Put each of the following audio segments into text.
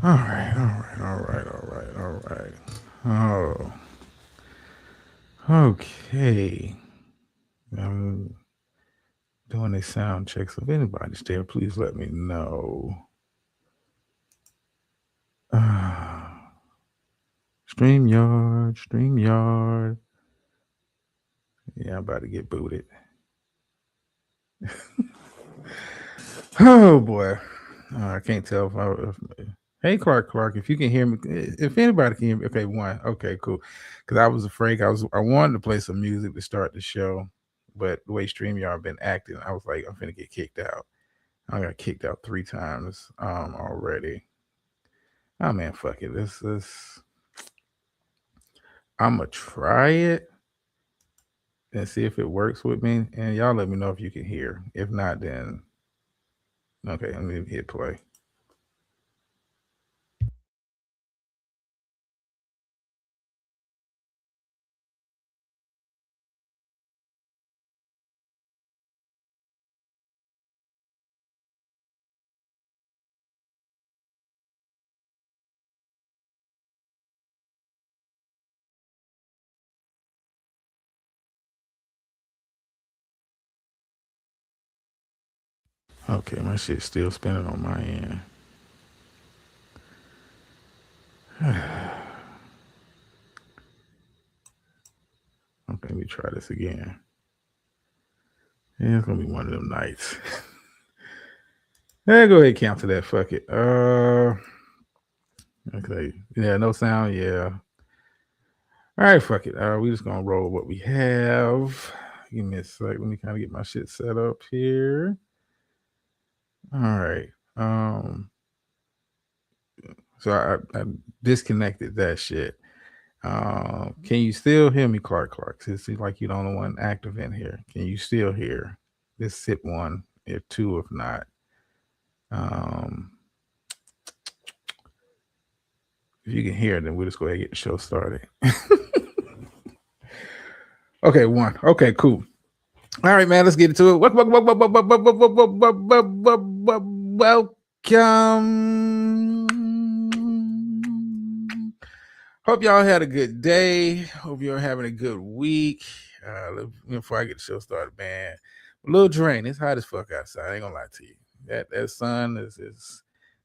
All right, Oh, okay. I'm doing a sound check. So if anybody's there, please let me know. StreamYard. Yeah, I'm about to get booted. Oh boy, I can't tell hey, Clark, if you can hear me, if anybody can hear me, okay, one, okay, cool. Because I was afraid, I wanted to play some music to start the show, but the way StreamYard been acting, I was like, I'm finna get kicked out. I got kicked out 3 times already. Oh man, fuck it. This I'ma try it and see if it works with me. And y'all let me know if you can hear. If not, then okay, let me hit play. Okay, my shit's still spinning on my end. Okay, let me try this again. Yeah, it's gonna be one of them nights. Yeah, go ahead, cancel that. Fuck it. Okay. Yeah, no sound. Yeah. All right, fuck it. We just gonna roll what we have. Give me a sec. Let me kind of get my shit set up here. All right. So I disconnected that shit. Can you still hear me, Clark? It seems like you're the only one active in here. Can you still hear? Just hit one, if two, if not. Um, if you can hear, then we'll just go ahead and get the show started. Okay, one. Okay, cool. All right, man. Let's get into it. Welcome. Hope y'all had a good day. Hope you're having a good week. Before I get the show started, man, a little drain. It's hot as fuck outside. I ain't gonna lie to you. That sun is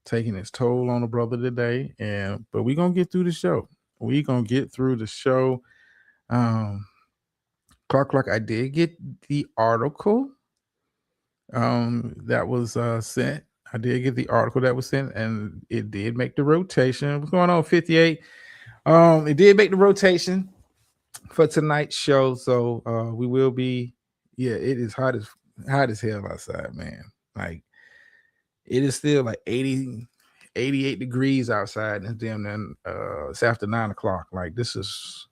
taking its toll on the brother today. But we gonna get through the show. We gonna get through the show. Um, Clark, I did get the article that was sent. I did get the article that was sent, and it did make the rotation. What's going on, 58? It did make the rotation for tonight's show. So we will be, yeah, it is hot as hell outside, man. Like it is still like 80, 88 degrees outside, and it's damn then it's after 9 o'clock. Like this is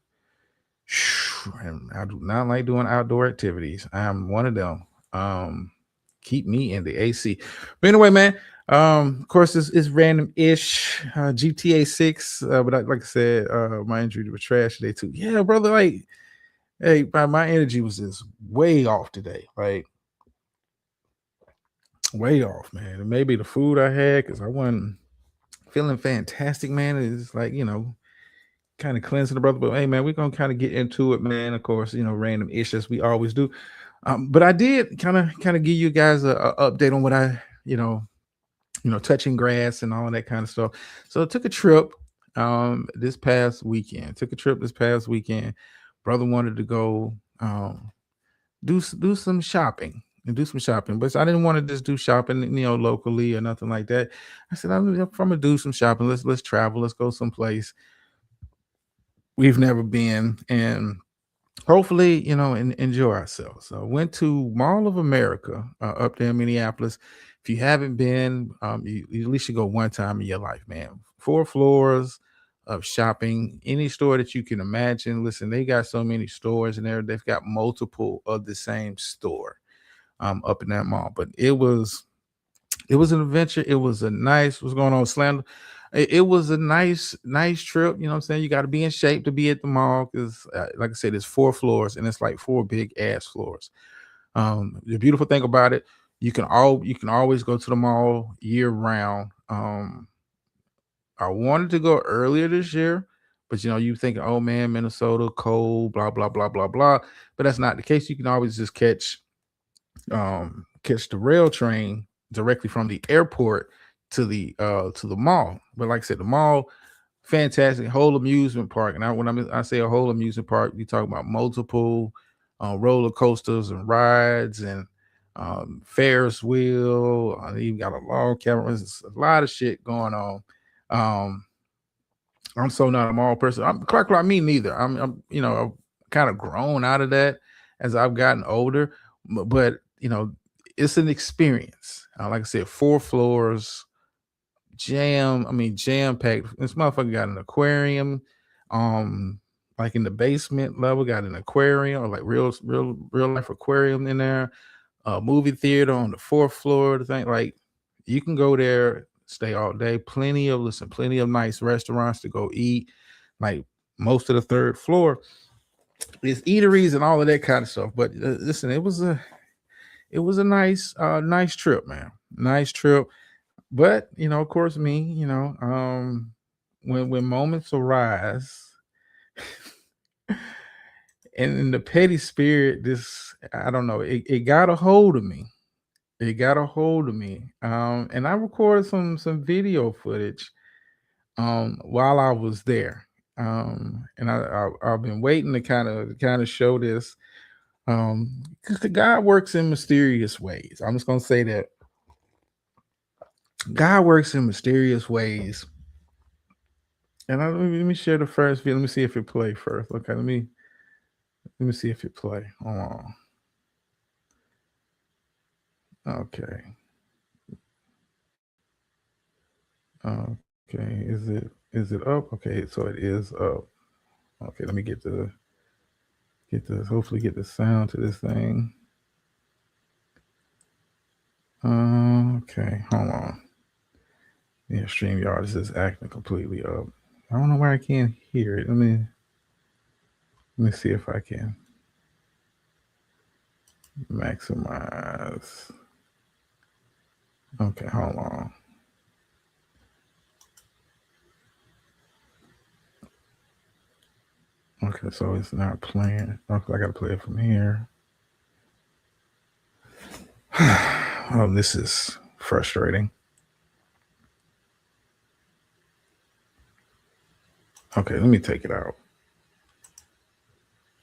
and I do not like doing outdoor activities. I'm one of them. Keep me in the AC. But anyway, man. Of course, it's random ish. GTA 6, but like I said, my injury was trash today too. Yeah, brother. Like, hey, my energy was just way off today. Like, way off, man. And maybe the food I had because I wasn't feeling fantastic, man. It's like kind of cleansing the brother. But hey, man, we're gonna kind of get into it, man. Of course, random issues we always do. But I did kind of give you guys a update on what I touching grass and all that kind of stuff. So I took a trip this past weekend. Took a trip this past weekend. Brother wanted to go do some shopping and do some shopping, but I didn't want to just do shopping, locally or nothing like that. I said I'm gonna do some shopping. Let's travel. Let's go someplace we've never been and hopefully enjoy ourselves. So went to Mall of America up there in Minneapolis. If you haven't been, you at least should go one time in your life, man. 4 floors of shopping, any store that you can imagine. Listen, they got so many stores in there. They've got multiple of the same store up in that mall. But it was an adventure. It was a nice. What's going on, Slam? It was a nice trip. You know what I'm saying? You got to be in shape to be at the mall because, like I said, it's 4 floors and it's like 4 big ass floors. The beautiful thing about it, you can always go to the mall year round. I wanted to go earlier this year, but you think, oh man, Minnesota cold, blah blah blah blah blah. But that's not the case. You can always just catch the rail train directly from the airport to the mall. But like I said, the mall, fantastic whole amusement park. And I say a whole amusement park, you talk about multiple roller coasters and rides and Ferris wheel. You got a log cabin. There's a lot of shit going on. Um, I'm so not a mall person. I'm Clark like me neither. I'm I've kind of grown out of that as I've gotten older. But it's an experience. Like I said, 4 floors, jam packed. This motherfucker got an aquarium. Um, like in the basement level, got an aquarium, or like real life aquarium in there. A movie theater on the 4th floor. The thing, like, you can go there, stay all day. Plenty of nice restaurants to go eat. Like, most of the 3rd floor is eateries and all of that kind of stuff. But listen, it was a nice trip, man. Nice trip. But of course, me, when moments arise, and in the petty spirit, this, I don't know, it got a hold of me. It got a hold of me. And I recorded some video footage while I was there. And I've been waiting to kind of show this. Because the God works in mysterious ways. I'm just gonna say that God works in mysterious ways. And let me share the first video. Let me see if it play first. Okay, let me see if it play. Hold on. Okay. Okay. Is it up? Okay, so it is up. Okay, let me get the hopefully get the sound to this thing. Okay, hold on. Yeah, StreamYard is just acting completely up. I don't know why I can't hear it. Let me see if I can maximize. Okay, hold on. Okay, so it's not playing. Okay, I gotta play it from here. Oh, this is frustrating. Okay, let me take it out.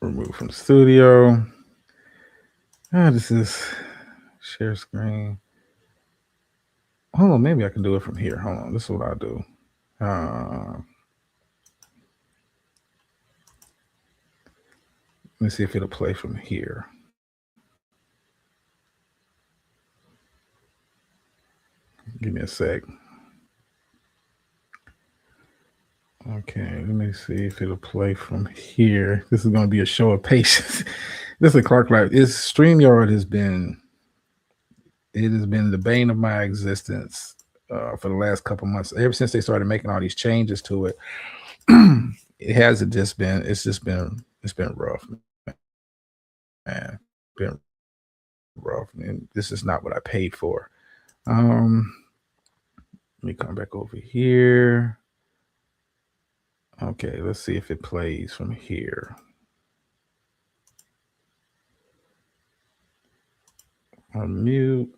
Remove from studio. This is share screen. Hold on, maybe I can do it from here. Hold on, this is what I'll do. Let me see if it'll play from here. Give me a sec. Okay, let me see if it'll play from here. This is going to be a show of patience. This is Clark Life. StreamYard has been the bane of my existence for the last couple months. Ever since they started making all these changes to it, it hasn't just been. It's been rough, man. Been rough, and this is not what I paid for. Let me come back over here. Okay, let's see if it plays from here. Unmute.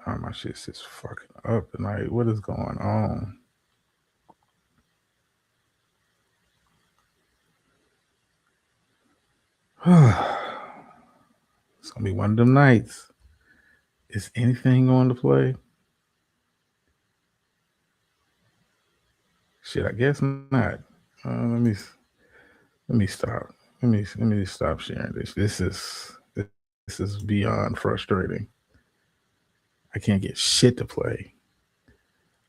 Oh, my shit's just fucking up tonight. What is going on? It's gonna be one of them nights. Is anything going to play? Shit, I guess not. Let me stop. Let me stop sharing this. This is beyond frustrating. I can't get shit to play.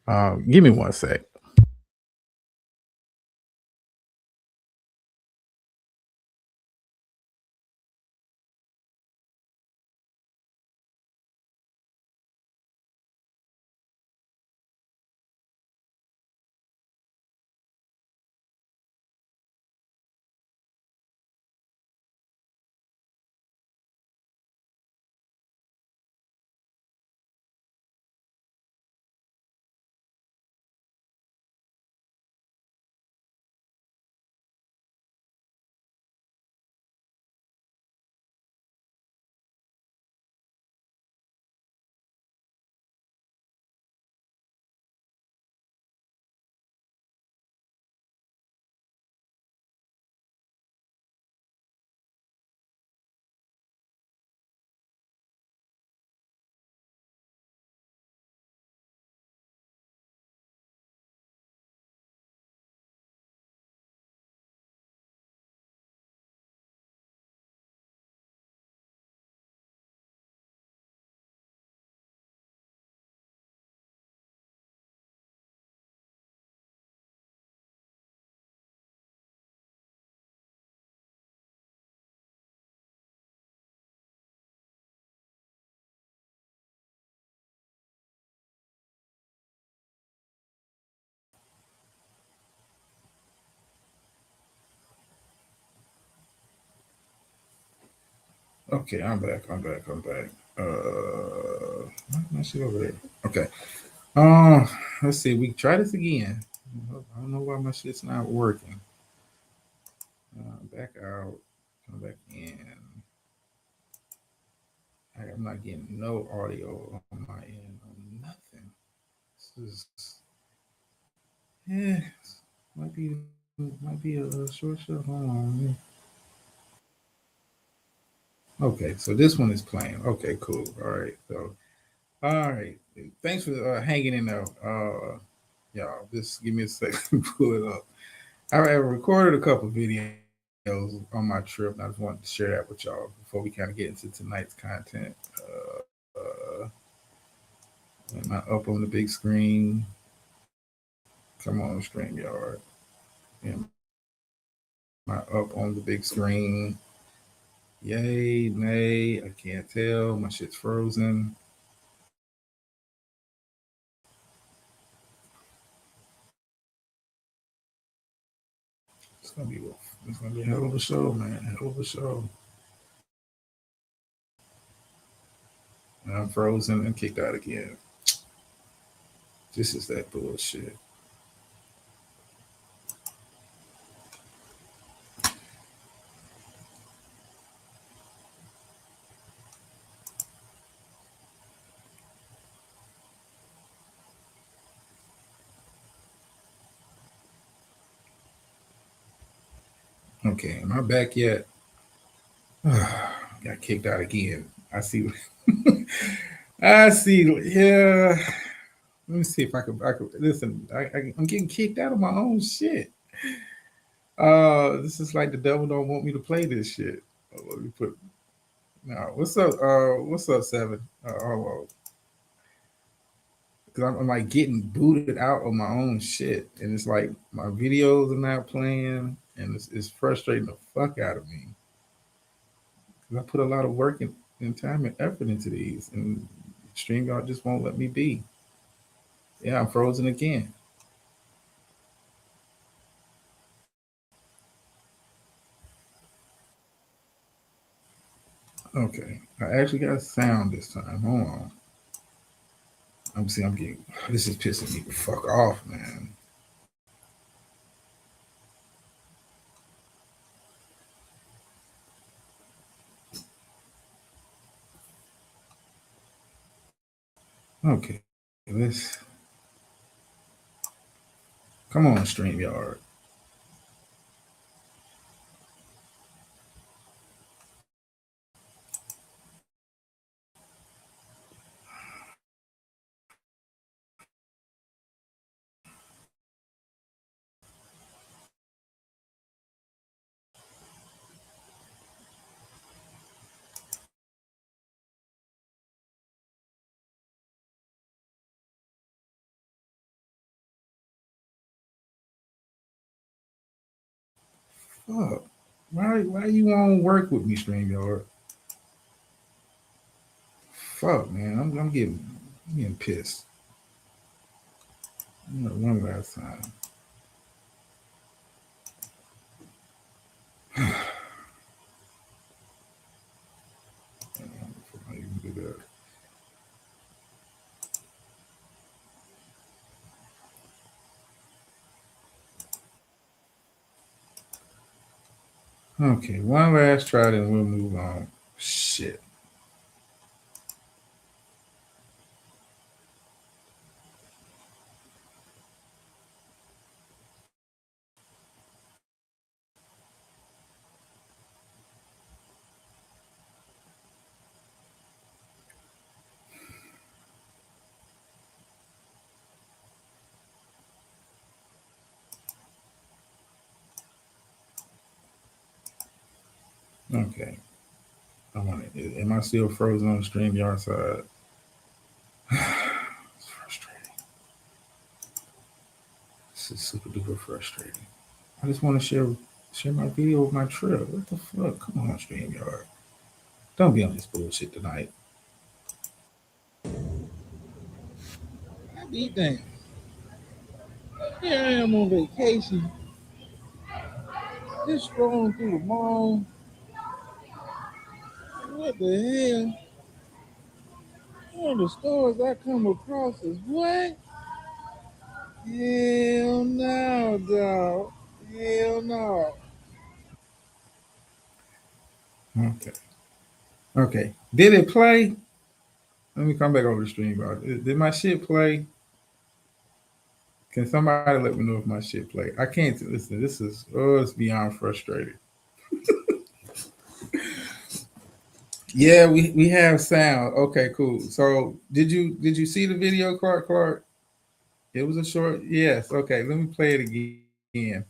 Give me one sec. Okay, I'm back. My shit over there. Okay. Um, let's see. We try this again. I don't know why my shit's not working. Back out. Come back in. I'm not getting no audio on my end. On nothing. This is yeah. Might be a short show. Hold on. Okay, so this one is playing. Okay, cool. All right. So all right. Thanks for hanging in there. Y'all, just give me a second to pull it up. I recorded a couple videos on my trip, and I just wanted to share that with y'all before we kind of get into tonight's content. Am I up on the big screen? Come on, StreamYard. Am I up on the big screen? Yay, nay, I can't tell. My shit's frozen. It's gonna be a hell of a show, man. Hell of a show. And I'm frozen and kicked out again. This is that bullshit. Okay, am I back yet? Got kicked out again. I see. I see. Yeah. Let me see if I could listen. I'm getting kicked out of my own shit. This is like the devil don't want me to play this shit. Let me put. No, what's up? What's up, Seven? Because I'm like getting booted out of my own shit, and it's like my videos are not playing, and it's frustrating the fuck out of me. Because I put a lot of work and time and effort into these, and StreamYard just won't let me be. Yeah, I'm frozen again. Okay, I actually got sound this time. Hold on. I'm getting. This is pissing me the fuck off, man. Okay, let's come on, StreamYard. Fuck. Why you won't work with me, StreamYard? Fuck, man. I'm getting pissed. One last time. I even do that. Okay, one last try, then we'll move on. Shit. Okay. I want it. Am I still frozen on the StreamYard side? It's frustrating. This is super duper frustrating. I just want to share my video of my trip. What the fuck? Come on, StreamYard. Don't be on this bullshit tonight. I be damn. Here I am on vacation, just strolling through the mall. What the hell? One of the stores I come across is what? Hell no, dog. Hell no. Okay. Okay. Did it play? Let me come back over the stream, bro. Did my shit play? Can somebody let me know if my shit play? I can't listen. This is it's beyond frustrating. Yeah, we have sound. Okay, cool. So did you see the video, Clark? It was a short. Yes. Okay. Let me play it again.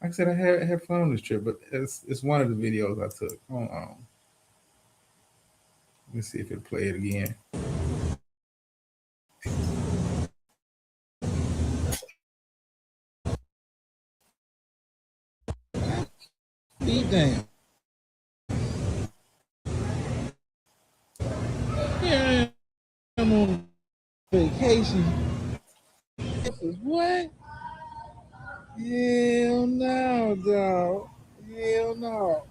Like I said, I had fun on this trip, but it's one of the videos I took. Hold on. Let's see if it'll play it again. Be damn. Yeah, I'm on vacation. This is what? Hell no, dog. Hell no.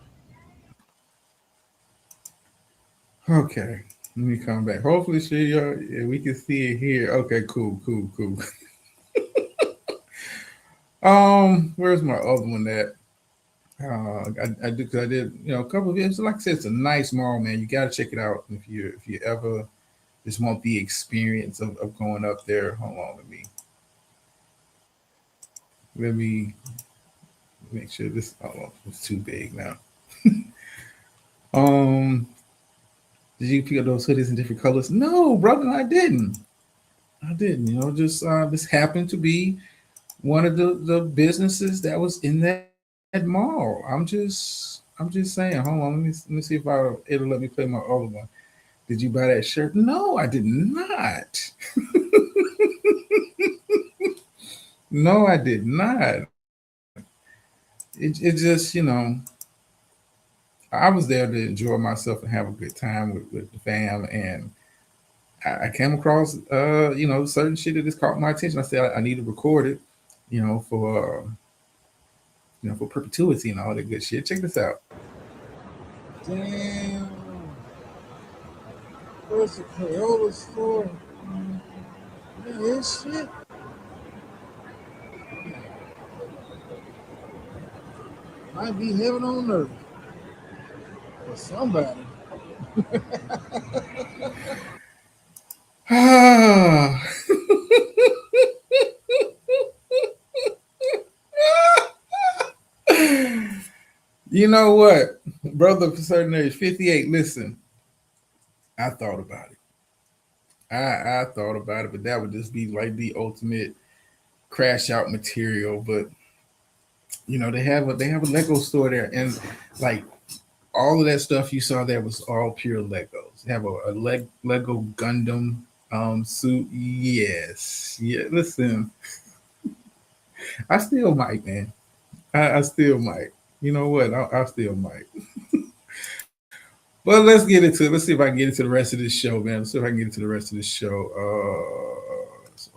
Okay, let me come back. Hopefully, yeah, we can see it here. Okay, cool. Where's my other one at? I did, a couple of videos. Like I said, it's a nice mall, man. You got to check it out if you ever just want the experience of going up there. Hold on, let me make sure this. Oh, it's too big now. Um, did you pick up those hoodies in different colors? No, brother, I didn't. I didn't. Just this happened to be one of the businesses that was in that mall. I'm just saying. Hold on, let me see if it'll let me play my other one. Did you buy that shirt? No, I did not. No, I did not. It just I was there to enjoy myself and have a good time with the fam, and I came across certain shit that just caught my attention. I said I need to record it, for for perpetuity and all that good shit. Check this out. Damn. Where's the Crayola store? Man, this shit might be heaven on earth for somebody. You know what, brother? For certain age, 58. Listen, I thought about it. I thought about it, but that would just be like the ultimate crash out material. But they have a Lego store there, and like all of that stuff you saw there was all pure Legos. They have a Lego Gundam suit. Yes, yeah. Listen, I still might, man. I still might. You know what? I still might. Well, let's get into it. Let's see if I can get into the rest of this show, man. Let's see if I can get into the rest of this show.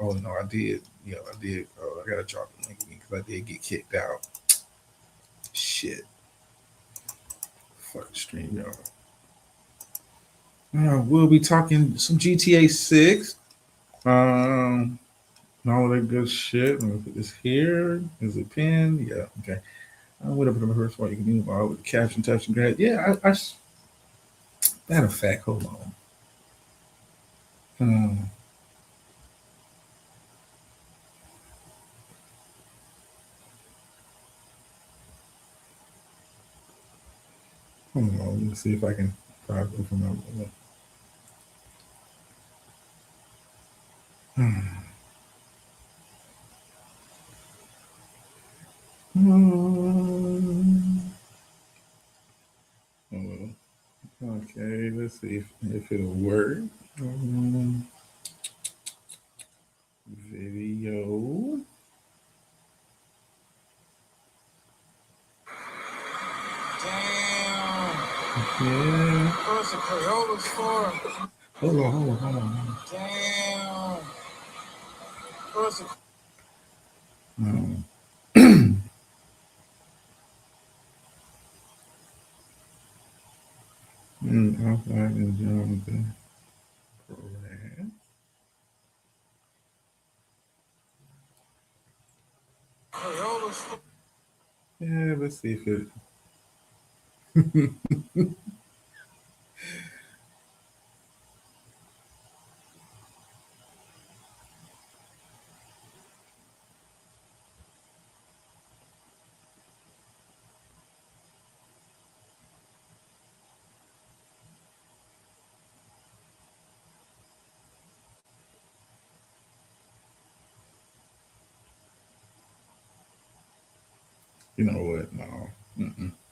Oh no, I did. I did. I gotta drop the link again because I did get kicked out. Shit. Fucking stream, y'all. We'll be talking some GTA 6. Um, all that good shit. Let me put this here. Is it pinned? Yeah. Okay. Whatever the first one you can do with the caption, touch, and grab. Yeah. Matter of fact, hold on. Hold on. Let me see if I can try to open my. Okay, let's see if it'll work. Um, Video. Damn. Yeah. Where's the Crayola store? Hold on. Damn. Where's the Offline and Jonathan program. Yeah, let's see if it. You know what? No.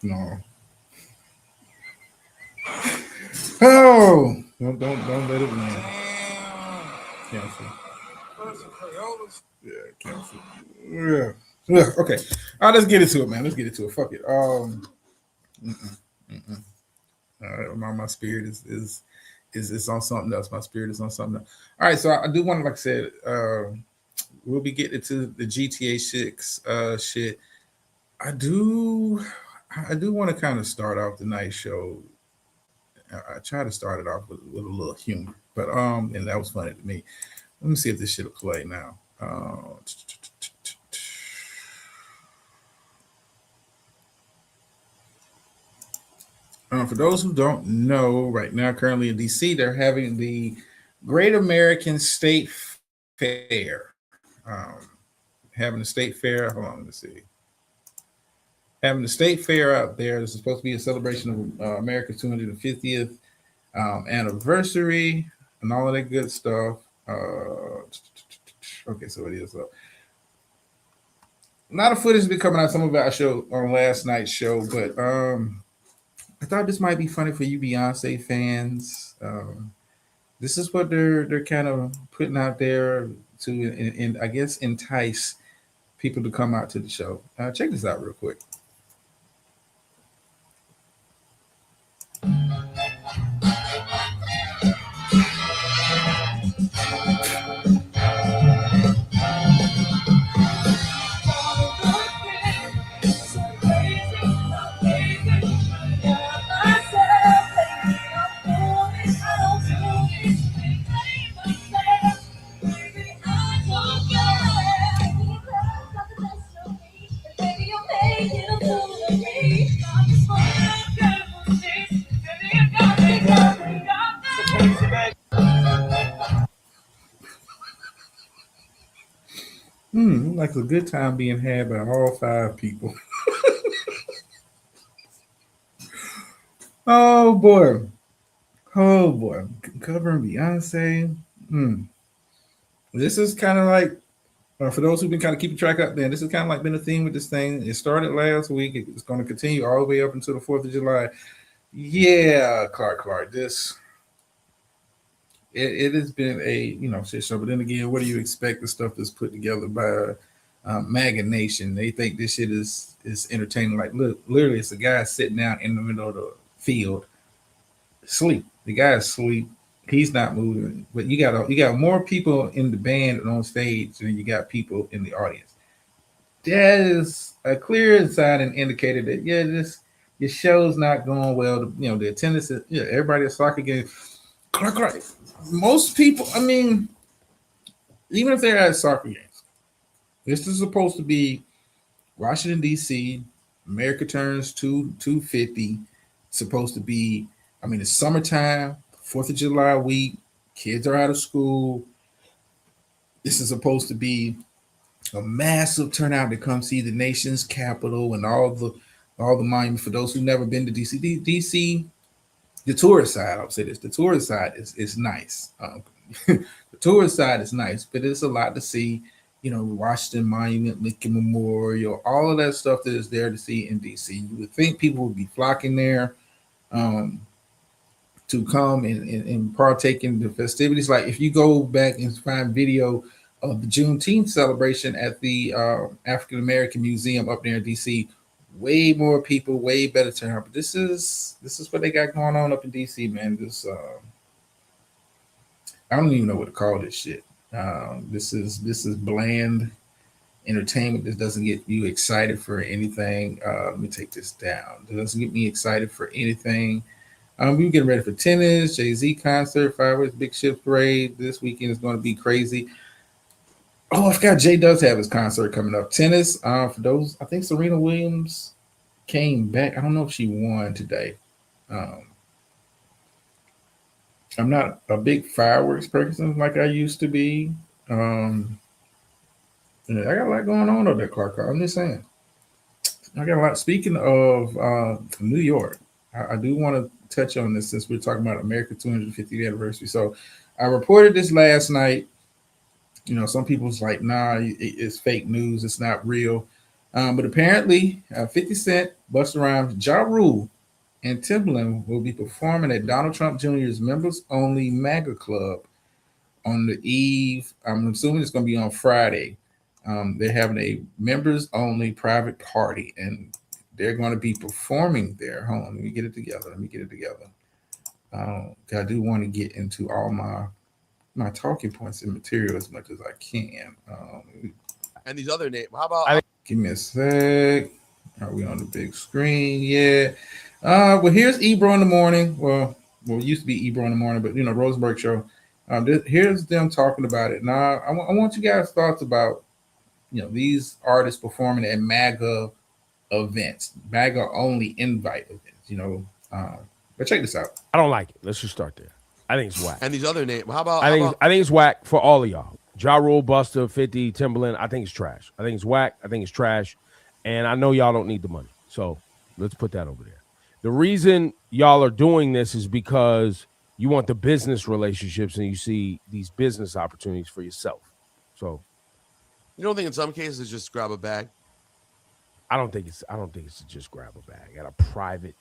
No. Oh, don't let it win. Cancel. Yeah, cancel. Yeah. Yeah. Okay. All right, let's get into it, man. Let's get into it. Fuck it. Mm-mm, mm-mm. My spirit is on something else. My spirit is on something else. All right, so I do want to, like I said, we'll be getting into the GTA 6 shit. I do I do want to kind of start off the night show. I try to start it off with a little humor, but and that was funny to me. Let me see if this shit will play now. For those who don't know, right now, currently in DC, they're having the Great American State Fair. Having the state fair. Hold on, let me see. Having the state fair out there. This is supposed to be a celebration of America's 250th anniversary and all of that good stuff. Okay, so it is. A lot of footage has been coming out. Some of it I showed on last night's show, but I thought this might be funny for you Beyonce fans. This is what they're kind of putting out there to, and I guess entice people to come out to the show. Check this out real quick. Like a good time being had by all five people. Oh boy. Oh boy. Covering Beyonce. Hmm. This is kind of like, for those who've been kind of keeping track up there, this has kind of like been a theme with this thing. It started last week. It's going to continue all the way up until the 4th of July. Yeah, Clark. It has been a shit show. But then again, what do you expect? The stuff that's put together by MAGA Nation. They think this shit is entertaining. Like, look, literally, it's a guy sitting down in the middle of the field, sleep. The guy's asleep. He's not moving. But you got more people in the band and on stage than you got people in the audience. That is a clear sign and indicator that this your show's not going well. The attendance is everybody at soccer game. Clark. Most people, I mean, even if they're at soccer games, this is supposed to be Washington D.C. America turns 250. Supposed to be. I mean, it's summertime, 4th of July week. Kids are out of school. This is supposed to be a massive turnout to come see the nation's capital and all the monuments. For those who've never been to DC, DC, the tourist side, I'll say this: the tourist side is nice. The tourist side is nice, but it's a lot to see. Washington Monument, Lincoln Memorial, all of that stuff that is there to see in DC. You would think people would be flocking there um, to come and partake in the festivities. Like if you go back and find video of the Juneteenth celebration at the African American Museum up there in DC, way more people, way better turnout. But this is what they got going on up in DC, man. I don't even know what to call this shit. This is bland entertainment. This doesn't get you excited for anything. Let me take this down. It doesn't get me excited for anything. We're getting ready for tennis, Jay-Z concert, fireworks, big ship parade. This weekend is going to be crazy. Oh, I forgot Jay does have his concert coming up. Tennis, for those, I think Serena Williams came back. I don't know if she won today. Um, I'm not a big fireworks person like I used to be. Um, yeah, I got a lot going on over there, Clark. I'm just saying. I got a lot. Speaking of New York, I do want to touch on this since we're talking about America's 250th anniversary. So I reported this last night. You know, some people's like, nah, it's fake news. It's not real. But apparently, 50 Cent, Busta Rhymes, Ja Rule, and Timbaland will be performing at Donald Trump Jr.'s Members Only MAGA Club on the eve. I'm assuming it's going to be on Friday. They're having a members only private party, and they're going to be performing there. Hold on, let me get it together. I do want to get into all my talking points and material as much as I can. And these other names. How about? Give me a sec. Are we on the big screen? Yeah. Well, here's Ebro in the morning. Well, it used to be Ebro in the morning, but Rosenberg show. Here's them talking about it. Now, I want you guys' thoughts about these artists performing at MAGA events, MAGA only invite events. But check this out. I don't like it. Let's just start there. I think it's whack. And these other names. How about? I think it's whack for all of y'all. Ja Rule, Busta, 50, Timbaland. I think it's trash. I think it's whack. I think it's trash. And I know y'all don't need the money. So let's put that over there. The reason y'all are doing this is because you want the business relationships and you see these business opportunities for yourself. So you don't think in some cases it's just grab a bag? I don't think it's just grab a bag at a private.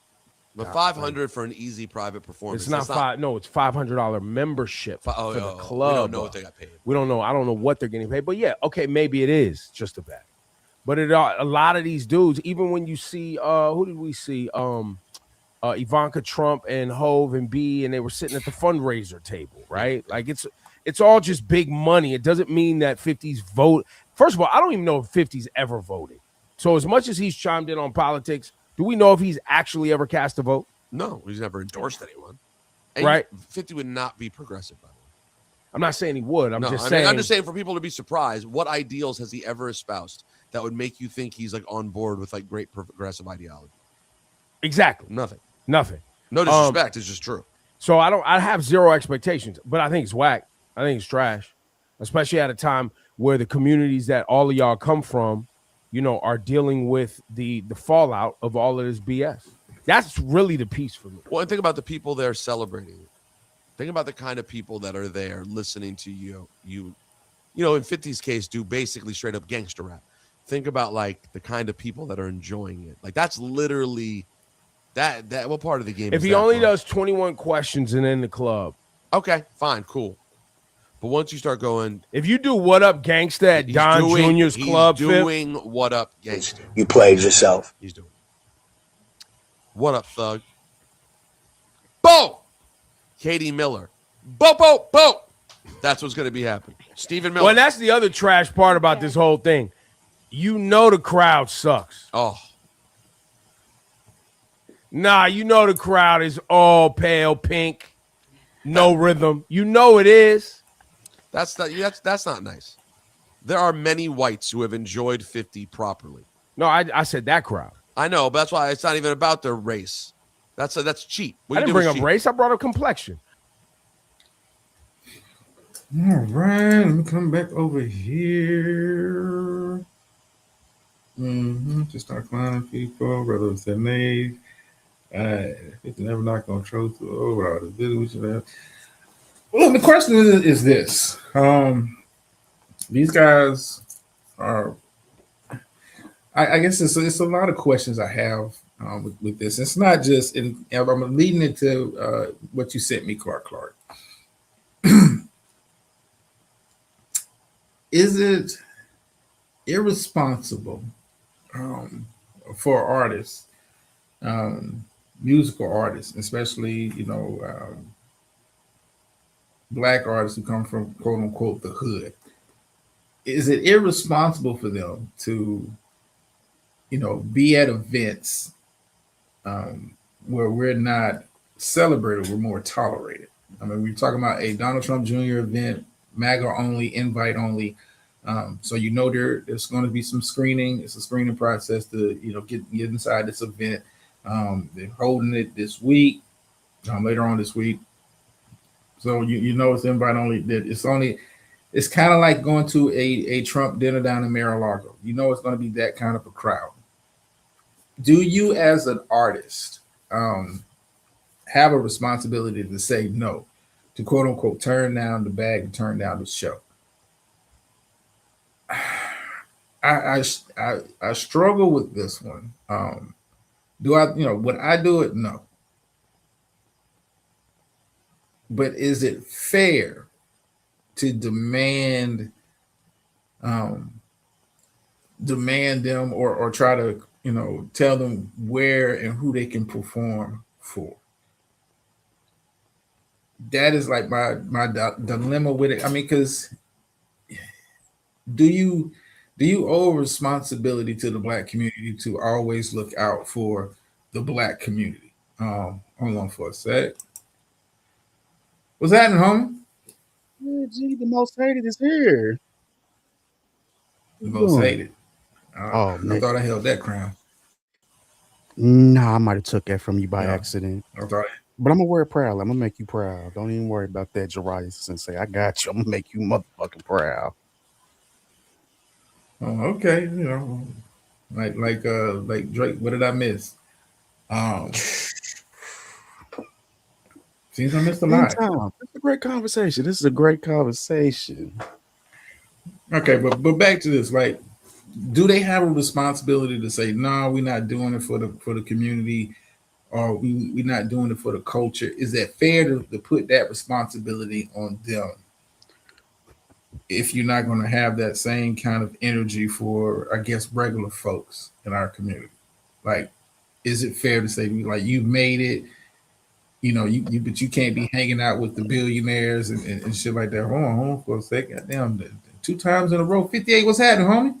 But $500 for an easy private performance. It's not five. No, it's $500 membership for the club. We don't know what they got paid. We don't know. I don't know what they're getting paid. But yeah, okay, maybe it is just a bag. But a lot of these dudes, even when you see, who did we see? Ivanka Trump and Hove and B, and they were sitting at the fundraiser table, right? Like it's all just big money. It doesn't mean that 50's vote. First of all, I don't even know if 50's ever voted. So as much as he's chimed in on politics, do we know if he's actually ever cast a vote? No, he's never endorsed anyone. And right? 50 would not be progressive, by the way. I'm not saying he would. I'm just saying for people to be surprised, what ideals has he ever espoused that would make you think he's like on board with like great progressive ideology? Exactly. Nothing. No disrespect. It's just true. So I have zero expectations, but I think it's whack. I think it's trash, especially at a time where the communities that all of y'all come from, are dealing with the fallout of all of this BS. That's really the piece for me. Well, and think about the people they're celebrating. Think about the kind of people that are there listening to you. In 50's case, do basically straight up gangster rap. Think about like the kind of people that are enjoying it. Like that's literally that. What part of the game? If he only does 21 questions and in the club, okay, fine, cool. But once you start going, if you do What Up Gangsta at Don Jr.'s club, he's doing What Up Gangsta. You played yourself. He's doing What Up Thug. Bo, Katie Miller. Bo. That's what's going to be happening. Stephen Miller. Well, that's the other trash part about this whole thing. The crowd sucks. Oh. Nah, the crowd is all pale pink, no rhythm. It is. That's not nice. There are many whites who have enjoyed 50 properly. No, I said that crowd. I know, but that's why it's not even about their race. That's cheap. I didn't bring up race. I brought up complexion. All right, let me come back over here. Just start clowning people, whether it's their name. It's never not going to throw through over all the videos. Well, the question is this: these guys are. I guess it's a lot of questions I have with this. It's not just. I'm leading into what you sent me, Clark. Is it irresponsible for artists, musical artists, especially Black artists who come from quote unquote the hood? Is it irresponsible for them to be at events where we're not celebrated were more tolerated. I mean, we're talking about a Donald Trump Jr. event, MAGA only, invite only. So there's going to be some screening. It's a screening process to get inside this event. They're holding it this week, later on this week. So it's invite only. That it's kind of like going to a Trump dinner down in Mar-a-Lago. It's going to be that kind of a crowd. Do you, as an artist, have a responsibility to say no, to quote unquote turn down the bag and turn down the show? I struggle with this one. Do I, would I do it? No. But is it fair to demand them or try to, tell them where and who they can perform for? That is like my dilemma with it. I mean, because do you owe responsibility to the Black community to always look out for the Black community? Hold on for a sec. What's happening, homie? Yeah, gee, the most hated is here. The most hated. Oh, I man. thought I held that crown. Nah, I might have took that from you by Yeah. accident. I thought. But I'm gonna wear it proud. I'm gonna make you proud. Don't even worry about that, Jariah Sensei. I got you. I'm gonna make you motherfucking proud. Oh, okay. Like Drake. What did I miss? Seems I missed a lot. It's a great conversation. This is a great conversation. Okay, but back to this. Like, do they have a responsibility to say, no, we're not doing it for the community, or we're not doing it for the culture? Is that fair to put that responsibility on them if you're not going to have that same kind of energy for, I guess, regular folks in our community? Like, is it fair to say, like, you've made it, but you can't be hanging out with the billionaires and shit like that? Hold on for a second. Damn, 2 times in a row. 58, what's happening, homie?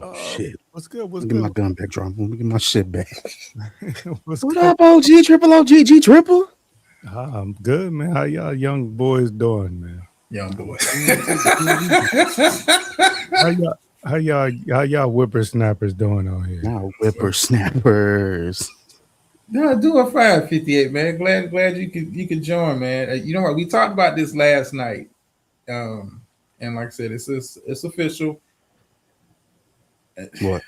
Oh shit. What's good? What's Let me good? get my gun back, Drum. Let me get my shit back. What's What good? up, OG? Triple OG, G triple? I'm good, man. How y'all young boys doing, man? Young boy. How y'all whippersnappers doing on here? Now whippersnappers. No, doing fine, 58, man. Glad you could join, man. You know what? We talked about this last night. And like I said, it's official. What?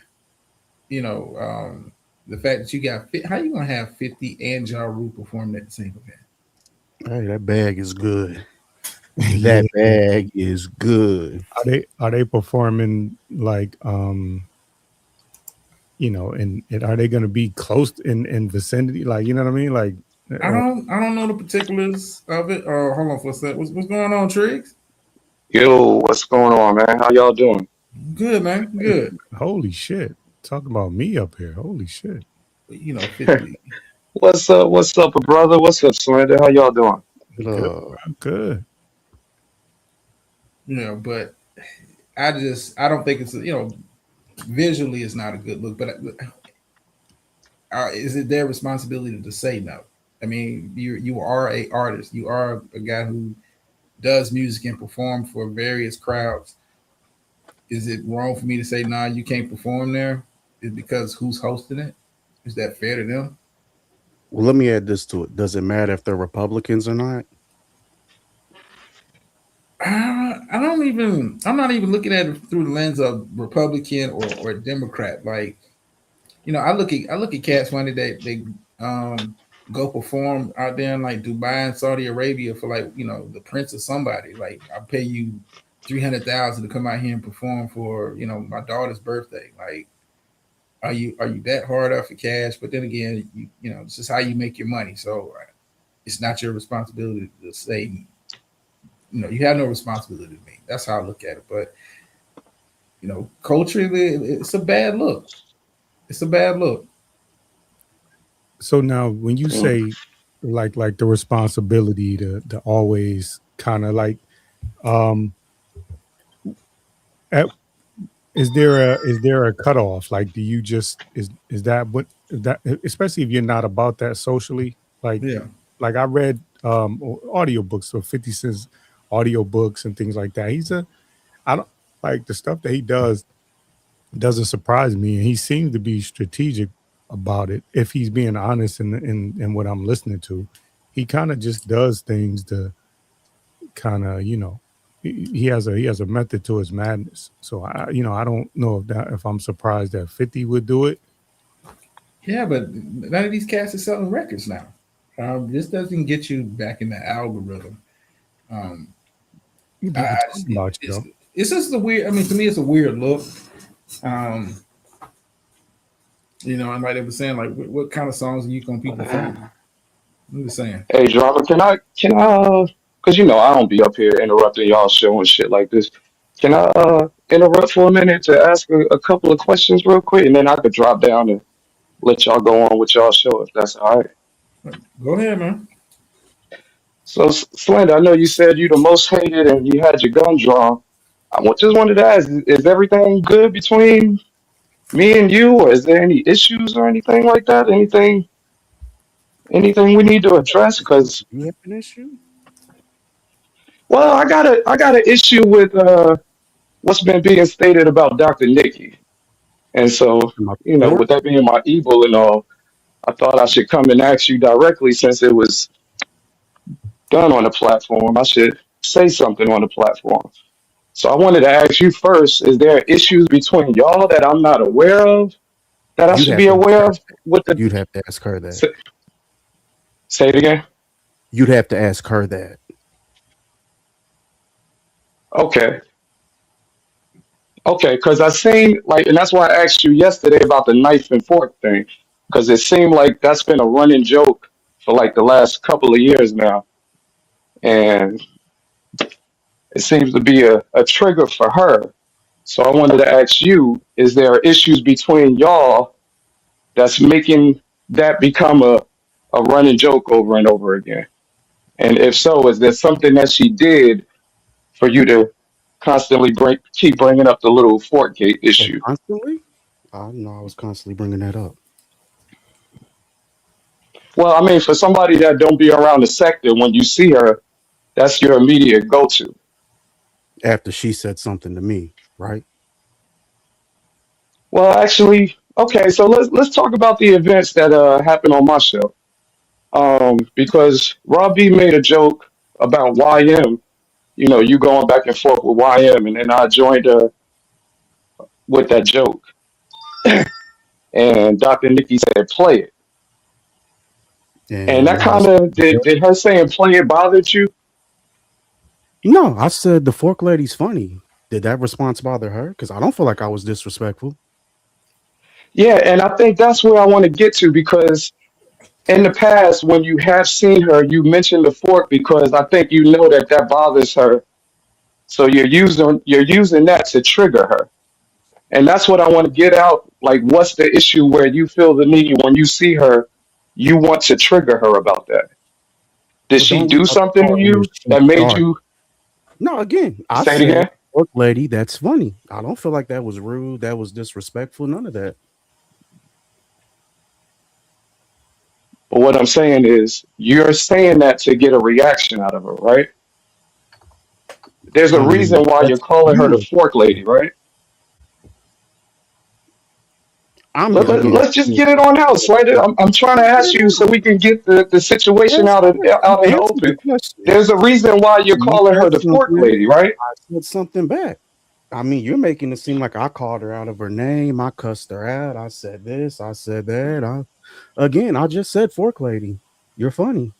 The fact that you got how you gonna have 50 and Ja Rule performing at the same event? Hey, that bag is good. That bag is good. Are they performing like and are they gonna be close in vicinity? Like, you know what I mean? Like I don't know the particulars of it. Hold on for a sec. What's going on, Triggs? Yo, what's going on, man? How y'all doing? Good, man. Good. holy shit. Talk about me up here. Holy shit. 50. What's up, brother? What's up, Slender? How y'all doing? I'm good. But I don't think it's visually it's not a good look. But is it their responsibility to say no? I mean, you are a artist. You are a guy who does music and perform for various crowds. Is it wrong for me to say, nah, you can't perform there? Is because who's hosting it? Is that fair to them? Well, let me add this to it. Does it matter if they're Republicans or not? I'm not even looking at it through the lens of Republican or Democrat. Like, I look at cats when they go perform out there in like Dubai and Saudi Arabia for like, the prince or somebody. Like, I'll pay you $300,000 to come out here and perform for, my daughter's birthday. Like, are you that hard up for cash? But then again, it's just how you make your money. So it's not your responsibility to say, you have no responsibility to me. That's how I look at it. But culturally, it's a bad look. It's a bad look. So now when you say like the responsibility to always kind of like is there a cutoff? Like, do you just is that what that, especially if you're not about that socially, Like Yeah. like I read audiobooks, so 50 Cent's audiobooks and things like that. I don't like the stuff that he does doesn't surprise me, and he seems to be strategic about it. If he's being honest in what I'm listening to, he kind of just does things to kind of, he has a method to his madness. So I don't know if I'm surprised that 50 would do it. Yeah, but none of these cats are selling records now. This doesn't get you back in the algorithm. People I, talking about you, though. it's just a weird. I mean, to me, it's a weird look. And like they were saying, like, what kind of songs are you gonna people from? I'm just saying. Hey, driver, can I, because I don't be up here interrupting y'all show and shit like this. Can I interrupt for a minute to ask a couple of questions real quick, and then I could drop down and let y'all go on with y'all show if that's all right. Go ahead, man. So, Slender, I know you said you the most hated and you had your gun drawn. Just wanted to ask, is everything good between me and you, or is there any issues or anything like that? Anything we need to address? Because, You have an issue? well, I got an issue with what's been being stated about Dr. Nikki. And so, My with that being my evil and all, I thought I should come and ask you directly since it was done on the platform. I should say something on the platform. So I wanted to ask you first, is there issues between y'all that I'm not aware of that I You'd should have be to aware of with the You'd have to ask her that. say it again? You'd have to ask her that. Okay. Okay, because I seen and that's why I asked you yesterday about the knife and fork thing, because it seemed like that's been a running joke for like the last couple of years now. And it seems to be a trigger for her. So I wanted to ask you, is there issues between y'all that's making that become a running joke over and over again? And if so, is there something that she did for you to constantly keep bringing up the little Fortgate issue? Constantly? I know I was constantly bringing that up. Well, I mean, for somebody that don't be around the sector, when you see her, that's your immediate go-to. After she said something to me, right? Well, actually, okay, so let's talk about the events that happened on my show. Because Rob B made a joke about YM, you going back and forth with YM, and then I joined with that joke. And Dr. Nikki said, play it. And that kind of, did her saying play it bothered you? No, I said the fork lady's funny. Did that response bother her? Because I don't feel like I was disrespectful. Yeah, and I think that's where I want to get to, because in the past, when you have seen her, you mentioned the fork because I think you know that bothers her. So you're using that to trigger her. And that's what I want to get out. Like, what's the issue where you feel the need when you see her, you want to trigger her about that? Did she do something to you that made you? No, again, I say it said, again. fork lady, that's funny. I don't feel like that was rude. That was disrespectful. None of that. But what I'm saying is, you're saying that to get a reaction out of her, right? There's a reason why you're calling her the fork lady, right? Let's just get it on out, Slater. I'm trying to ask you so we can get the situation out in the open. There's a reason why you're calling her the fork lady, right? I said something back. I mean, you're making it seem like I called her out of her name. I cussed her out. I said this. I said that. I just said fork lady. You're funny.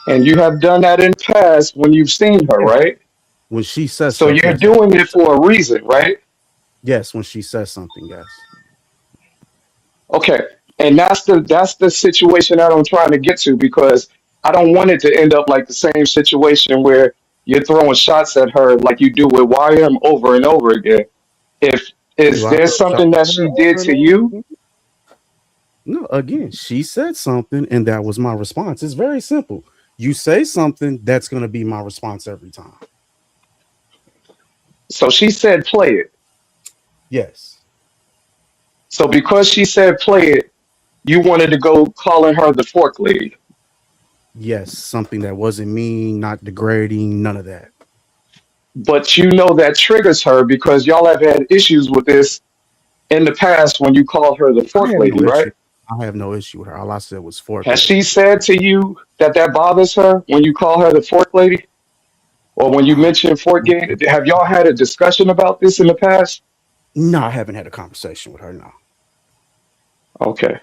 And you have done that in the past when you've seen her, right? When she says so, something. You're doing it for a reason, right? Yes, when she says something, yes. Okay, and that's the situation that I'm trying to get to, because I don't want it to end up like the same situation where you're throwing shots at her like you do with YM over and over again. Is there something that she did to you? No, again, she said something and that was my response. It's very simple. You say something, that's going to be my response every time. So she said play it. Yes. So because she said play it, you wanted to go calling her the fork lady. Yes, something that wasn't mean, not degrading, none of that. But you know that triggers her because y'all have had issues with this in the past when you called her the I fork have lady, no right? issue. I have no issue with her. All I said was fork Has lady. she said to you that that bothers her when you call her the fork lady? Or when you Uh, mention Fort Gate? Have y'all had a discussion about this in the past? no, I haven't had a conversation with her. No. Okay.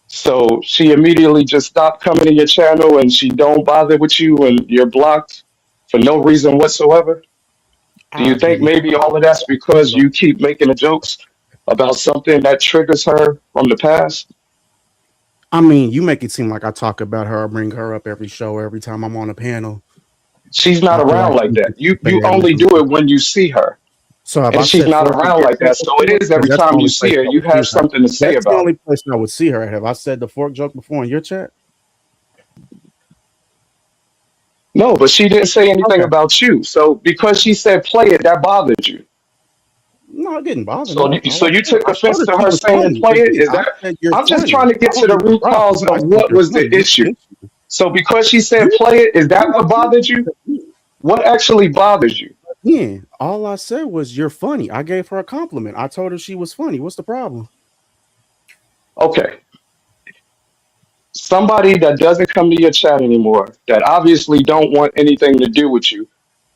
So she immediately just stopped coming to your channel and she don't bother with you and you're blocked for no reason whatsoever? Do you I think didn't. maybe all of that's because you keep making the jokes about something that triggers her from the past? I mean, you make it seem like I talk about her, bring her up every show, every time I'm on a panel. She's not I feel around like like you that. could say You that only every do it when you see her. So have And I she's said not fork around again like that. So it before? is Because every that's the time you only see place her, I you would see have her. something to say That's the about only it. place I would see her at. Have I said the fork joke before in your chat? No, but she didn't say anything Okay. about you. So because she said play it, that bothered you. No, it didn't bother So, me. so you took I told offense her to she her was saying funny. play it? Again, Is I that? said you're I'm just funny. trying to I get to don't the give a root fuck. cause I of said what you're was the funny. You issue. the issue. So because she said You play it, is that you what bothered you? What actually bothers you? again, all I said was you're funny. I gave her a compliment. I told her she was funny. What's the problem? Okay. Somebody that doesn't come to your chat anymore, that obviously don't want anything to do with you,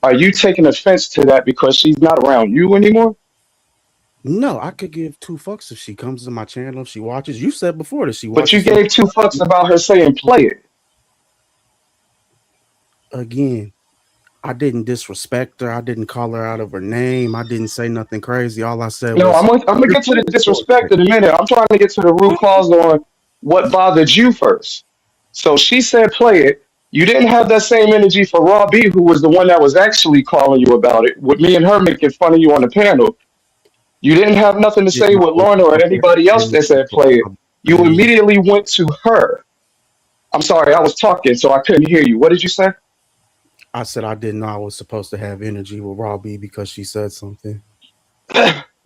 are you taking offense to that because she's not around you anymore? No, I could give two fucks if she comes to my channel, if she watches. You said before that she But you watches some gave two fucks about her saying play it. again. I didn't disrespect her. I didn't call her out of her name. I didn't say nothing crazy. All I said No, was, I'm gonna "You're get to the funny, Fork disrespect in a minute. I'm trying to get to the root cause on what bothered you first. So she said play it. You didn't have that same energy for Raw B, who was the one that was actually calling you about it, with me and her making fun of you on the panel. You didn't have nothing to say didn't with always Lorna or talk about anybody else energy that said for play it. Rob You B. immediately went to her. I'm sorry, I was talking, so I couldn't hear you. What did you say? I said I didn't know I was supposed to have energy with Robbie because she said something.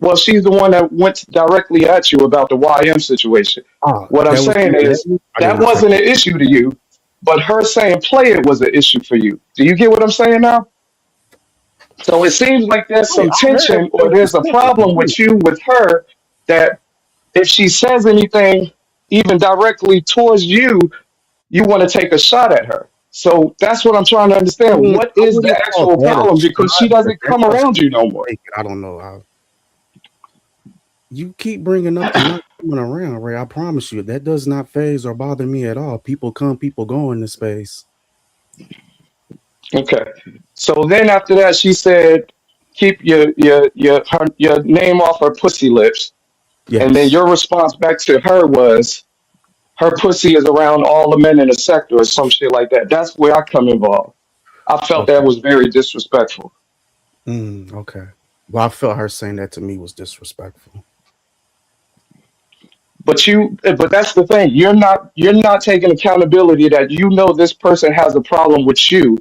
Well, she's the one that went directly at you about the YM situation. Ah, What I'm that was saying is I that didn't take wasn't an issue to you, but her saying play it was an issue for you. Do you get what I'm saying now? So it seems like there's oh, yeah, some I heard tension or everything she there's a said. problem with you with her that if she says anything even directly towards you, you want to take a shot at her. So that's what I'm trying to I understand. mean, What I is the wouldn't call actual that a problem? Because she shot, but doesn't that's come how she around you no more. take it. I don't know how. You keep bringing up the not coming around, Ray. I promise you, that does not phase or bother me at all. People come, people go in this space. Okay. So then after that, she said, "Keep your name off her pussy lips." And then Yes. your response back to her was, "Her pussy is around all the men in the sector," or some shit like that. That's where I come involved. I felt that Okay. was very disrespectful. Okay. Well, I felt her saying that to me was disrespectful. But that's the thing. You're not taking accountability that you know this person has a problem with you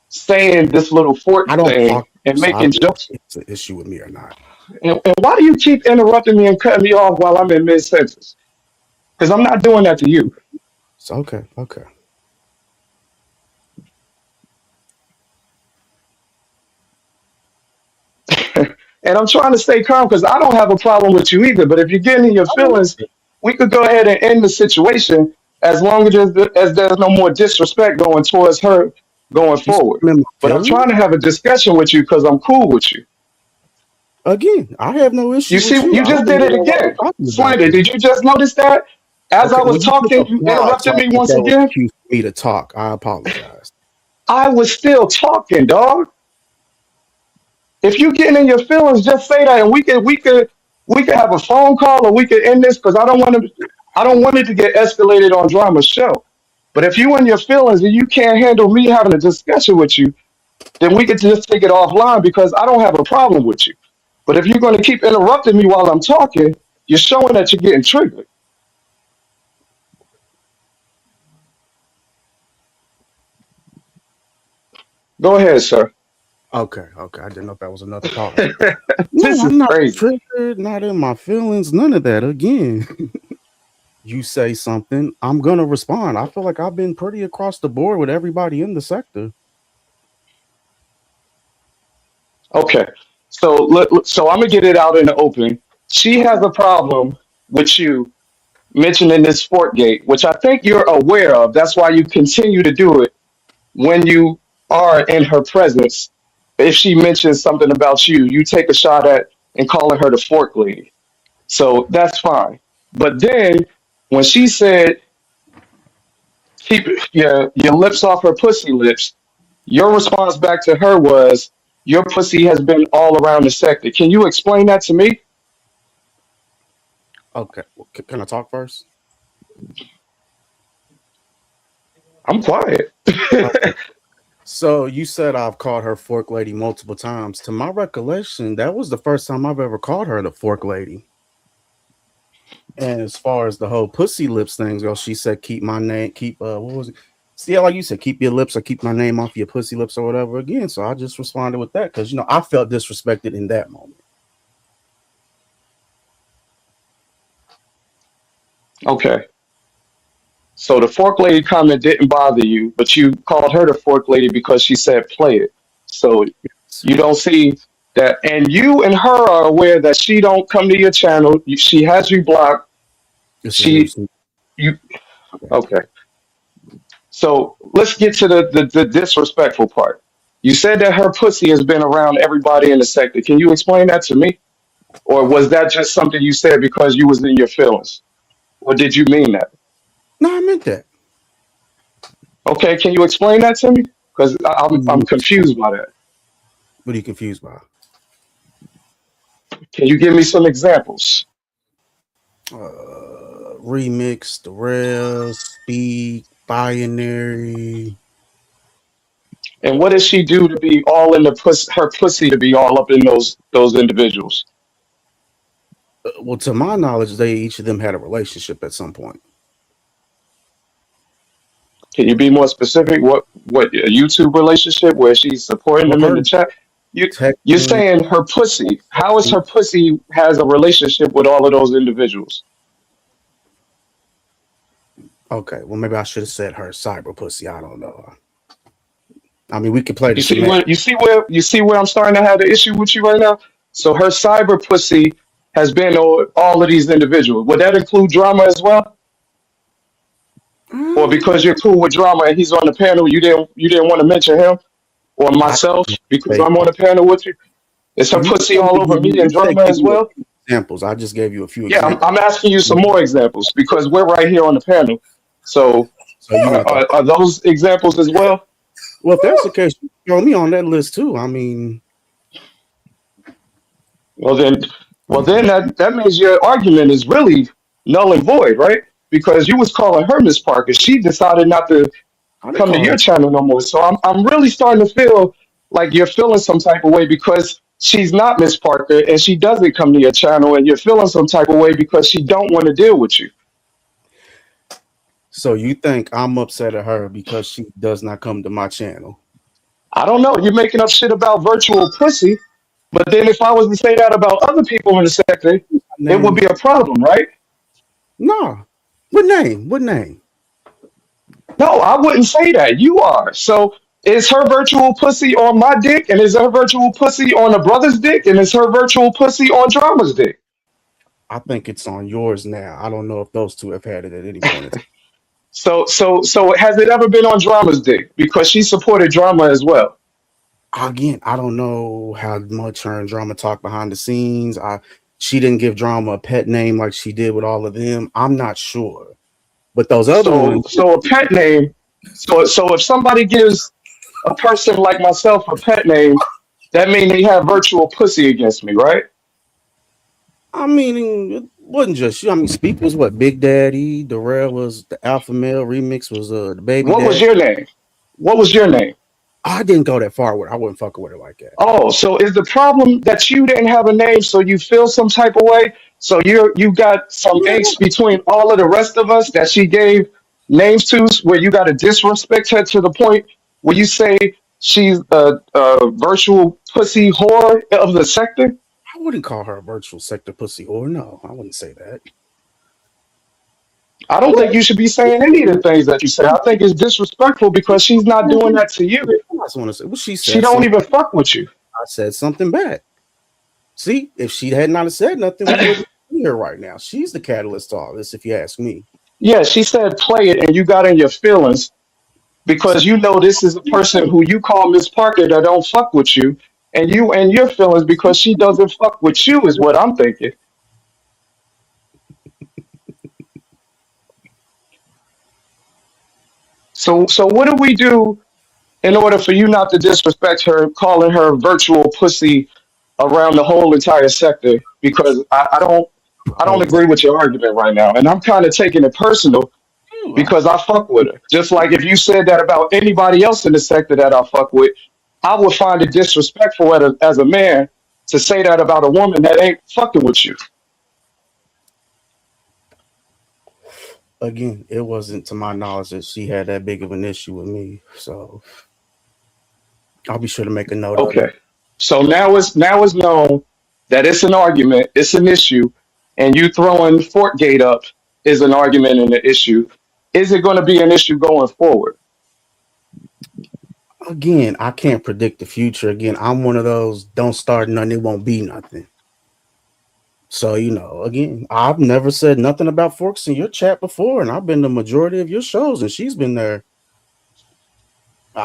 saying this little fort I don't thing talk, and so I making don't know jokes. if it's an issue with me or not. And why do you keep interrupting me and cutting me off while I'm in mid sentence? Because I'm not doing that to you. So okay. And I'm trying to stay calm because I don't have a problem with you either. But if you're getting in your feelings, we could go ahead and end the situation as long as there's no more disrespect going towards her going You said forward. I'm in my But I'm trying feelings? to have a discussion with you because I'm cool with you. Again, I have no You issue see, with you. you I just don't did even it know why we're again. talking about Slander, this. did you just notice that? As I Okay, was well, you took a talking, you pause, so interrupted I me thought once that was again. cue for me to talk. I apologize. I was still talking, dog. If you getting in your feelings, just say that, and we could have a phone call, or we could end this because I don't want it to get escalated on drama show. But if you in your feelings and you can't handle me having a discussion with you, then we could just take it offline because I don't have a problem with you. But if you're going to keep interrupting me while I'm talking, you're showing that you're getting triggered. Go ahead, sir. Okay. I didn't know if that was another pause. No, This is I'm not crazy. triggered, not in my feelings, none of that. Again. you say something, I'm gonna respond. I feel like I've been pretty across the board with everybody in the sector. Okay. So I'm gonna get it out in the open. She has a problem with you mentioning this Fort Gate, which I think you're aware of. That's why you continue to do it when you are in her presence. If she mentions something about you, you take a shot at and calling her the fork lady. So that's fine. But then when she said keep your lips off her pussy lips, your response back to her was your pussy has been all around the sector. Can you explain that to me? Okay, can I talk first? I'm quiet. So you said I've called her fork lady multiple times. To my recollection, that was the first time I've ever called her the fork lady. And as far as the whole pussy lips thing goes, she said keep my name, keep what was it? See, like you said, keep your lips or keep my name off your pussy lips or whatever again. So I just responded with that because I felt disrespected in that moment. Okay. So the fork lady comment didn't bother you, but you called her the fork lady because she said play it. So you don't see that, and you and her are aware that she don't come to your channel. She has you blocked. This is She news. you okay. So let's get to the disrespectful part. You said that her pussy has been around everybody in the sector. Can you explain that to me? Or was that just something you said because you was in your feelings? Or did you mean that? No, I meant that. Okay, can you explain that to me? Because I'm confused by that. What are you confused by? Can you give me some examples? Remix, the rails, speak, binary. And what does she do to be all in the her pussy to be all up in those individuals? Well, to my knowledge, each of them had a relationship at some point. Can you be more specific? What a YouTube relationship where she's supporting Well, them in her the chat? You're technically, saying her pussy. How is her pussy has a relationship with all of those individuals? okay. Well, maybe I should have said her cyber pussy. I don't know. I mean, we could play the You see semantics. you see where I'm starting to have the issue with you right now? So her cyber pussy has been on all of these individuals. Would that include drama as well? Or because you're cool with drama and he's on the panel, you didn't want to mention him or I myself because say, I'm on the panel with you? Is her well, pussy all over me and you said drama give as me a well? few examples. I just gave you a few Yeah, examples. I'm asking you some more examples because we're right here on the panel. So So you want to are those examples as well? Well, if that's the case, throw me on that list too. I mean, Well then, that means your argument is really null and void, right? Because you was calling her Miss Parker. She decided not to I didn't come to call her. your channel no more. So I'm really starting to feel like you're feeling some type of way because she's not Miss Parker and she doesn't come to your channel, and you're feeling some type of way because she don't want to deal with you. So you think I'm upset at her because she does not come to my channel? I don't know. You're making up shit about virtual pussy, but then if I was to say that about other people in the sector, it would Name? be a problem, right? No. What name? What name? No, I wouldn't say that. You are. So is her virtual pussy on my dick, and is her virtual pussy on a brother's dick, and is her virtual pussy on Drama's dick? I think it's on yours now. I don't know if those two have had it at any point in time. So has it ever been on Drama's dick? Because she supported Drama as well. Again, I don't know how much her and Drama talk behind the scenes. She didn't give Drama a pet name like she did with all of them. I'm not sure. But those other ones, So a pet name. So if somebody gives a person like myself a pet name, that means they have virtual pussy against me, right? I mean, it wasn't just you. I mean, Speak was what? Big Daddy. Darrell was the Alpha Male. Remix was the Baby What was Daddy. your name? What was your name? I didn't go that far with her. I wouldn't fuck with her like that. Oh, so is the problem that you didn't have a name, so you feel some type of way? So you got some Yeah. angst between all of the rest of us that she gave names to, where you got to disrespect her to the point where you say she's a virtual pussy whore of the sector? I wouldn't call her a virtual sector pussy whore. No, I wouldn't say that. I don't think you should be saying any of the things that you say. I think it's disrespectful because she's not doing that to you. I just want to say, well, she She said don't something. even fuck with you. I said something bad. See, if she had not have said nothing, we wouldn't be here right now. She's the catalyst to all this, if you ask me. Yeah, she said play it and you got in your feelings because you know this is a person who you call Miss Parker that don't fuck with you, and you and your feelings because she doesn't fuck with you is what I'm thinking. So what do we do in order for you not to disrespect her, calling her virtual pussy around the whole entire sector? Because I don't agree with your argument right now, and I'm kind of taking it personal because I fuck with her. Just like if you said that about anybody else in the sector that I fuck with, I would find it disrespectful as a man to say that about a woman that ain't fucking with you. Again, it wasn't to my knowledge that she had that big of an issue with me. So I'll be sure to make a note of Okay. it. So now it's known that it's an argument, it's an issue, and you throwing Fortgate up is an argument and an issue. Is it going to be an issue going forward? Again, I can't predict the future. Again, I'm one of those don't start nothing, it won't be nothing. So, again, I've never said nothing about Forks in your chat before, and I've been the majority of your shows, and she's been there.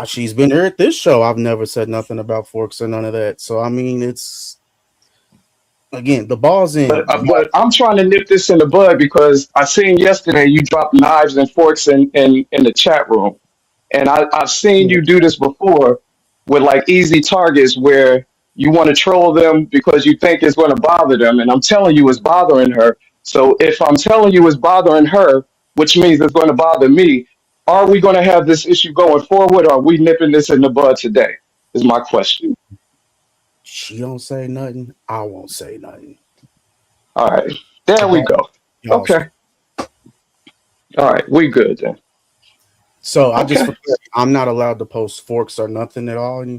She's been there at this show. I've never said nothing about Forks or none of that. So, I mean, it's, again, the ball's in. But I'm trying to nip this in the bud because I seen yesterday you dropped knives and forks in the chat room. And I've seen you do this before with like easy targets where you want to troll them because you think it's going to bother them. And I'm telling you it's bothering her. So if I'm telling you it's bothering her, which means it's going to bother me, are we going to have this issue going forward or are we nipping this in the bud today? Is my question. She don't say nothing, I won't say nothing. All right. There we go. Y'all Okay. All right. We good then. So I just Okay. I'm not allowed to post Forks or nothing at all.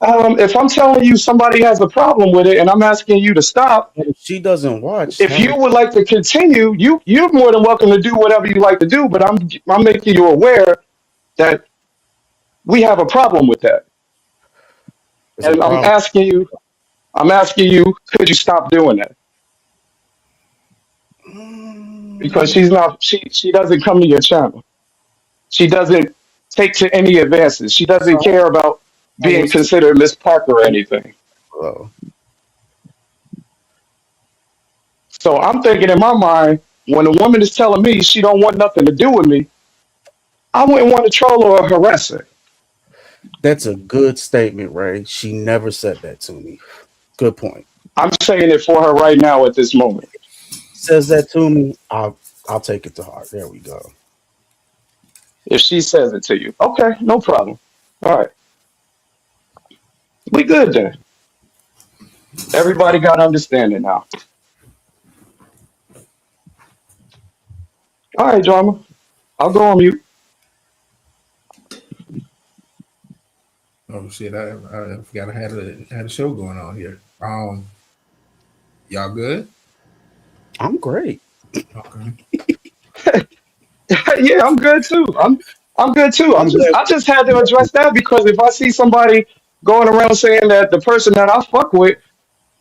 If I'm telling you somebody has a problem with it and I'm asking you to stop, If she doesn't watch, if you would like to continue, you're more than welcome to do whatever you like to do. But I'm making you aware that we have a problem with that, it's a and problem. I'm asking you, could you stop doing that? Because she doesn't come to your channel. She doesn't take to any advances. She doesn't care about being considered Miss Parker or anything. Oh, So I'm thinking in my mind, when a woman is telling me she don't want nothing to do with me, I wouldn't want to troll her or harass her. that's a good statement, Ray. She never said that to me. Good point. I'm saying it for her right now at this moment. Says that to me, I'll take it to heart. There we go. If she says it to you, okay, no problem. All right, we good then. Everybody got understanding now. All right, drama. I'll go on mute. Oh shit! I forgot I had a show going on here. Y'all good? I'm great. Okay. Yeah, I'm good too. I'm good too. I just had to address that because if I see somebody going around saying that the person that I fuck with,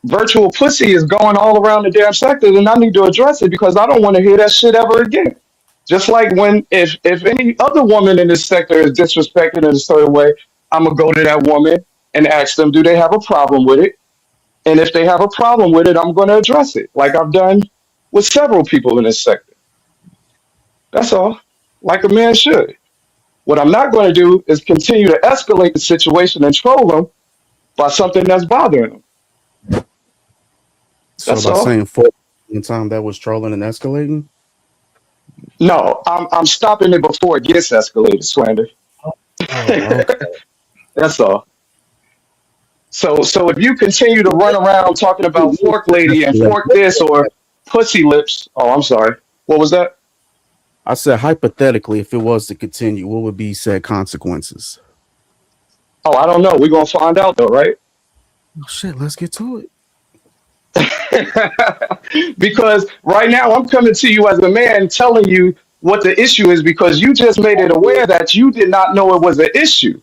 virtual pussy, is going all around the damn sector, then I need to address it because I don't want to hear that shit ever again. Just like when if any other woman in this sector is disrespected in a certain way, I'm gonna go to that woman and ask them, do they have a problem with it? And if they have a problem with it, I'm gonna address it, like I've done with several people in this sector. That's all. Like a man should. What I'm not going to do is continue to escalate the situation and troll them by something that's bothering them. So That's by all. saying Forks in time, that was trolling and escalating. No, I'm stopping it before it gets escalated, slander. Oh, okay. That's all. So if you continue to run around talking about fork lady and fork this or pussy lips, oh, I'm sorry. What was that? I said hypothetically, if it was to continue, what would be said consequences? Oh, I don't know. We're gonna find out though, right? Oh shit, let's get to it. Because right now I'm coming to you as a man telling you what the issue is because you just made it aware that you did not know it was an issue.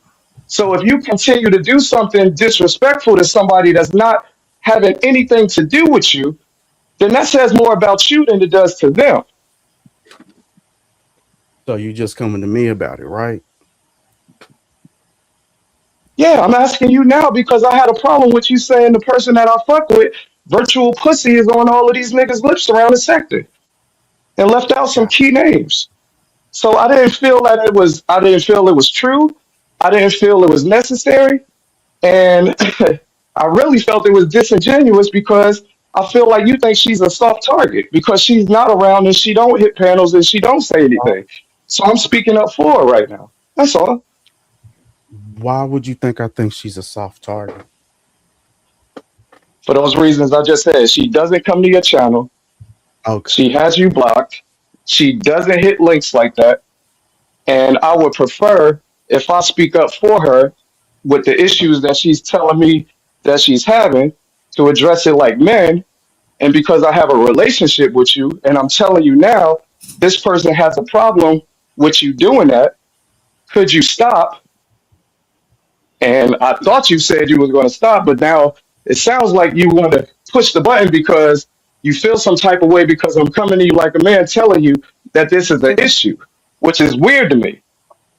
So if you continue to do something disrespectful to somebody that's not having anything to do with you, then that says more about you than it does to them. So you just coming to me about it, right? Yeah, I'm asking you now because I had a problem with you saying the person that I fuck with, virtual pussy, is on all of these niggas' lips around the sector and left out some Got key names. So I didn't feel that it was. I didn't feel it was true. I didn't feel it was necessary, and I really felt it was disingenuous because I feel like you think she's a soft target because she's not around and she don't hit panels and she don't say anything. So I'm speaking up for her right now. That's all. Why would you think I think she's a soft target? For those reasons I just said, she doesn't come to your channel. Okay. She has you blocked. She doesn't hit links like that. And I would prefer if I speak up for her with the issues that she's telling me that she's having to address it like men. And because I have a relationship with you and I'm telling you now, this person has a problem with you doing that. Could you stop? And I thought you said you was going to stop, but now it sounds like you want to push the button because you feel some type of way because I'm coming to you like a man telling you that this is an issue, which is weird to me.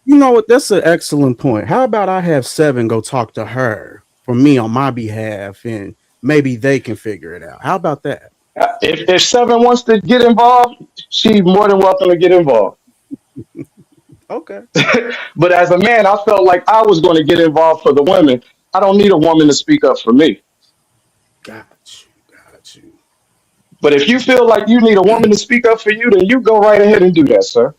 You know what? That's an excellent point. How about I have Seven go talk to her for me on my behalf and maybe they can figure it out. How about that? If Seven wants to get involved, she's more than welcome to get involved. Okay. But as a man, I felt like I was going to get involved for the women. I don't need a woman to speak up for me. Got you. Got you. But if you feel like you need a woman to speak up for you, then you go right ahead and do that, sir.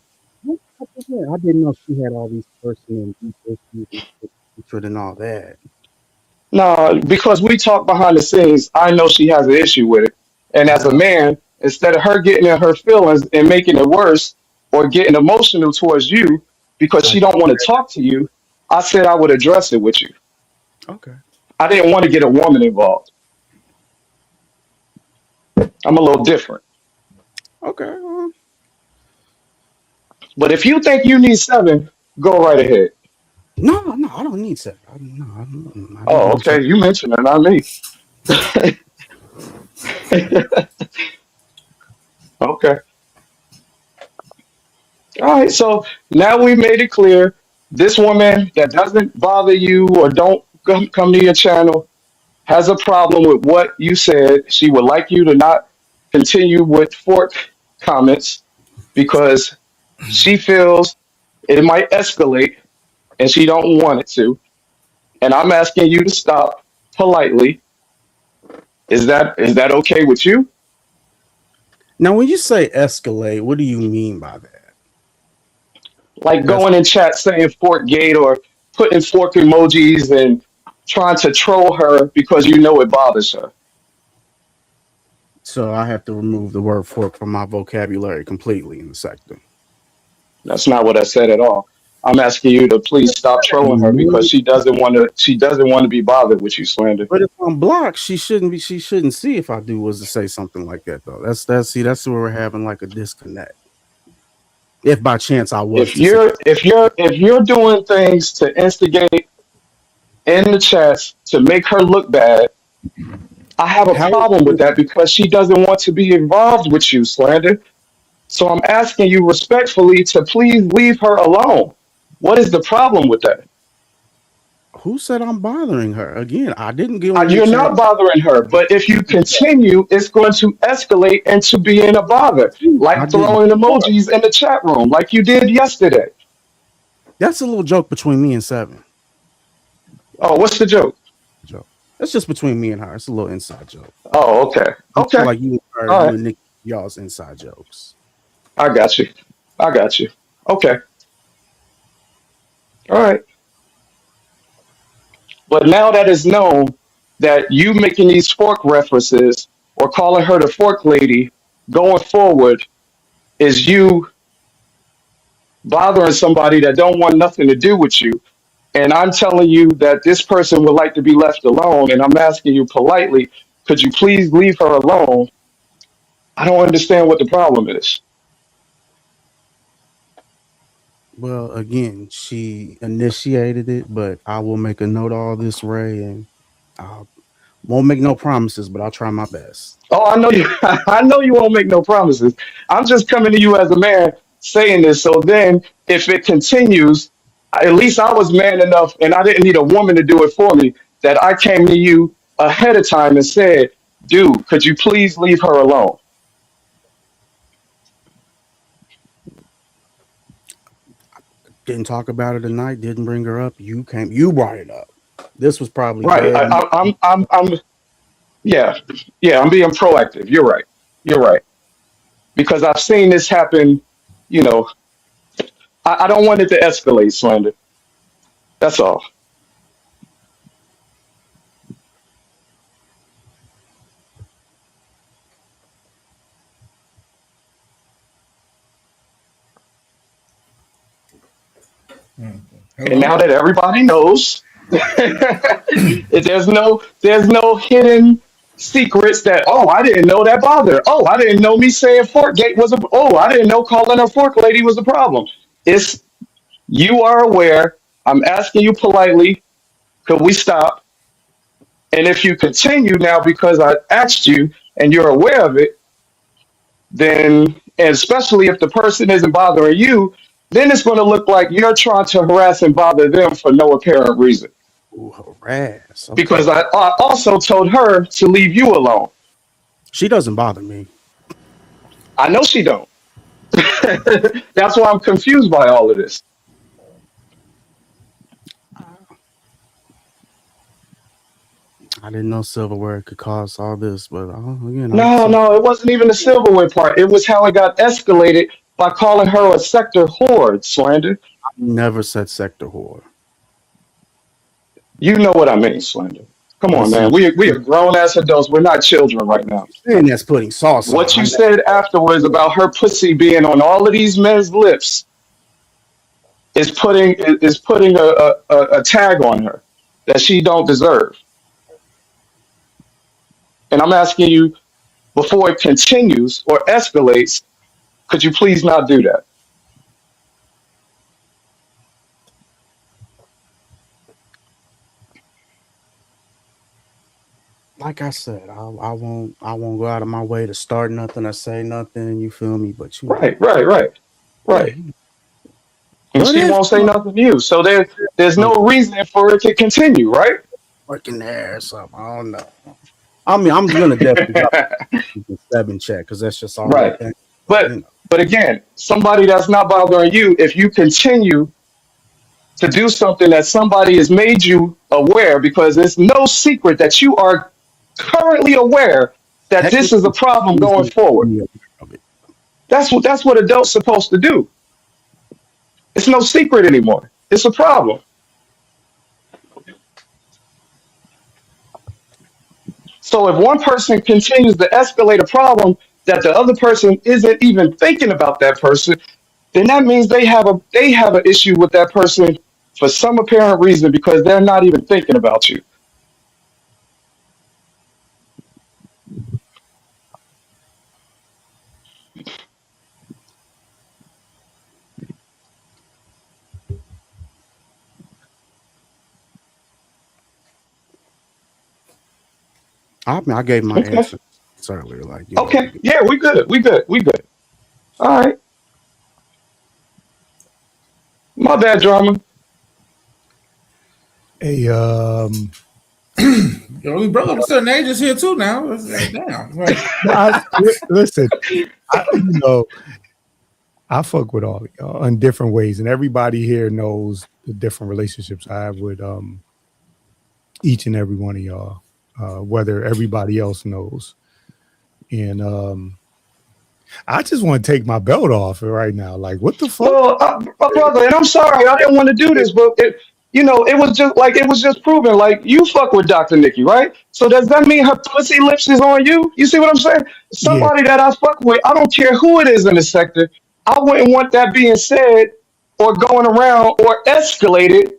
Yeah, I didn't know she had all these personal issues and all that. No, because we talk behind the scenes, I know she has an issue with it. And as a man, instead of her getting in her feelings and making it worse or getting emotional towards you because she Like, don't want to talk to you, I said I would address it with you. okay. I didn't want to get a woman involved. I'm a little different. Okay. But if you think you need Seven, go right ahead. No, I don't need Seven. I don't Oh, need Seven. okay. You mentioned it, not me. Okay. All right. So now we made it clear this woman that doesn't bother you or don't come to your channel has a problem with what you said. She would like you to not continue with fork comments because she feels it might escalate and she don't want it to. And I'm asking you to stop politely. Is that okay with you? Now, when you say escalate, what do you mean by that? Like That's going in chat saying fork gate or putting fork emojis and trying to troll her because you know it bothers her. so I have to remove the word fork from my vocabulary completely in the sector. That's not what I said at all. I'm asking you to please stop trolling her because she doesn't want to be bothered with you, Slander. But if I'm blocked, she shouldn't see if I do was to say something like that though. That's where we're having like a disconnect. If by chance I was If to say, you're doing things to instigate in the chats to make her look bad, I have a how problem with that because she doesn't want to be involved with you, Slander. So I'm asking you respectfully to please leave her alone. What is the problem with that? who said I'm bothering her? Again, I didn't go in the You're chat. not bothering her, but if you continue, it's going to escalate into being a bother, I like didn't. throwing emojis in the chat room, like you did yesterday. That's a little joke between me and Seven. Oh, what's the joke? Joke. That's just between me and her. It's a little inside joke. Oh, okay. I feel Okay. like you and her, All you right. and Nick, y'all's inside jokes. I got you. I got you. Okay. All right. But now that it's known that you making these fork references or calling her the fork lady going forward is you bothering somebody that don't want nothing to do with you. And I'm telling you that this person would like to be left alone. And I'm asking you politely, could you please leave her alone? I don't understand what the problem is. Well, again, she initiated it, but I will make a note of all this, Ray, and I won't make no promises, but I'll try my best. Oh, I know you. I know you won't make no promises. I'm just coming to you as a man saying this. So then, if it continues, at least I was man enough, and I didn't need a woman to do it for me. That I came to you ahead of time and said, "Dude, could you please leave her alone?" Didn't talk about it tonight. Didn't bring her up. You brought it up. This was probably Right. dead. Yeah, yeah. I'm being proactive. You're right. You're right. Because I've seen this happen. You know, I don't want it to escalate, Slander. That's all. And now that everybody knows, there's no hidden secrets that, oh, I didn't know that bothered. Oh, I didn't know me saying Forkgate was a, oh, I didn't know calling her Fork Lady was a problem. It's, you are aware. I'm asking you politely, could we stop? And if you continue now because I asked you and you're aware of it, then, and especially if the person isn't bothering you, then it's going to look like you're trying to harass and bother them for no apparent reason. Ooh, harass. Okay. Because I also told her to leave you alone. She doesn't bother me. I know she don't. That's why I'm confused by all of this. I didn't know silverware could cause all this, but again, No, it wasn't even the silverware part. It was how it got escalated by calling her a sector whore, Slander. I never said sector whore. You know what I mean, Slander. Come on, man. We are grown ass adults. We're not children right now. And that's putting sauce. What you said afterwards about her pussy being on all of these men's lips is putting a tag on her that she don't deserve. And I'm asking you, before it continues or escalates, could you please not do that? Like I said, I won't go out of my way to start nothing or say nothing. You feel me? But you Right. And she won't say nothing to you. So there's no reason for it to continue, right? working there or something. I don't know. I mean, I'm gonna definitely drop the 7 check because that's just all Right. right. But again, somebody that's not bothering you, if you continue to do something that somebody has made you aware, because it's no secret that you are currently aware that this is a problem going forward. That's what adults supposed to do. It's no secret anymore. It's a problem. So if one person continues to escalate a problem that the other person isn't even thinking about that person, then that means they have an issue with that person for some apparent reason because they're not even thinking about you. I mean, I gave my Okay. answer earlier. Like, you know, Okay. Yeah, we good. All right. My bad, drama. Hey, Yo, we brother up a certain age is here too now. Damn. Right. listen, I fuck with all of y'all in different ways, and everybody here knows the different relationships I have with each and every one of y'all, whether everybody else knows. And I just want to take my belt off right now. Like, what the fuck? Well, brother, and I'm sorry, I didn't want to do this, but it was just proven. Like, you fuck with Dr. Nikki, right? So does that mean her pussy lips is on you? You see what I'm saying? Somebody that I fuck with, I don't care who it is in the sector, I wouldn't want that being said or going around or escalated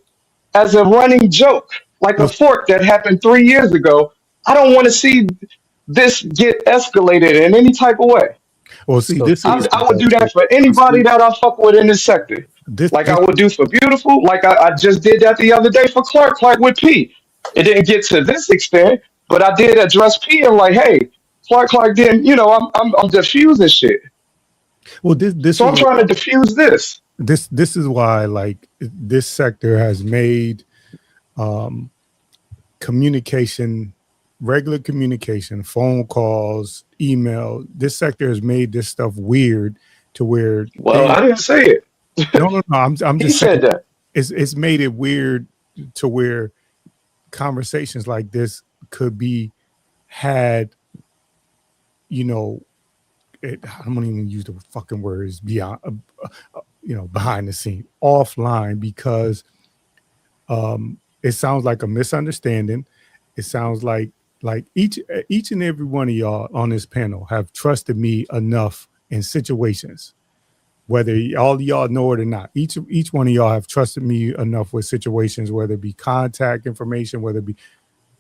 as a running joke, like a fork that happened 3 years ago I don't want to see this get escalated in any type of way. Well, see, So this is I would do that for anybody that I fuck with in this sector. this Like this I would do for Beautiful. Like I just did that the other day for Clark with P. It didn't get to this extent, but I did address P and like, hey, Clark didn't, I'm diffusing shit. well this So I'm is trying to diffuse this. this is why like this sector has made um communication, regular communication, phone calls, email. This sector has made this stuff weird to where Well, I didn't say it. no. I'm He just saying said that. it's made it weird to where conversations like this could be had, you know, I don't even use the fucking words beyond, behind the scene, offline, because it sounds like a misunderstanding. It sounds like each and every one of y'all on this panel have trusted me enough in situations, whether all of y'all know it or not. Each one of y'all have trusted me enough with situations, whether it be contact information, whether it be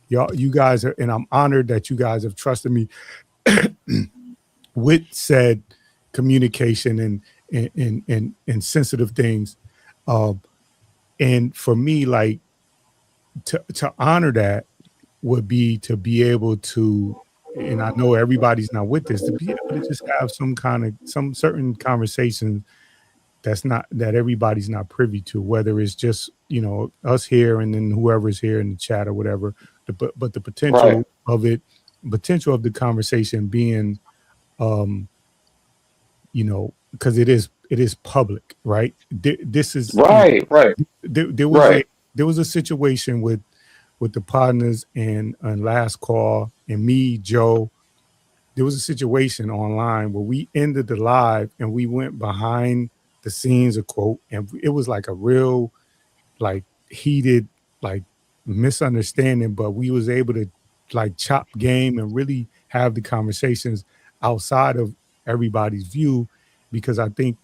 you guys are, and I'm honored that you guys have trusted me with said communication and sensitive things. And for me, like to honor that would be to be able to, and I know everybody's not with this, to be able to just have some certain conversation that everybody's not privy to, whether it's just, us here and then whoever's here in the chat or whatever, but the potential Right. of the conversation being, because it is public, right? This is, Right. there was a situation with the partners and Last Call and me, Joe. There was a situation online where we ended the live and we went behind the scenes, a quote, and it was like a real, like, heated, like, misunderstanding, but we was able to like chop game and really have the conversations outside of everybody's view, because I think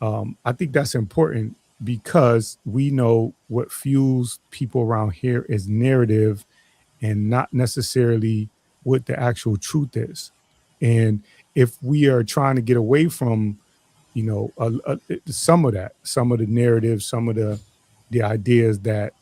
that's important, because we know what fuels people around here is narrative and not necessarily what the actual truth is. And if we are trying to get away from, some of the narrative, some of the ideas that,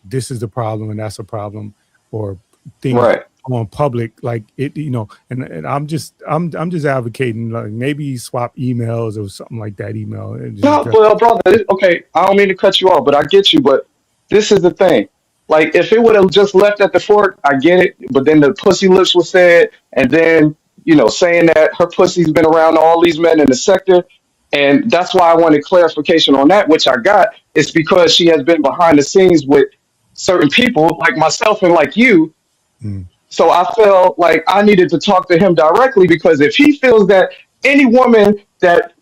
this is the problem and that's a problem, or things Right. going public, like it, and I'm just advocating, like, maybe swap emails or something like that. Email and No, just well, brother, okay, I don't mean to cut you off, but I get you. But this is the thing. Like, if it would have just left at the fork, I get it. But then the pussy lips was said, and then, saying that her pussy's been around all these men in the sector. And that's why I wanted clarification on that, which I got. It's because she has been behind the scenes with certain people like myself and like you. Mm. So I felt like I needed to talk to him directly, because if he feels that any woman that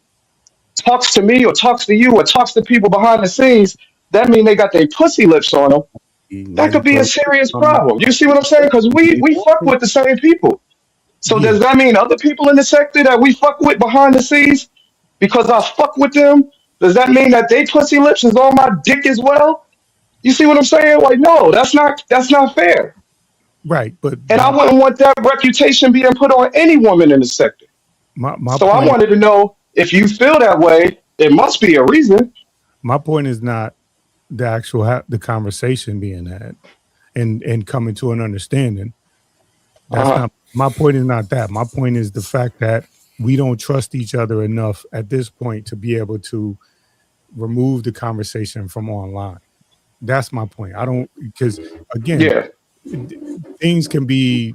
talks to me or talks to you or talks to people behind the scenes, that mean they got their pussy lips on them. That could be a serious problem. You see what I'm saying? Because we fuck with the same people. So Yeah. does that mean other people in the sector that we fuck with behind the scenes, because I fuck with them, does that mean that they pussy lips is on my dick as well? You see what I'm saying? Like, no, that's not fair. Right, but And I wouldn't want that reputation being put on any woman in the sector. my So I point wanted to know, if you feel that way, it must be a reason. is not the actual the conversation being had and coming to an understanding. That's Uh-huh. not my point. Is not that. My point is the fact that we don't trust each other enough at this point to be able to remove the conversation from online. That's my point. I don't, because again, Yeah. things can be,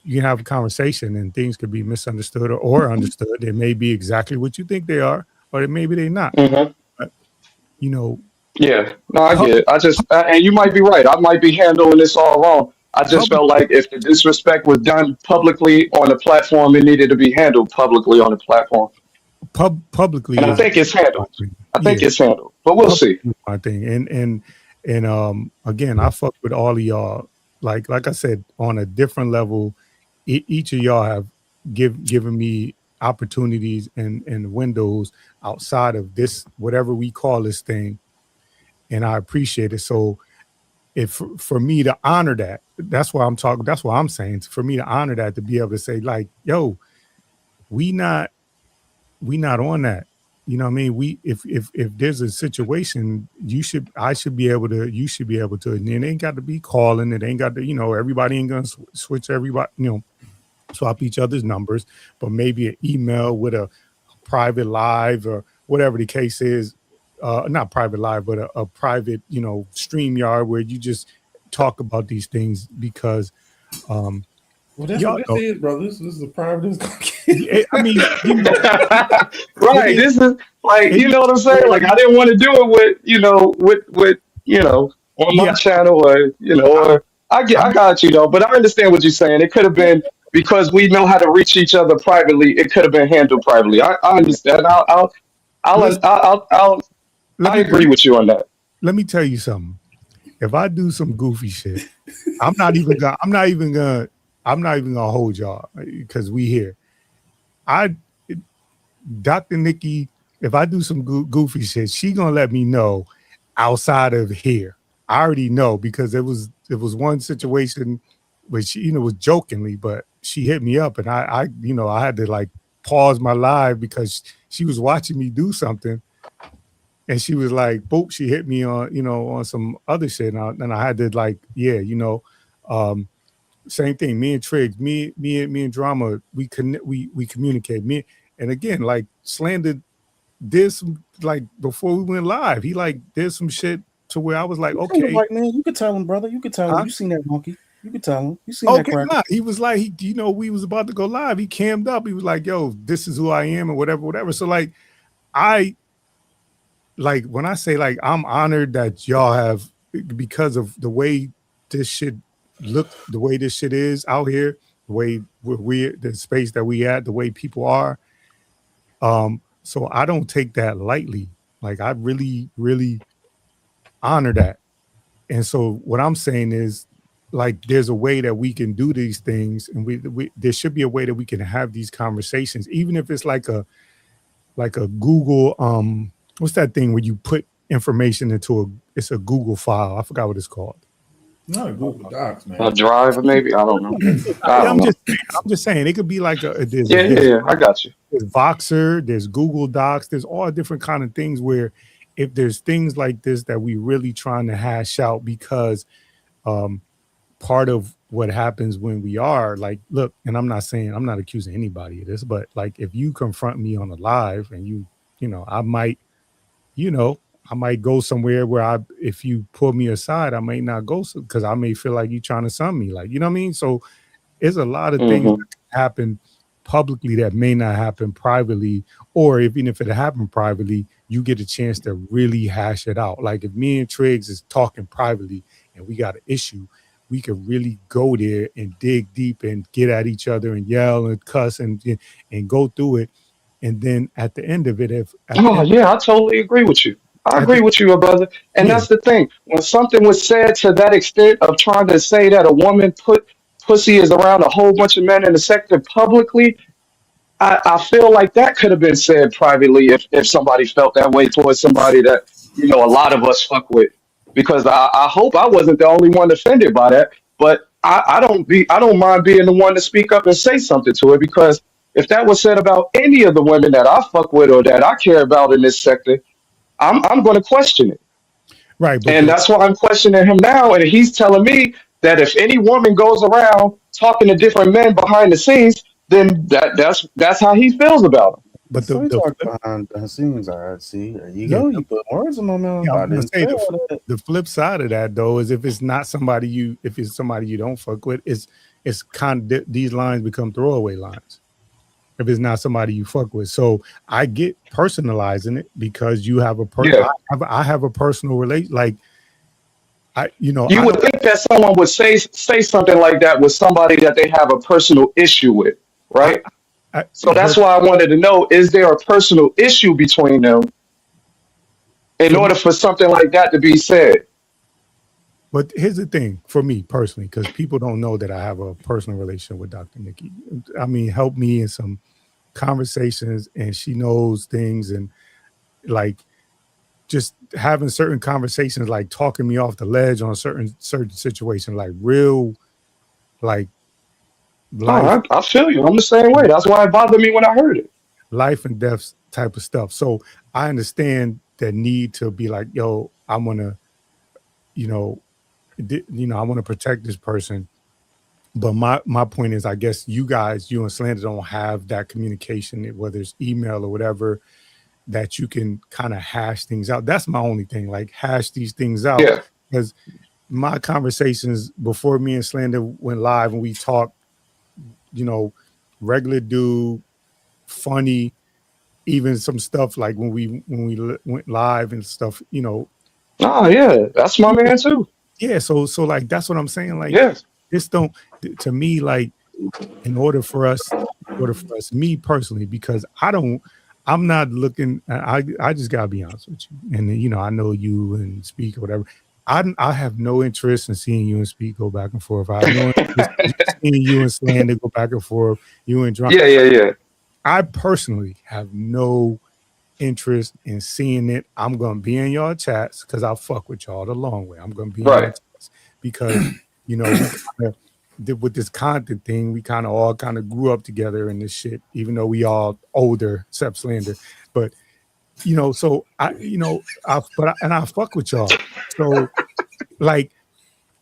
you can have a conversation and things could be misunderstood or understood. They may be exactly what you think they are, or maybe they're not. hmm But, you know, Yeah. No, I get it. And you might be right. I might be handling this all wrong. I just public, felt like if the disrespect was done publicly on the platform, it needed to be handled publicly on the platform. publicly And I is think it's handled. I think yeah, it's handled. But we'll see. publicly is my thing. And again, I fuck with all of y'all. Like I said, on a different level. Each of y'all have given me opportunities and windows outside of this, whatever we call this thing, and I appreciate it. So if for me to honor that, that's why I'm talking. That's why I'm saying for me to honor that, to be able to say like, yo, we not on that. You know what I mean? We if there's a situation, I should be able to, you should be able to, and it ain't got to be calling. It ain't got to, everybody ain't gonna switch everybody, swap each other's numbers, but maybe an email with a private live or whatever the case is. Not private live, but a private, StreamYard where you just talk about these things because Well, that's y'all what know. this is, bro. This is a private. I mean, Right. This is like, you know what I'm saying? Like, I didn't want to do it with on my yeah, channel or I got you though, but I understand what you're saying. It could have been because we know how to reach each other privately. It could have been handled privately. I understand. listen, let I me agree with you on that. let me tell you something. If I do some goofy shit, I'm not even gonna hold y'all because we here. Dr. Nikki, if I do some goofy shit, she gonna let me know outside of here. I already know because it was one situation where she, was jokingly, but she hit me up and I had to like pause my live because she was watching me do something. And she was like, boop, she hit me on, on some other shit. And I had to like, same thing. Me and Triggs, me and Drama, we communicate. And again, like Slander did some, like before we went live, he like did some shit to where I was like, okay. Right, man. You could tell him, brother. You could tell him. You seen that monkey. You could tell him. You seen that crack. Nah, he was like, we was about to go live. He cammed up. He was like, yo, this is who I am and whatever. So like, when I say like I'm honored that y'all have, because of the way this shit look, the way this shit is out here, the way the space that we at, the way people are. So I don't take that lightly. Like I really, really honor that. And so what I'm saying is like there's a way that we can do these things, and we there should be a way that we can have these conversations, even if it's like a Google what's that thing where you put information into it's a Google file. I forgot what it's called. No, Google Docs, man. A drive, maybe. I don't know. I'm just saying it could be like there's I got you. There's Voxer, there's Google Docs, there's all different kind of things where if there's things like this that we really trying to hash out, because part of what happens when we are like, look, and I'm not accusing anybody of this, but like if you confront me on a live and I might go somewhere where if you pull me aside, I may not go because I may feel like you trying to sum me, like, you know what I mean? So there's a lot of things that happen publicly that may not happen privately, or even if it happened privately, you get a chance to really hash it out. Like if me and Triggs is talking privately and we got an issue, we could really go there and dig deep and get at each other and yell and cuss and go through it. And then at the end of it, I totally agree with you. I agree with you, brother. And that's the thing. When something was said to that extent of trying to say that a woman pussy is around a whole bunch of men in the sector publicly, I feel like that could have been said privately if somebody felt that way towards somebody that, a lot of us fuck with. Because I hope I wasn't the only one offended by that. But I don't mind being the one to speak up and say something to it, because if that was said about any of the women that I fuck with or that I care about in this sector, I'm going to question it. Right. And that's why I'm questioning him now. And he's telling me that if any woman goes around talking to different men behind the scenes, then that's how he feels about them. But So we talk behind the scenes. All right, see, there you go. You put words in my mouth. I'm gonna say the flip side of that though is if it's not somebody you don't fuck with, it's kind of these lines become throwaway lines. If it's not somebody you fuck with, so I get personalizing it because you have I have a personal relation. Like you would think that someone would say something like that with somebody that they have a personal issue with, right? So that's why I wanted to know: is there a personal issue between them in order for something like that to be said? But here's the thing for me personally, because people don't know that I have a personal relationship with Dr. Nikki. I mean, help me in some conversations, and she knows things. And like, just having certain conversations, like talking me off the ledge on certain situation, like real, like life, I feel you. I'm the same way. That's why it bothered me when I heard it. life and death type of stuff. So I understand the need to be like, yo, I'm gonna, you know, I want to protect this person. But my point is, I guess you and Slander don't have that communication, whether it's email or whatever, that you can kind of hash things out. That's my only thing, like hash these things out. Yeah. Because my conversations before me and Slander went live and we talked, regular dude, funny, even some stuff like when we went live and stuff, Oh yeah, that's my man too. yeah. So like that's what I'm saying. Like Yes. this don't, to me, like in order for us, me personally, because I'm not looking. I just gotta be honest with you, and I know you and Speak or whatever. I have no interest in seeing you and Speak go back and forth. I have no interest in seeing you and Slander go back and forth. You and Drunk. Yeah. I personally have no interest in seeing it. I'm gonna be in y'all chats because I fuck with y'all the long way. I'm gonna be in y'all chats because with this content thing, we kind of all kind of grew up together in this shit, even though we all older, except Slander. But so I fuck with y'all. So like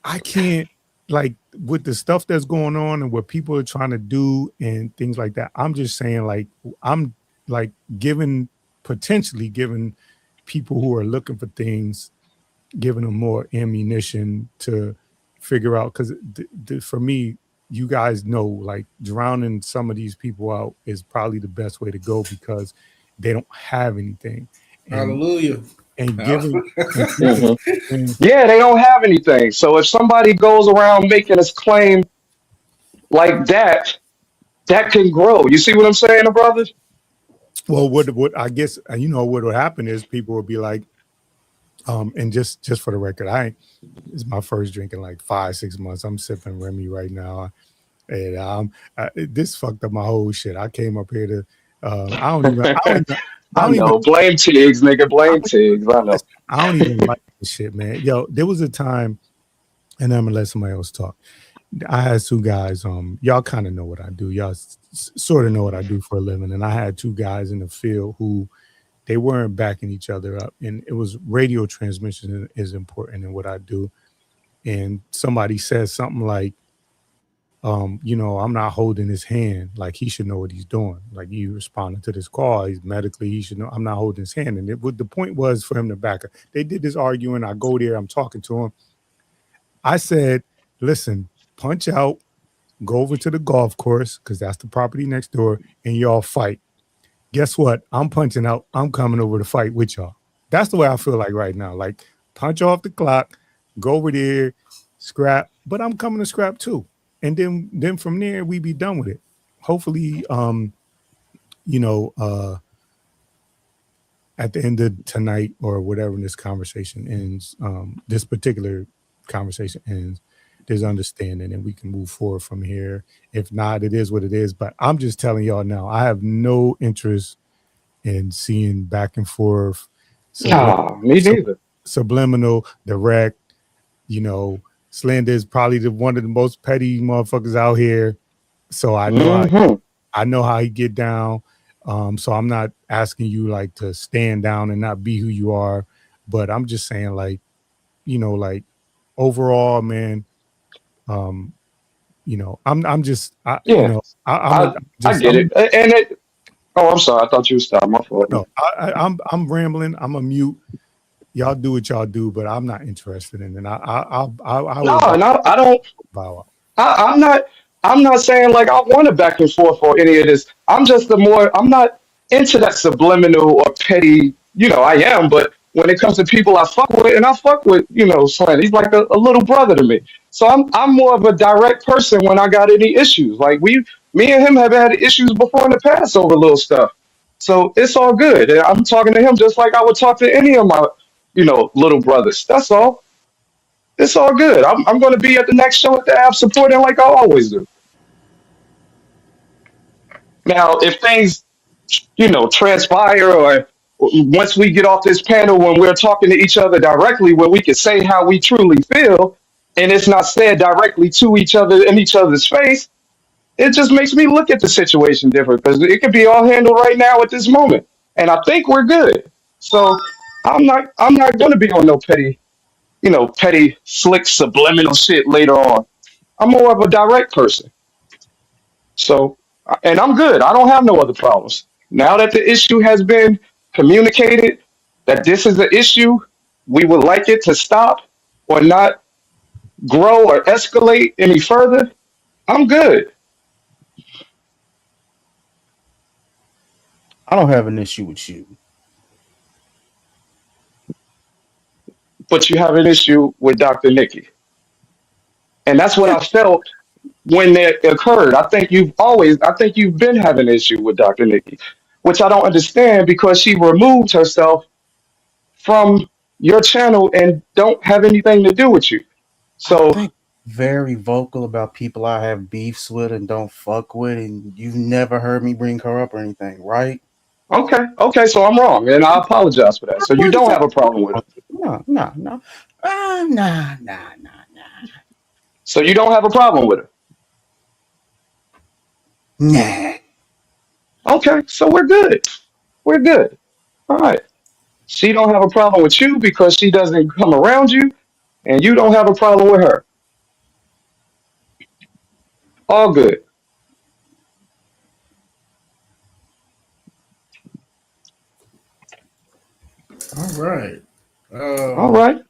I can't, like, with the stuff that's going on and what people are trying to do and things like that. I'm just saying, like, I'm like potentially giving people who are looking for things, giving them more ammunition to figure out, because for me, you guys know, like, drowning some of these people out is probably the best way to go because they don't have anything. Hallelujah. And giving, Yeah, they don't have anything. So if somebody goes around making this claim like that, that can grow. You see what I'm saying, brother? well, what I guess what would happen is people would be like, and just for the record, it's my first drink in like 5-6 months. I'm sipping Remy right now, and this fucked up my whole shit. I came up here to I don't even blame Tiggs, nigga. Blame Tiggs. I know. I don't even like this shit, man. Yo, there was a time, and I'm gonna let somebody else talk. I had two guys. Y'all kind of know what I do. Y'all sort of know what I do for a living, and I had two guys in the field who they weren't backing each other up, and it was radio transmission is important in what I do. And somebody says something like, I'm not holding his hand. Like, he should know what he's doing. Like, you responding to this call, he's medically, he should know. I'm not holding his hand. And the point was for him to back up. They did this arguing. I go there, I'm talking to him. I said, listen, punch out, go over to the golf course, because that's the property next door, and y'all fight. Guess what? I'm punching out. I'm coming over to fight with y'all. That's the way I feel like right now. Like, punch off the clock, go over there, scrap, but I'm coming to scrap too. And then from there, we be done with it. Hopefully, at the end of tonight or whatever this conversation ends, this particular conversation ends, there's understanding and we can move forward from here. If not, it is what it is. But I'm just telling y'all now, I have no interest in seeing back and forth. Nah, me neither. Subliminal, direct, Slander is probably one of the most petty motherfuckers out here. So I know I know how he get down. So I'm not asking you like to stand down and not be who you are, but I'm just saying, like, like overall, man, I'm just I get it. And it I'm sorry, I thought you were stopping. My fault. No, I'm rambling. I'm a mute. Y'all do what y'all do, but I'm not interested in it. I don't. I'm not saying like I want to back and forth or any of this. I'm not into that subliminal or petty. I am, but when it comes to people I fuck with, and I fuck with, Slant, he's like a little brother to me. So I'm more of a direct person when I got any issues. Like me and him have had issues before in the past over little stuff. So it's all good. And I'm talking to him just like I would talk to any of my, little brothers. That's all. It's all good. I'm going to be at the next show at the app supporting like I always do. Now, if things, transpire once we get off this panel, when we're talking to each other directly, where we can say how we truly feel, and it's not said directly to each other in each other's face, it just makes me look at the situation different because it could be all handled right now at this moment, and I think we're good. So I'm not going to be on no petty, slick, subliminal shit later on. I'm more of a direct person. So, and I'm good. I don't have no other problems. Now that the issue has been communicated, that this is the issue, we would like it to stop or not grow or escalate any further. I'm good. I don't have an issue with you. But you have an issue with Dr. Nikki. And that's what I felt when that occurred. I think you've been having an issue with Dr. Nikki, which I don't understand because she removed herself from your channel and don't have anything to do with you. I So, think very vocal about people I have beefs with and don't fuck with, and you've never heard me bring her up or anything, right? okay, so I'm wrong, and I apologize for that. So you don't have a problem with it. No. Nah. So you don't have a problem with it. Nah. Okay, so we're good. We're good. All right. She don't have a problem with you because she doesn't come around you, and you don't have a problem with her. All good. All right. All right.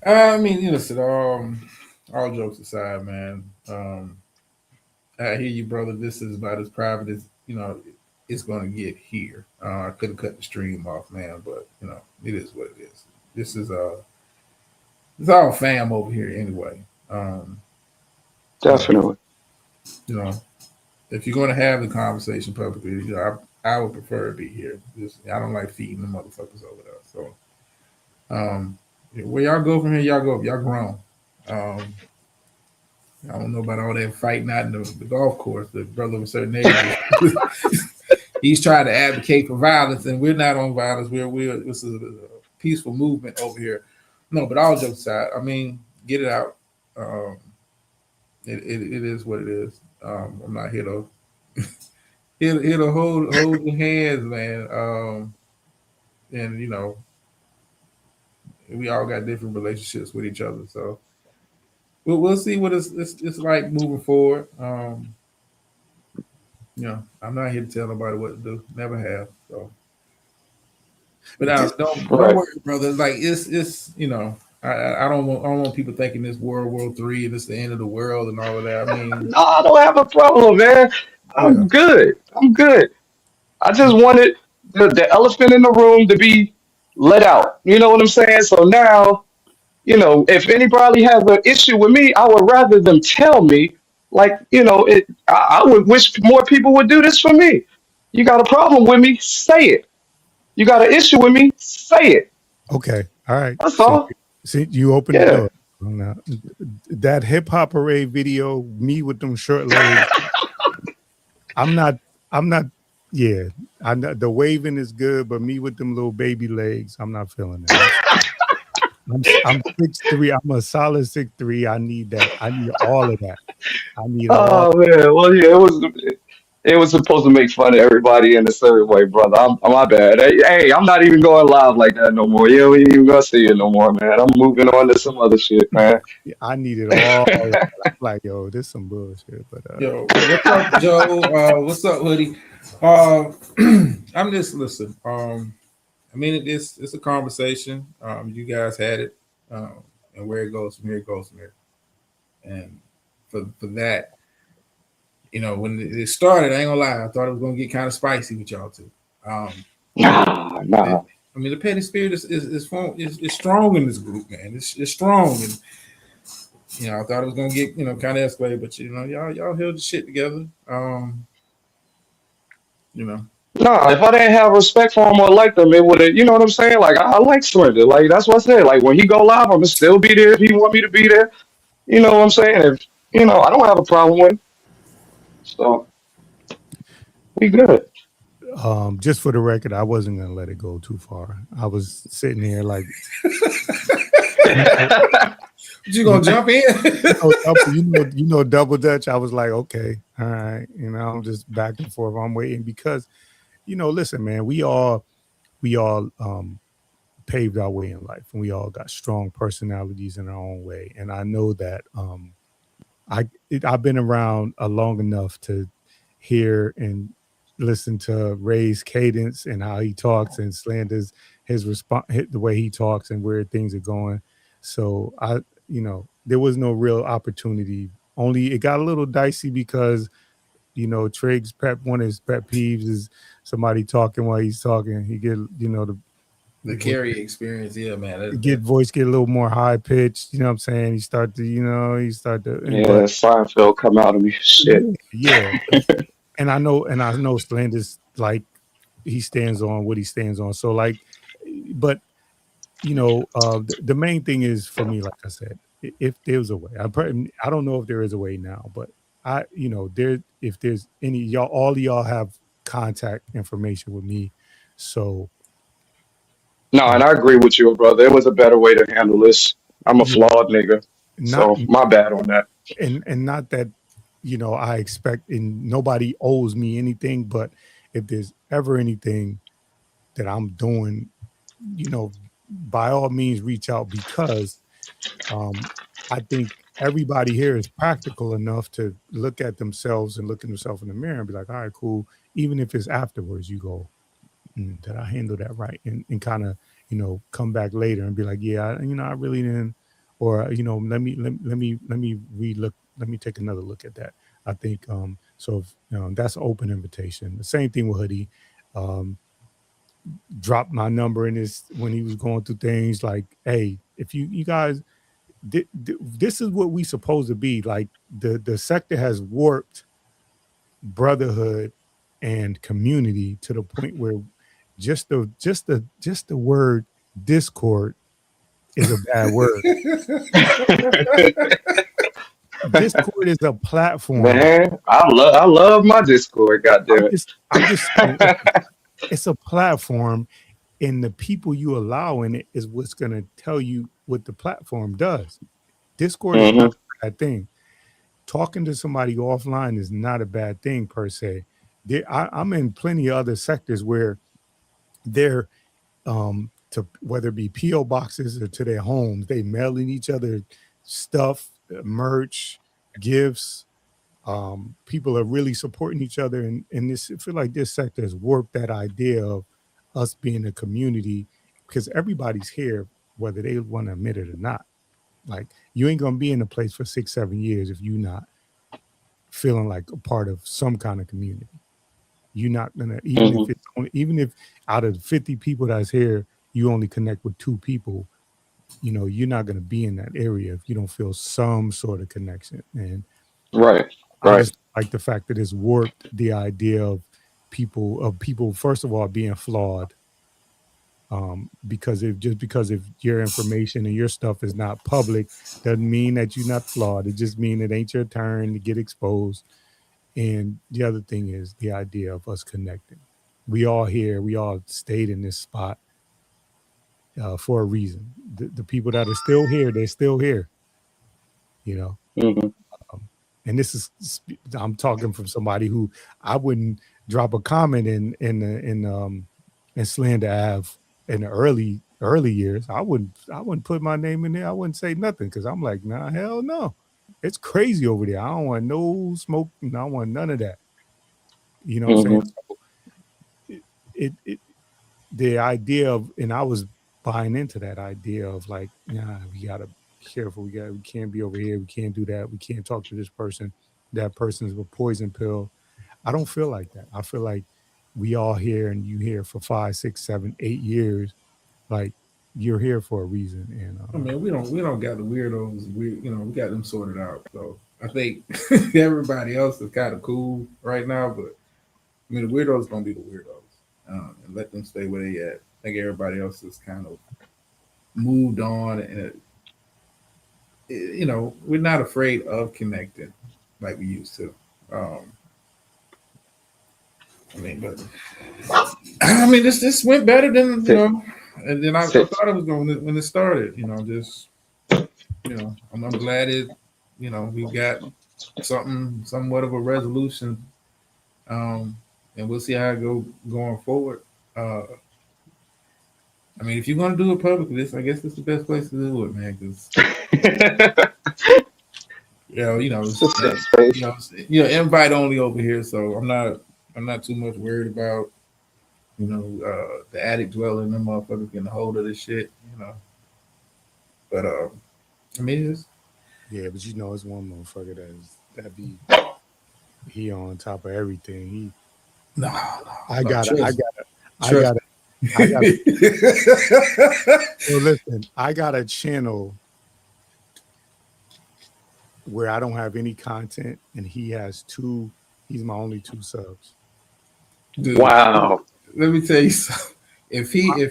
I mean, listen, all jokes aside, man. I hear you, brother. This is about as private as it's going to get here. I could have cut the stream off, man, but it is what it is. This is it's all fam over here anyway. Definitely. You know, if you're going to have the conversation publicly, I would prefer to be here. I don't like feeding the motherfuckers over there. So, where y'all go from here, y'all go. Y'all grown. I don't know about all that fighting out in the golf course. The brother of a certain age, he's trying to advocate for violence, and we're not on violence. This is a peaceful movement over here. No, but all jokes aside, I mean, get it out. It is what it is. I'm not here to here to hold your hands, man. And we all got different relationships with each other, so we'll see what it's like moving forward. I'm not here to tell nobody what to do. Never have. So, but don't worry, brother. Like it's I don't want people thinking this World War III and it's the end of the world and all of that. I mean, No, I don't have a problem, man. I'm good. I'm good. I just wanted the elephant in the room to be let out. You know what I'm saying? So now, if anybody has an issue with me, I would rather them tell me. Like, I would wish more people would do this for me. You got a problem with me? Say it. You got an issue with me? Say it. Okay. All right. That's all. See, you opened Yeah. the door. Now, that hip hop parade video, me with them short legs. I'm not. Yeah, the waving is good, but me with them little baby legs, I'm not feeling that. I'm 6'3". I'm a solid 6'3". I need that. I need all of that. I need all. Oh man, well yeah, it was supposed to make fun of everybody in a certain way, brother. My bad. Hey, I'm not even going live like that no more. You ain't even gonna see it no more, man. I'm moving on to some other shit, man. I need it all. I'm like, yo, this some bullshit. But yo, what's up, Joe? What's up, Hoodie? I'm just listen. I mean, it's a conversation. You guys had it, and where it goes from here, it goes from here. And for that, when it started, I ain't gonna lie, I thought it was gonna get kind of spicy with y'all too. Nah. I mean, the petty spirit is strong in this group, man. It's strong, and I thought it was gonna get kind of escalated, but y'all held the shit together. Nah, if I didn't have respect for him or like them, it would have, you know what I'm saying? Like, I like Slender. Like, that's what I said. Like, when he go live, I'm going to still be there if he want me to be there. You know what I'm saying? If, I don't have a problem with him. So, we good. Just for the record, I wasn't gonna let it go too far. I was sitting here like, You gonna jump in? double dutch. I was like, okay, all right, I'm just back and forth. I'm waiting because, listen, man, we all paved our way in life, and we all got strong personalities in our own way. And I know that I've been around long enough to hear and listen to Ray's cadence and how he talks and Slander's his response, the way he talks and where things are going. So there was no real opportunity. Only it got a little dicey because Triggs one of his pet peeves is somebody talking while he's talking. He get the carry experience, yeah, man. Voice get a little more high pitched. You know what I'm saying? He start to. Seinfeld come out of me. Shit. Yeah. And I know Slender's like he stands on what he stands on. So like, but the main thing is for me, like I said, if there was a way, I don't know if there is a way now, but if there's any all of y'all have contact information with me, so. No, and I agree with you, brother. There was a better way to handle this. I'm a flawed nigga, so my bad on that. And not that, I expect, and nobody owes me anything, but if there's ever anything that I'm doing, by all means reach out, because I think everybody here is practical enough to look at themselves and look at themselves in the mirror and be like, all right, cool. Even if it's afterwards, you go, did I handle that right? And kind of, come back later and be like, yeah, I really didn't, or, let me relook, let me take another look at that. I think, so if, that's an open invitation. The same thing with Hoodie. Dropped my number in his, when he was going through things like, hey, if you guys, this is what we supposed to be. Like the sector has warped brotherhood and community to the point where just the word Discord is a bad word. Discord is a platform. Man, I love my Discord. Goddamn it! I'm just it's a platform, and the people you allow in it is what's going to tell you what the platform does. Discord is not a bad thing. Talking to somebody offline is not a bad thing per se. I'm in plenty of other sectors where they're to whether it be PO boxes or to their homes, they mailing each other stuff, merch, gifts. People are really supporting each other, and this, I feel like this sector has warped that idea of us being a community, because everybody's here whether they want to admit it or not. Like, you ain't gonna be in a place for 6-7 years if you're not feeling like a part of some kind of community. You're not gonna, even if out of 50 people that's here, you only connect with 2 people, you're not gonna be in that area if you don't feel some sort of connection. And right. I just like the fact that it's warped the idea of people first of all being flawed. Because if your information and your stuff is not public, doesn't mean that you're not flawed. It just means it ain't your turn to get exposed. And the other thing is the idea of us connecting. We all stayed in this spot for a reason. The people that are still here, they're still here. And this is, I'm talking from somebody who I wouldn't drop a comment in Slander Ave in the early years. I wouldn't put my name in there. I wouldn't say nothing, because I'm like, nah, hell no. It's crazy over there. I don't want no smoke. I don't want none of that. You know what I'm saying? So the idea of, and I was buying into that idea of like, nah, we gotta be careful. We can't be over here. We can't do that. We can't talk to this person. That person's a poison pill. I don't feel like that. I feel like we all here, and you here for 5, 6, 7, 8 years. Like, you're here for a reason. And I mean, we don't got the weirdos. We got them sorted out. So I think everybody else is kind of cool right now. But I mean, the weirdos gonna be the weirdos, and let them stay where they at. I think everybody else is kind of moved on, and we're not afraid of connecting like we used to. I mean, but I mean, this went better than and then I thought it was going when it started. Just I'm glad we got somewhat of a resolution, and we'll see how it going forward. I mean, if you're gonna do it publicly, I guess it's the best place to do it, man. Because It's a safe space. invite only over here, so I'm not too much worried about the attic dwelling, them motherfuckers getting a hold of this shit. But I mean, it's Yeah, but it's one motherfucker that be he on top of everything. no, I no, got trust- I trust- got so listen, I got a channel where I don't have any content, and he's my only 2 subs. Dude, Wow. let me tell you something. If he had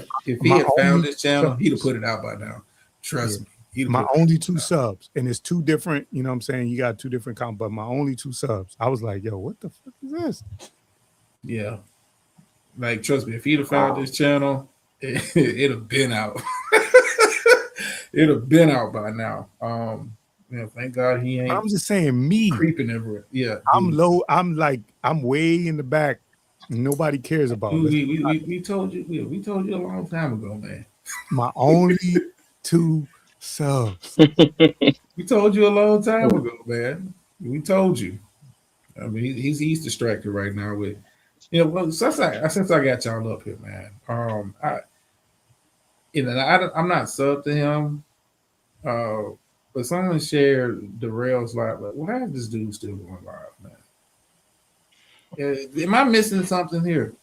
found only this channel, he'd have subs. put it out by now. Trust me. He'd have My put it only out 2 by now. subs, and it's 2 different, you know what I'm saying? You got 2 different comments, but my only 2 subs. I was like, yo, what the fuck is this? Yeah. Like, trust me, if he'd have found this channel, it'd have been out. It'd have been out by now. Thank God he ain't I'm just saying, me. creeping everywhere. Yeah. I'm dude. low. I'm way in the back. Nobody cares about Dude, it. we told you we told you a long time ago, man. My only 2 subs. We told you a long time ago, man. We told you. I mean, he's distracted right now with, well, since I got y'all up here, man. I'm not sub to him, but someone shared the rails like, why is this dude still going live, man? Am I missing something here?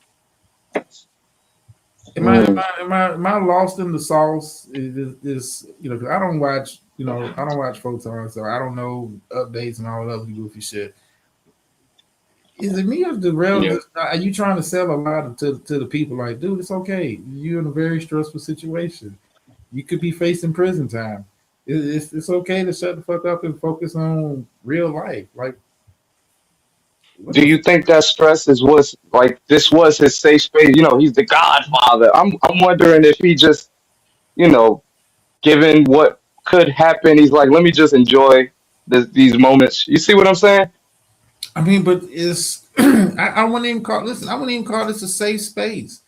Am I lost in the sauce? Is 'cause I don't watch Photon, so I don't know updates and all that other goofy shit. Is it me or the real? Yeah. Are you trying to sell a lot to the people? Like, dude, it's okay. You're in a very stressful situation. You could be facing prison time. It's okay to shut the fuck up and focus on real life. Like, Do you think that stress was like this was his safe space? He's the Godfather. I'm wondering if he just, you know, given what could happen, he's like, let me just enjoy these moments. You see what I'm saying? I mean, but it's I wouldn't even call this a safe space.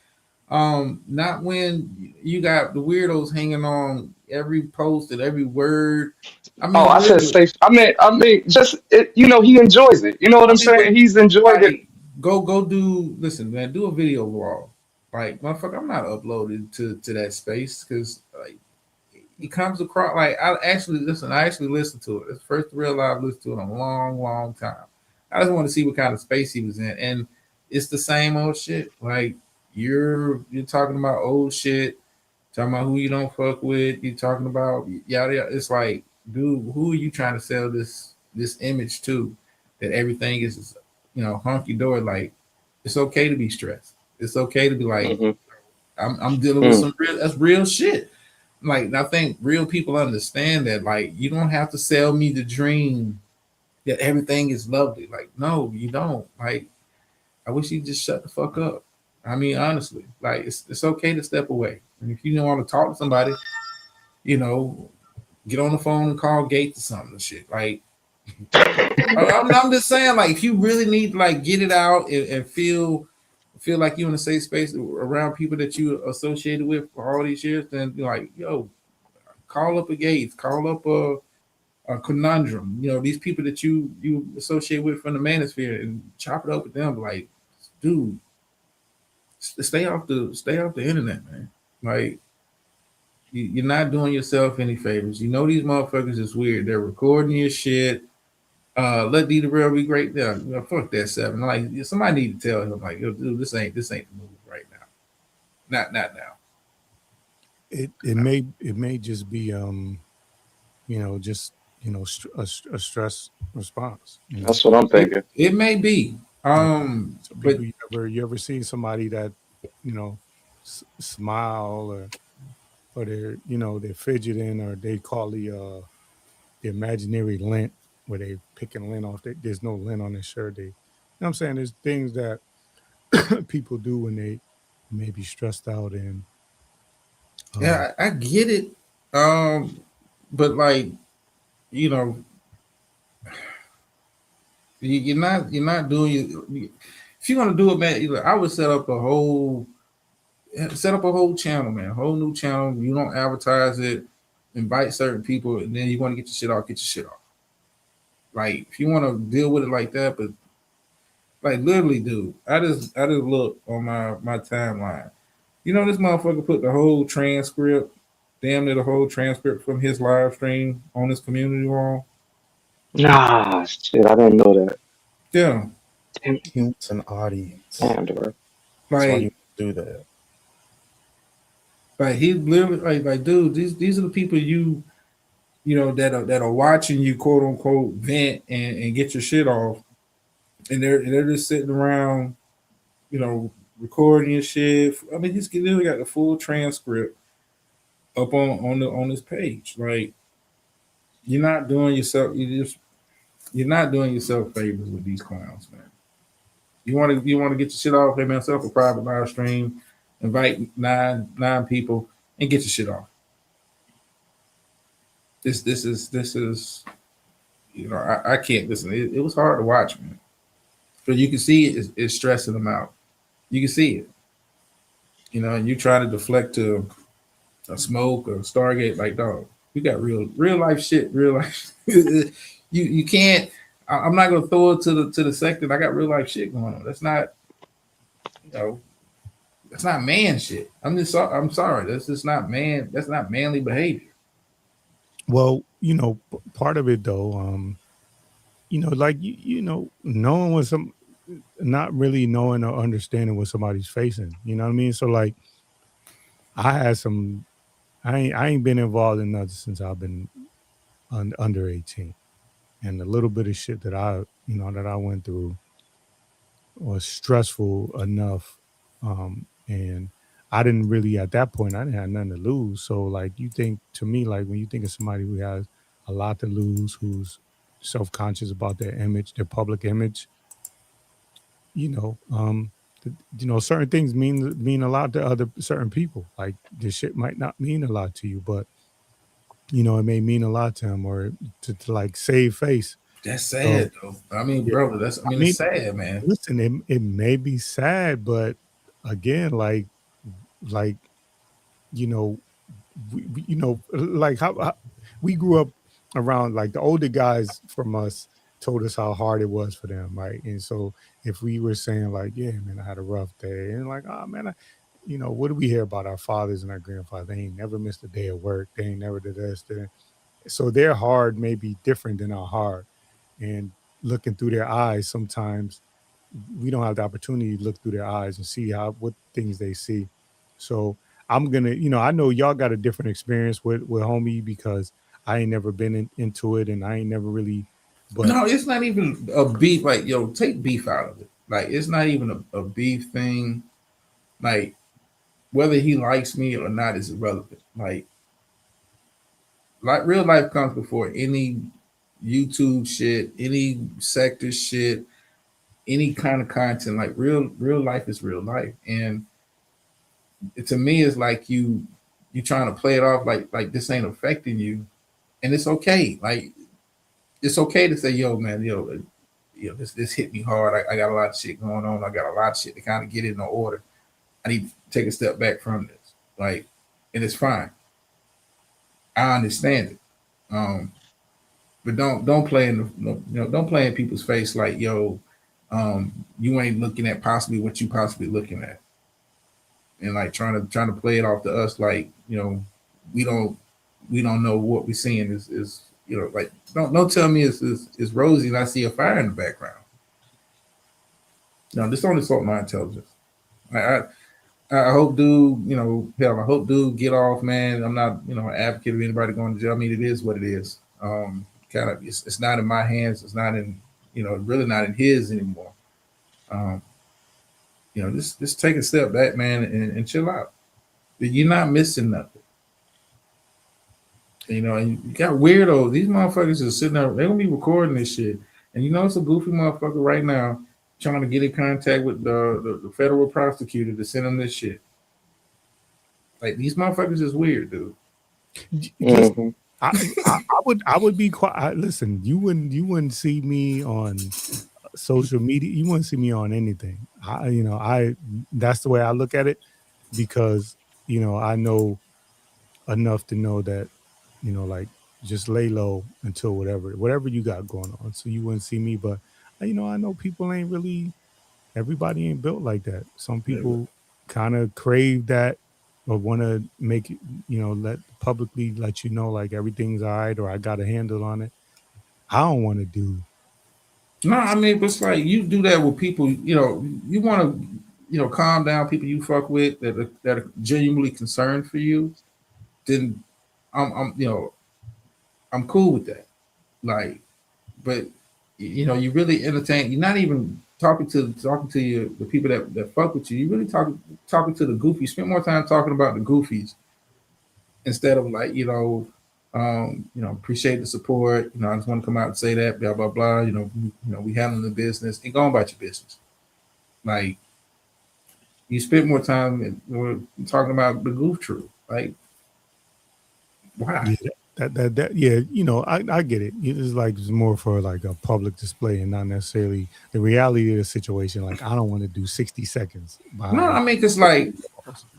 Not when you got the weirdos hanging on every post and every word. I mean, Oh, I said literally, safe. I mean, just it. He enjoys it. You know what I I'm mean, saying? He's enjoyed it. like, go do listen, man, do a video vlog. Like, motherfucker, I'm not uploaded to that space because like it comes across like I actually listened to it. It's the first real live listen to it in a long, long time. I just want to see what kind of space he was in. And it's the same old shit. Like you're talking about old shit, talking about who you don't fuck with, you talking about yada yada. It's like, dude, who are you trying to sell this image to? That everything is hunky dory. Like, it's okay to be stressed. It's okay to be like, Hmm. I'm dealing with some real shit. Like, I think real people understand that. Like, you don't have to sell me the dream that everything is lovely. Like, no, you don't. Like, I wish you just shut the fuck up. I mean, honestly, like it's okay to step away. And if you don't want to talk to somebody, get on the phone and call Gates or something and shit. Like, I'm just saying, like, if you really need to like get it out and feel like you're in a safe space around people that you associated with for all these years, then you're like, yo, call up a Gates, call up a Conundrum. These people that you associate with from the manosphere, and chop it up with them. Like, dude, stay off the internet, man. Like, you're not doing yourself any favors. These motherfuckers is weird. They're recording your shit. Let D the Real be great. Yeah, fuck that 7. Like, somebody need to tell him, like, yo, dude, this ain't the move right now. Not now. It may just be a stress response. That's what I'm thinking. It may be. So But you ever seen somebody that smile or they're fidgeting, or they call the imaginary lint, where they picking lint off. There's no lint on their shirt. They, you know what I'm saying? There's things that people do when they may be stressed out and Yeah, I get it. But like, you know, you're not doing if you're gonna do it, man. I would set up a whole channel, man, a whole new channel. You don't advertise it, invite certain people, and then you want to get your shit off, get your shit off. Like if you want to deal with it like that, but like literally, dude, I just look on my timeline. You know, this motherfucker put the whole transcript, damn near the whole transcript from his live stream on his community wall. Nah, shit, I didn't know that. Yeah, Damn, He wants an audience. damn, bro. That's why you like do that. he literally like dude, these are the people you know that are watching you quote unquote vent and get your shit off, and they're just sitting around, you know, recording your shit. I mean, he's literally got the full transcript up on this page. Like you're not doing yourself you're not doing yourself favors with these clowns, man. You want to get your shit off, hey man, set up a private live stream, invite nine people, and get your shit off. This is you know I can't listen. It was hard to watch, man. But you can see it's stressing them out. You can see it. You know, and you try to deflect to a smoke or Stargate, like dog. We got real life shit, real life. you can't. I'm not gonna throw it to the sector. I got real life shit going on. That's not, you know, that's not man shit. I'm sorry. That's just not man. That's not manly behavior. well, you know, part of it though, you know, like you know, knowing what some, not really knowing or understanding what somebody's facing. You know what I mean? So like, I had some. I ain't been involved in nothing since I've been under 18, and the little bit of shit that I went through was stressful enough, and I didn't really at that point I didn't have nothing to lose. So like, you think to me, like when you think of somebody who has a lot to lose, who's self-conscious about their image, their public image, you know, you know, certain things mean a lot to other certain people. Like this shit might not mean a lot to you, but you know, it may mean a lot to him, or to like save face. That's So sad though. I mean, yeah, brother, I it's mean, sad, man. listen, it may be sad, but again, like you know, you know, like how we grew up around, like the older guys from us told us how hard it was for them, right? And so if we were saying like, yeah, man, I had a rough day, and like, oh man, you know, what do we hear about our fathers and our grandfathers? They ain't never missed a day of work. They ain't never did this. So their hard may be different than our hard, and looking through their eyes, sometimes we don't have the opportunity to look through their eyes and see what things they see. So I'm gonna, you know, I know y'all got a different experience with homie, because I ain't never been into it, and I ain't never really, but No, it's not even a beef. Like, yo, take beef out of it. Like, it's not even a beef thing. Like, whether he likes me or not is irrelevant. Like real life comes before any YouTube shit, any sector shit, any kind of content. Like real life is real life, and to me, it's like you trying to play it off like this ain't affecting you, and it's okay. Like it's okay to say, yo, man, this hit me hard. I got a lot of shit going on. I got a lot of shit to kind of get in order. I need to take a step back from this. Like, and it's fine. I understand it. But don't play don't play in people's face like, yo, you ain't looking at possibly what you possibly looking at, and like trying to play it off to us like, you know, we don't know what we're seeing is you know, like don't tell me it's rosy and I see a fire in the background. No, this don't insult my intelligence. I hope dude, you know, hell, I hope dude get off, man. I'm not, you know, an advocate of anybody going to jail. I mean, it is what it is. Kind of, it's not in my hands. It's not in, you know, really not in his anymore. You know, just take a step back, man, and chill out. You're not missing nothing. You know, and you got weirdos. These motherfuckers are sitting there. They're gonna be recording this shit, and you know it's a goofy motherfucker right now trying to get in contact with the federal prosecutor to send them this shit. Like these motherfuckers is weird, dude. Just Mhm. I would be quiet. Listen, you wouldn't see me on social media. You wouldn't see me on anything. That's the way I look at it, because I know enough to know that like just lay low until whatever you got going on. So you wouldn't see me, but I know people ain't really. Everybody ain't built like that. Some people kind of crave that or want to make it, publicly let you know like everything's all right or I got a handle on it. I don't want to do. No, I mean, it's like you do that with people. You want to, calm down people you fuck with that are genuinely concerned for you. Then I'm cool with that. Like, but you really entertain. You're not even talking to the people that fuck with you. You really talking to the goofies. Spend more time talking about the goofies instead of like appreciate the support. I just want to come out and say that blah blah blah. We handling the business and going about your business. Like you spend more time talking about the goof truth. Like why? Yeah, I get it. It's more for like a public display and not necessarily the reality of the situation. Like I don't want to do 60 seconds. No, I mean, cause like,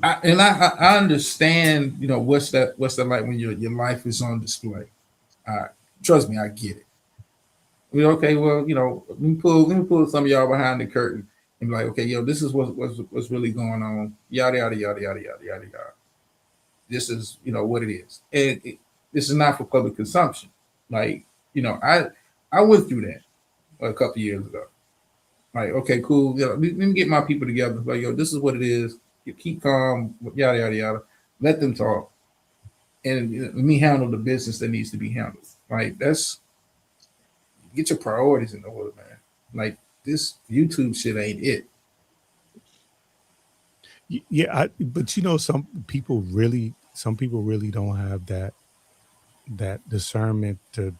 I understand. What's that like when your life is on display. Trust me, I get it. Okay, well, let me pull some of y'all behind the curtain and be like, okay, this is what's really going on. Yada yada yada yada yada yada yada. This is what it is, and this is not for public consumption. Like I went through that a couple years ago. Like, okay, cool. Let me get my people together. Like, this is what it is. You keep calm. Yada yada yada. Let them talk, and let me handle the business that needs to be handled. Like that's get your priorities in order, man. Like this YouTube shit ain't it. Yeah, but some people really don't have that discernment to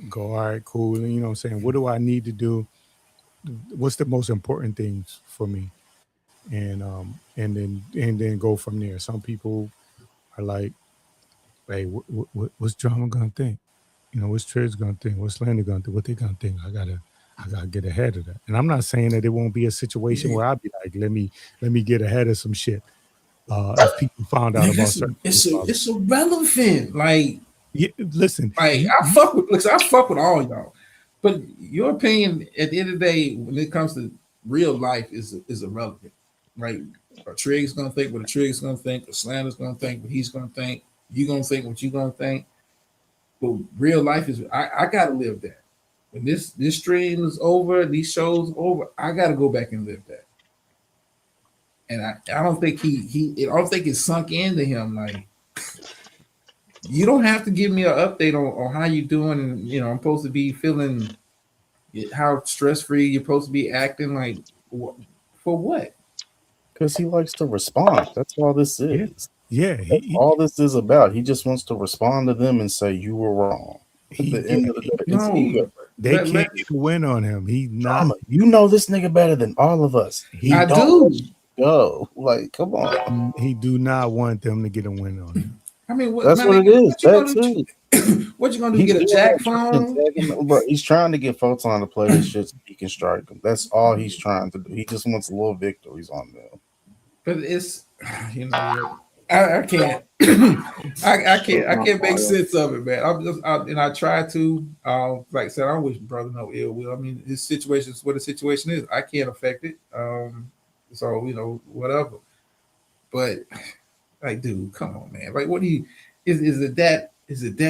go, all right, cool. And what I'm saying, what do I need to do? What's the most important things for me? And then go from there. Some people are like, hey, what's drama gonna think? What's Trish gonna think? What's Landon gonna think? What they gonna think? I gotta get ahead of that. And I'm not saying that it won't be a situation where I'll be like, let me get ahead of some shit. If people found out about certain it's irrelevant. Like, yeah, listen, like I fuck with all y'all, but your opinion at the end of the day, when it comes to real life, is irrelevant. Right? A Trig's gonna think what a Trig's gonna think. A Slander's gonna think what he's gonna think. You gonna think what you gonna think. But real life is I gotta live that. When this stream is over, these shows over, I gotta go back and live that. And I don't think I don't think it's sunk into him. Like, you don't have to give me an update on how you doing. And I'm supposed to be feeling how stress free you're supposed to be acting. Like, for what? Because he likes to respond. That's all this is. Yeah, That's all this is about. He just wants to respond to them and say you were wrong. At the end of the day, it's ego. They can't get a win on him. He's not. You know this nigga better than all of us. I do. Go. Like, come on. He do not want them to get a win on him. I mean, that's what it is. That's it. What you gonna do? Get a jack phone? Bro, he's trying to get Photon to play this shit so he can strike him. That's all he's trying to do. He just wants little victories on them. But it's I can't I can't make sense of it, man. I try to like I said, I wish brother no ill will. I mean, his situation is what the situation is. I can't affect it. So whatever. But like, dude, come on, man. Like, what do you is it that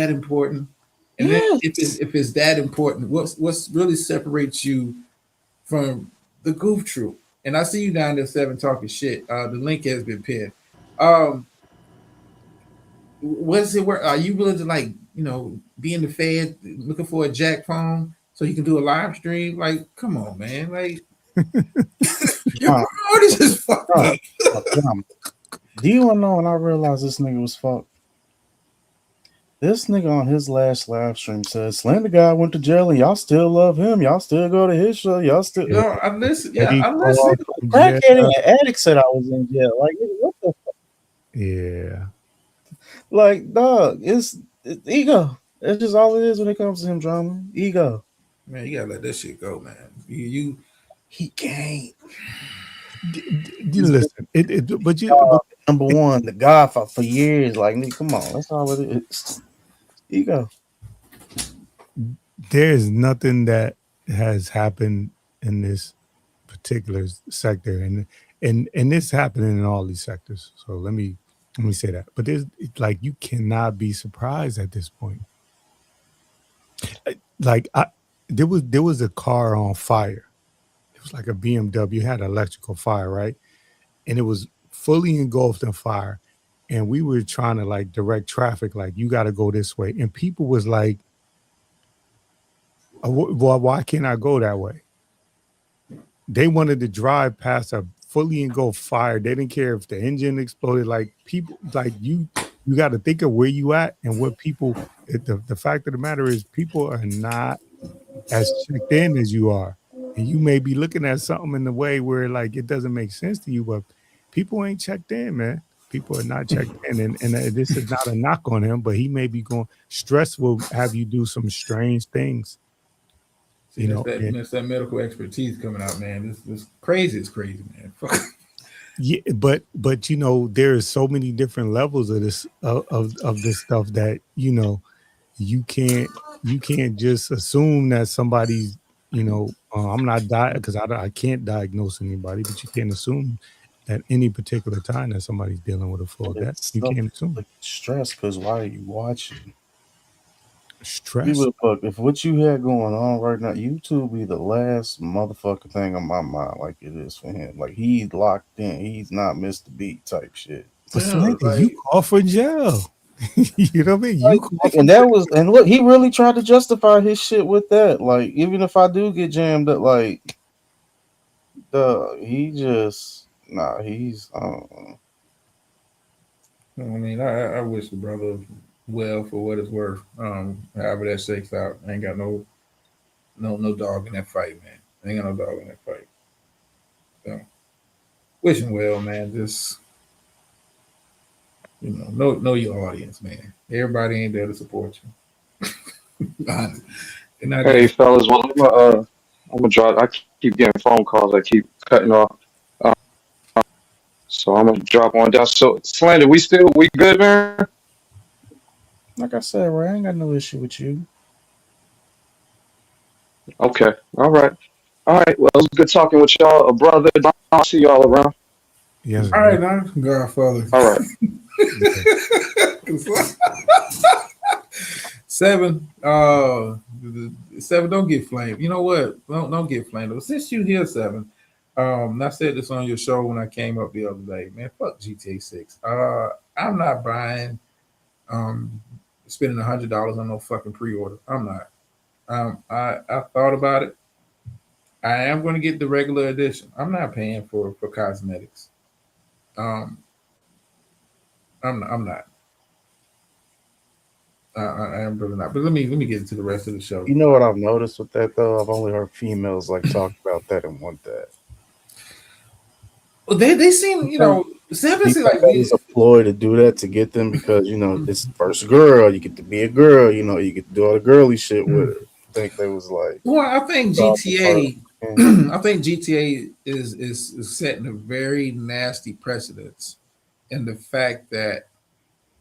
important? And then if it's that important, what's really separates you from the goof troop? And I see you down there 7 talking shit. The link has been pinned. What is it work? Are you willing to be in the Fed looking for a jack phone so you can do a live stream? Like, come on, man. Like, your priorities is fucked up. Do you want to know when I realized this nigga was fucked? This nigga on his last live stream said Slender Guy went to jail and y'all still love him. Y'all still go to his show. Y'all still. You know, I listen. Yeah, Eddie I listen. Clark, Crackhead and addict said I was in jail. Like, what the fuck? yeah. Like, dog, it's ego. That's just all it is when it comes to him drama. Ego. Man, you gotta let that shit go, man. He can't. Listen, but Number one, the God for years. Like, nigga, come on. That's all it is. Ego. there's nothing that has happened in this particular sector, and it's happening in all these sectors. So let me say that. But there's like, you cannot be surprised at this point. Like, there was a car on fire. It was like a BMW. It had an electrical fire, right? And it was fully engulfed in fire. And we were trying to like direct traffic, like, you got to go this way. And people was like, well, why can't I go that way? They wanted to drive past a fully engulfed fire. They didn't care if the engine exploded. Like, people, like, you got to think of where you at and what people. The fact of the matter is, people are not as checked in as you are, and you may be looking at something in the way where like it doesn't make sense to you, but people ain't checked in, man. People are not checked in, and this is not a knock on him, but he may be going. Stress will have you do some strange things. See, that's that medical expertise coming out, man. This crazy. It's crazy, man. Fuck. Yeah, but you know, there is so many different levels of this of this stuff that, you know, you can't just assume that somebody's, you know, I'm not because I can't diagnose anybody, but you can't assume at any particular time that somebody's dealing with a full death. You can't assume. Like, stress, because why are you watching? Stress. If what you had going on right now, YouTube be the last motherfucking thing on my mind, like it is for him. Like, he's locked in. He's not missed the beat type shit. But Yeah, Slanky, like- you call for jail. You know what I mean? You call for And that was, and look, he really tried to justify his shit with that. Like, even if I do get jammed up, like, he's I mean, I wish the brother well for what it's worth. However that shakes out, I ain't got no dog in that fight, man. I ain't got no dog in that fight. So, wish him well, man. Just, you know your audience, man. Everybody ain't there to support you. Hey, fellas, well, I'm gonna drop. I keep getting phone calls. I keep cutting off. So I'm gonna drop on down. So, Slander, we good, man? like I said, Ray, I ain't got no issue with you. Okay. All right. Well, it was good talking with y'all, brother. I'll see y'all around. Yes. All right, now, Godfather. All right. 7. 7. Don't get flamed. You know what? Don't get flamed. But since you here, 7. I said this on your show when I came up the other day, man. Fuck GTA 6. I'm not buying. Spending $100 on no fucking pre-order. I'm not. I thought about it. I am going to get the regular edition. I'm not paying for cosmetics. I'm not. I am really not. But let me get into the rest of the show. You know what I've noticed with that though? I've only heard females like talk about that and want that. Well, they seem, you know, 7 seems like It's a ploy to do that to get them because, you know, it's first girl. You get to be a girl. You know, you get to do all the girly shit with her. I think they was like. Well, I think GTA. I think GTA is setting a very nasty precedence in the fact that,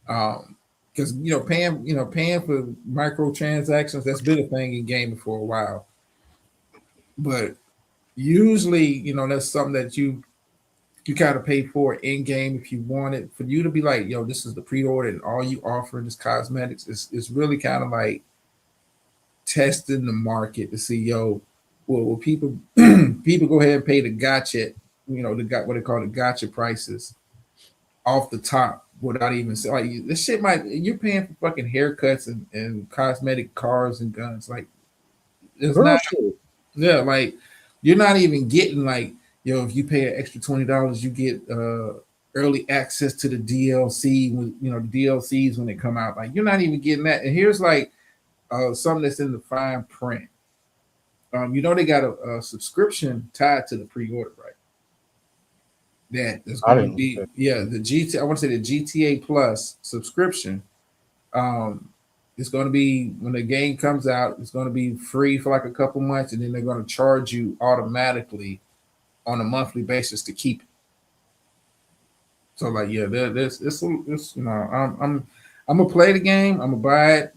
because paying for microtransactions, that's been a thing in gaming for a while, but usually that's something that you gotta pay for in game if you want it. For you to be like, yo, this is the pre-order and all you offer is cosmetics, it's really kind of like testing the market to see, yo, will people go ahead and pay the gotcha, what they call the gotcha prices off the top without even like this shit you're paying for fucking haircuts and cosmetic cars and guns. Like, it's Girl not shit. like you're not even getting like, yo, if you pay an extra $20, you get early access to the DLC when the DLCs when they come out. Like you're not even getting that. And here's like something that's in the fine print. They got a subscription tied to the pre-order, right? That is I going to didn't. be the GT. I want to say the GTA Plus subscription. It's going to be when the game comes out. It's going to be free for like a couple months, and then they're going to charge you automatically on a monthly basis to keep it. So like, yeah, this I'm gonna play the game. I'm gonna buy it.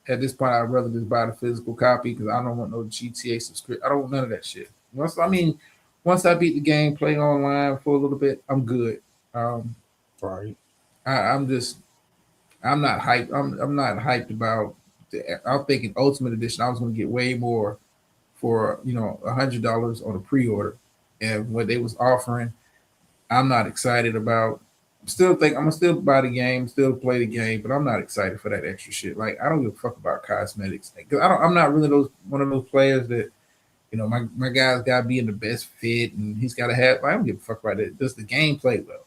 At this point, I'd rather just buy the physical copy because I don't want no GTA subscription. I don't want none of that shit. Once I beat the game, play online for a little bit, I'm good. Right. I'm not hyped. I'm not hyped about. I'm thinking Ultimate Edition. I was going to get way more for $100 on a pre-order, and what they was offering, I'm not excited about. I'm gonna still buy the game, still play the game, but I'm not excited for that extra shit. Like I don't give a fuck about cosmetics because I'm not really one of those players that my guy's got to be in the best fit and he's got to have. I don't give a fuck about it. Does the game play well?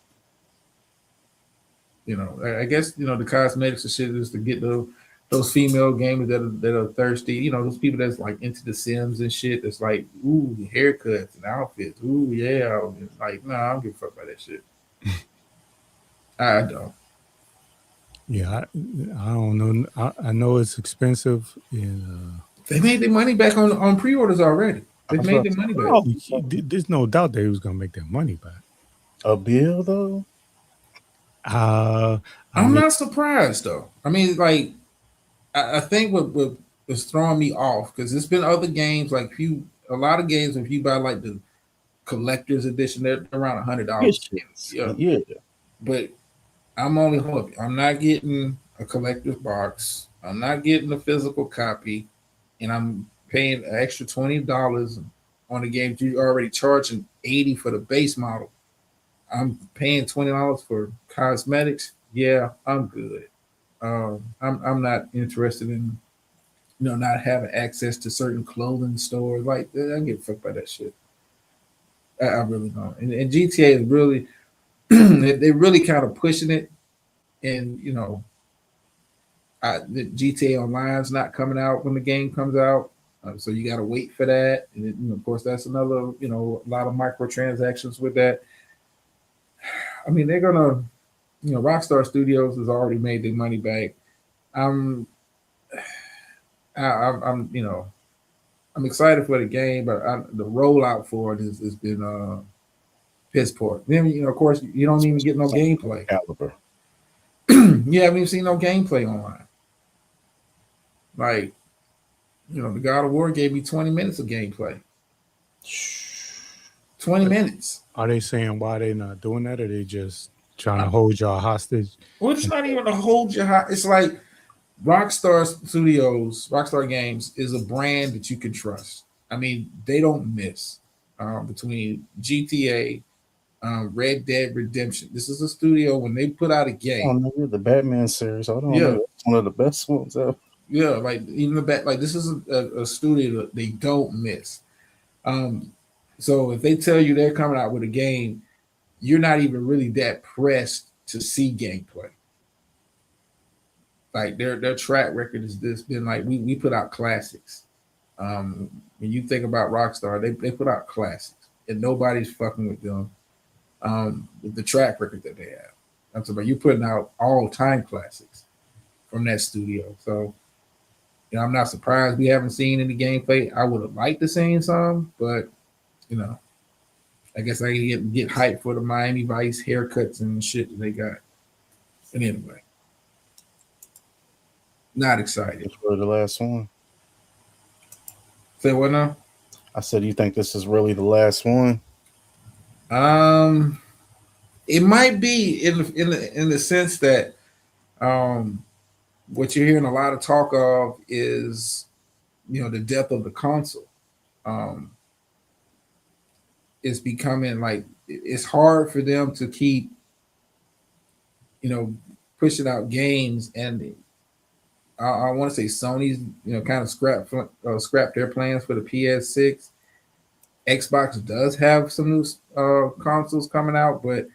I guess the cosmetics and shit is to get those female gamers that are thirsty. Those people that's like into the Sims and shit. That's like ooh haircuts and outfits. Ooh yeah, like nah, I don't give a fuck about that shit. I don't. Yeah, I don't know. I know it's expensive, and They made their money back on pre-orders already. They made their money back. there's no doubt they was gonna make their money back. A bill though. I'm not surprised though. I mean, like, I think what was throwing me off because there's been other games like a lot of games if you buy like the collector's edition, they're around $100. Yeah. But I'm not getting a collector's box. I'm not getting a physical copy, and I'm paying an extra $20 on a game you already charging $80 for the base model. I'm paying $20 for cosmetics. Yeah, I'm good. I'm not interested in not having access to certain clothing stores. Like I don't give a fuck about that shit. I really don't. And GTA is really they're really kind of pushing it. And the GTA Online's not coming out when the game comes out, so you got to wait for that. And then, of course, that's another a lot of microtransactions with that. I mean, they're gonna, Rockstar Studios has already made their money back. I'm excited for the game, but the rollout for it has been piss poor. Then of course, you don't even get no gameplay. Caliber. You haven't even seen no gameplay online. Like, the God of War gave me 20 minutes of gameplay. 20 minutes. Are they saying why they not doing that, or they just trying to hold y'all hostage? Well, it's not even to hold your high. It's like Rockstar Studios, Rockstar Games is a brand that you can trust. I mean, they don't miss between GTA, Red Dead Redemption. This is a studio when they put out a game. Oh, the Batman series. I don't know. It's one of the best ones ever. Yeah, like even this is a studio that they don't miss. So if they tell you they're coming out with a game, you're not even really that pressed to see gameplay. Like their track record has just been like we put out classics. When you think about Rockstar, they put out classics, and nobody's fucking with them. With the track record that they have, I'm talking about you putting out all-time classics from that studio. So, I'm not surprised we haven't seen any gameplay. I would have liked to seen some, but I guess I get hyped for the Miami Vice haircuts and shit that they got. And anyway, not excited. It's really the last one. Say what now? I said, you think this is really the last one? It might be in the sense that what you're hearing a lot of talk of is the death of the console. It's becoming like it's hard for them to keep pushing out games, and I want to say Sony's kind of scrapped their plans for the PS6. Xbox does have some new consoles coming out, but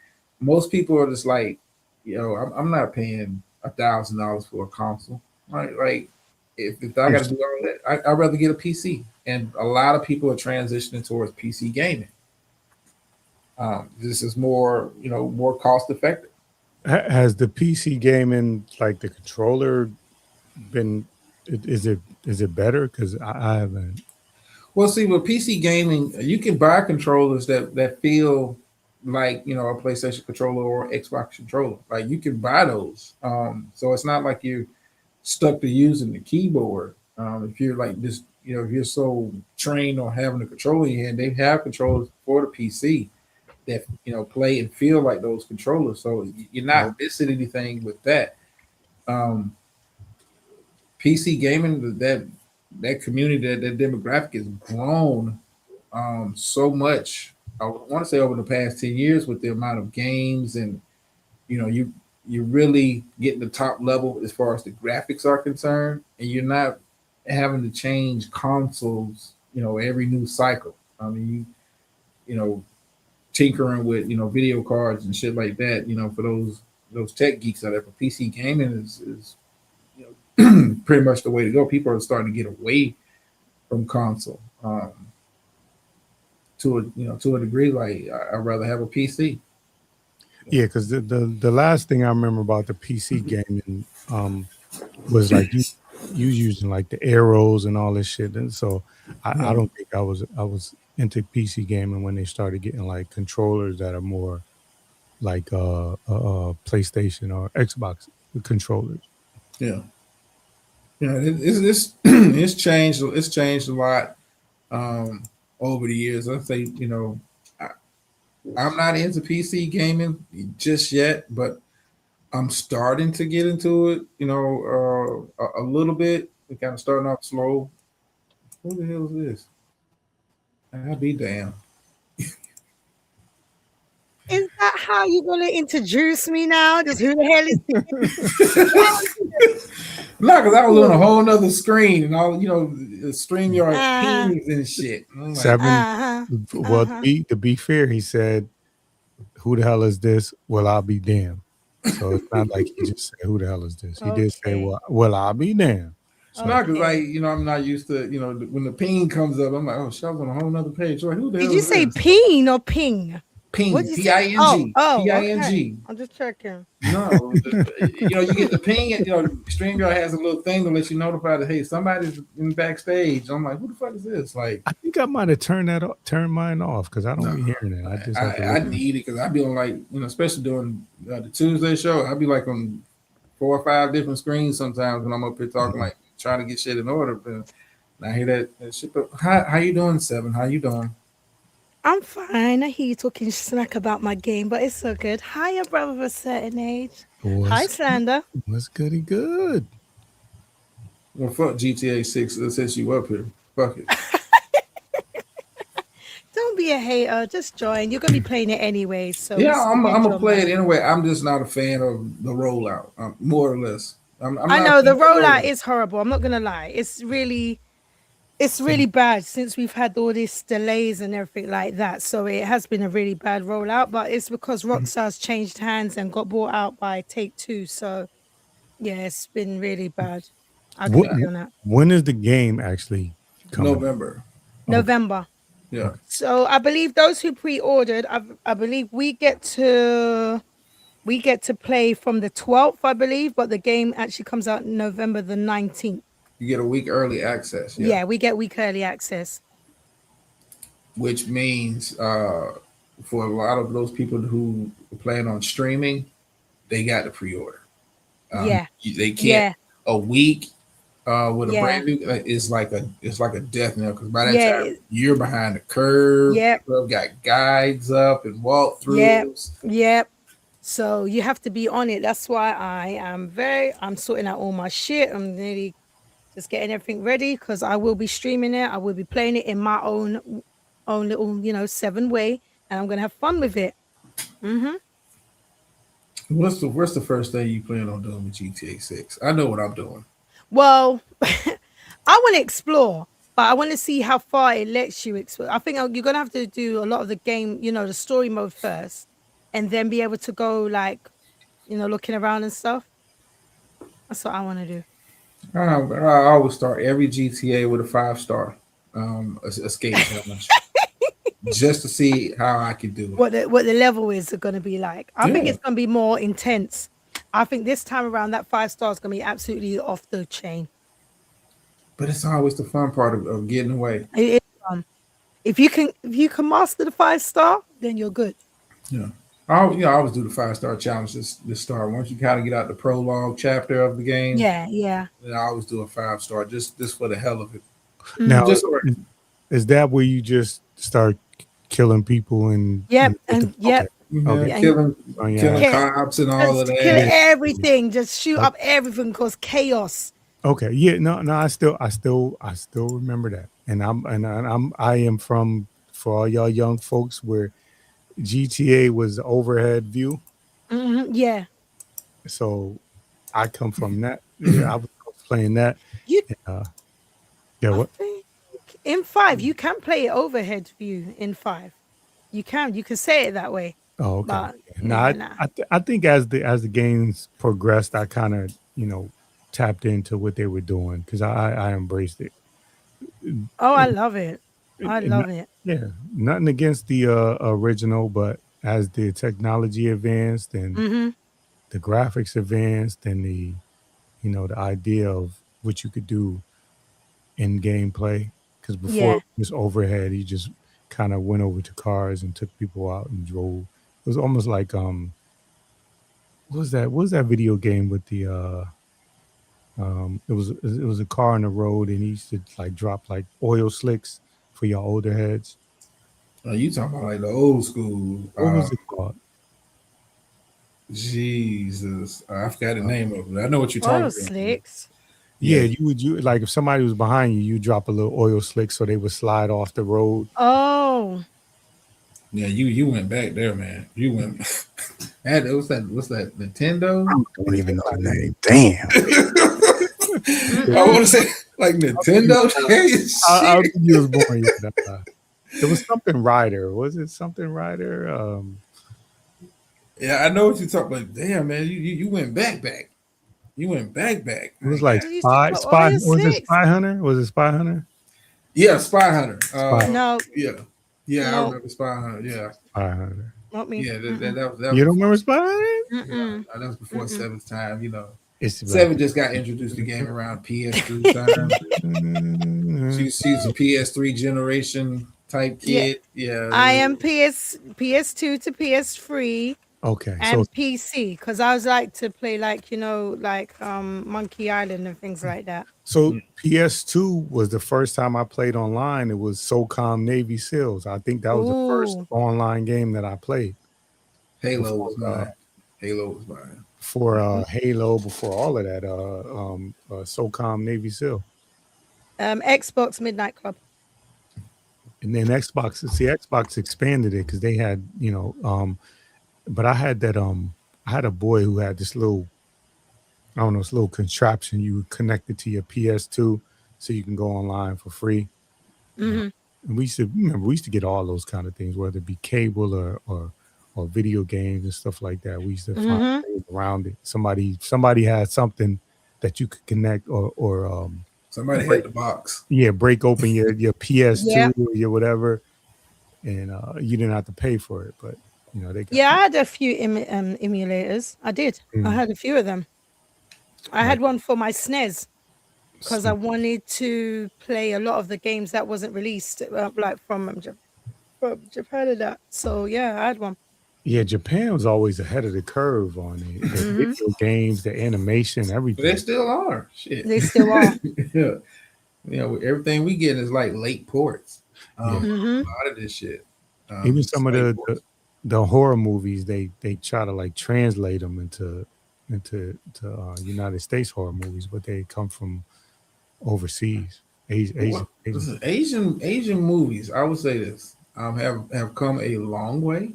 most people are just like, I'm not paying $1,000 for a console, right? Like, if I got to do all that, I'd rather get a PC. And a lot of people are transitioning towards PC gaming. This is more, more cost effective. Has the PC gaming, like the controller, been? Is it better? Because I haven't. Well, see, with PC gaming, you can buy controllers that feel like a PlayStation controller or Xbox controller. Like you can buy those, so it's not like you're stuck to using the keyboard. If you're like this, if you're so trained on having a controller in your hand, they have controllers for the PC that play and feel like those controllers. So you're not missing anything with that. PC gaming, that community, that demographic has grown so much. I want to say over the past 10 years with the amount of games, and you really getting the top level as far as the graphics are concerned, and you're not having to change consoles every new cycle. I mean, tinkering with video cards and shit like that, for those tech geeks out there. For PC gaming is pretty much the way to go. People are starting to get away from console to a degree. Like I'd rather have a PC. Yeah, because the last thing I remember about the PC gaming was like you using like the arrows and all this shit, and so I don't think I was into PC gaming when they started getting like controllers that are more like PlayStation or Xbox controllers. Yeah. It's changed. It's changed a lot over the years. I say, I'm not into PC gaming just yet, but I'm starting to get into it. A little bit. We're kind of starting off slow. Who the hell is this? I'll be damned. Is that how you're gonna introduce me now? Just who the hell is No, because I was on a whole nother screen and all, stream your pings and shit. Like, Seven. Well, to be fair, he said, "Who the hell is this?" Well, I'll be damned. So it's not like he just said, "Who the hell is this?" He did say, "Well, I'll be damned." So not because I'm not used to, when the ping comes up, I'm like, oh, shit, I was on a whole nother page. Like, who the hell Did you say this? ping or ping? Ping, P-I-N-G. Oh, P-I-N-G. okay. I'm just checking. No, you get the ping, and StreamYard has a little thing to let you notify that, hey, somebody's in backstage. I'm like, who the fuck is this? Like, I think I might have turned mine off because I don't be hearing it. I need it because I be on like, especially during the Tuesday show, I'll be like on 4 or 5 different screens sometimes when I'm up here talking, like trying to get shit in order. But I hear that shit. But how you doing, Seven? How you doing? I'm fine. I hear you talking smack about my game, but it's so good. Hiya, brother of a certain age. Hi, Slander. What's goody good? Well, fuck GTA 6 since you up here. Fuck it. Don't be a hater. Just join. You're gonna be playing it anyway. So yeah, I'm gonna play it anyway. I'm just not a fan of the rollout, more or less. I know the rollout is horrible. I'm not gonna lie. It's really bad since we've had all these delays and everything like that. So it has been a really bad rollout, but it's because Rockstar's changed hands and got bought out by Take-Two. So yeah, it's been really bad. I agree on that. When is the game actually coming? November. Yeah. So I believe those who pre-ordered, I believe we get to play from the 12th, I believe, but the game actually comes out November the 19th. You get a week early access. Yeah, we get week early access. Which means for a lot of those people who plan on streaming, they got to pre-order. They can't a week with a brand new it's like a death knell because by that time you're behind the curve. People got guides up and walkthroughs. Yep. So you have to be on it. That's why I'm sorting out all my shit. I'm nearly just getting everything ready because I will be streaming it. I will be playing it in my own little, 7 way, and I'm gonna have fun with it. What's the first thing you plan on doing with GTA 6? I know what I'm doing. Well, I want to explore, but I want to see how far it lets you explore. I think you're gonna have to do a lot of the game, the story mode first, and then be able to go like, looking around and stuff. That's what I want to do. I always start every GTA with a 5-star escape challenge, just to see how I can do it. What the level is going to be like. I think Yeah. it's going to be more intense. I think this time around that 5 star is going to be absolutely off the chain. But it's always the fun part of getting away. It is fun. If you can master the 5 star, then you're good. Yeah. I always do the 5-star challenge this start. Once you kind of get out the prologue chapter of the game, Yeah. then I always do a 5-star just for the hell of it. Now, Just is that where you just start killing people and Yep, and and yep. Okay. killing Oh, yeah. killing Yeah. cops and all of Just kill that. everything. Just shoot up everything. Cause chaos. Okay, yeah, no, I still remember that, and I am from, for all y'all young folks, where GTA was overhead view, Yeah. so I come from that. Yeah, I was playing that. You Yeah, I what? think in 5 you can play it overhead view in 5. You can say it that way. Oh, okay. But No, nah. I think as the games progressed, I kind of tapped into what they were doing because I embraced it. Oh, I love it. I And love it. Yeah, nothing against the original, but as the technology advanced and Mm-hmm. the graphics advanced and the the idea of what you could do in gameplay, because before Yeah. it was overhead, you just kind of went over to cars and took people out and drove. It was almost like what was that video game with the it was a car on the road and he used to like drop like oil slicks for your older heads. You talking about like the old school? What was it called? Jesus, I forgot the name of it. I know what you're Oil talking about. slicks. Yeah, you like if somebody was behind you, you drop a little oil slick so they would slide off the road. Oh. Yeah, you went back there, man. You went. What's that Nintendo? Oh, I don't even know the name. Damn. I want to say like Nintendo. I don't think you was born yet. It was something Rider. Was it something Rider? Yeah, I know what you're talking about. Damn, man, you went back. You went back. It was like You used to Spy. put oil Was it slicks. Spy Hunter? Was it Spy Hunter? Yeah, Spy Hunter. Spy. No, Yeah, I No. remember Spy Hunter. Yeah, Spy Hunter. not me. yeah. Mm-mm. That You was, don't remember Spy Hunter? Mm-mm. that was before Seven's time. It's Seven just got introduced to the game around PS3 time. She's a PS3 generation type kid. Yeah, I am PS2 to PS3 Okay, and so PC because I was like to play like Monkey Island and things like that. PS2 was the first time I played online. It was SOCOM Navy SEALs. I think that was the first Ooh. online game that I played. Halo was mine. Before Halo, before all of that, SOCOM Navy SEAL. Xbox Midnight Club. And then Xbox expanded it because they had, but I had that, I had a boy who had this little, I don't know, this little contraption you would connect it to your PS2 so you can go online for free. Mm-hmm. And we used to get all those kind of things, whether it be cable or video games and stuff like that. We used to find ways around it. Somebody had something that you could connect or Somebody had the box. break open your PS2 Yeah. or your whatever, and you didn't have to pay for it. But they got Yeah, I had a few emulators. I did. Mm. I had a few of them. I had one for my SNES because I wanted to play a lot of the games that wasn't released, like from Japan and that. So yeah, I had one. Yeah, Japan was always ahead of the curve on the video games, the animation, But everything. they still are. Shit. They still are. Yeah. Everything we get is like late ports. A Mhm. lot of this shit. Even some of late ports. the horror movies, they try to like translate them into United States horror movies, but they come from overseas. Asian. Listen, Asian movies, I would say this, have come a long way.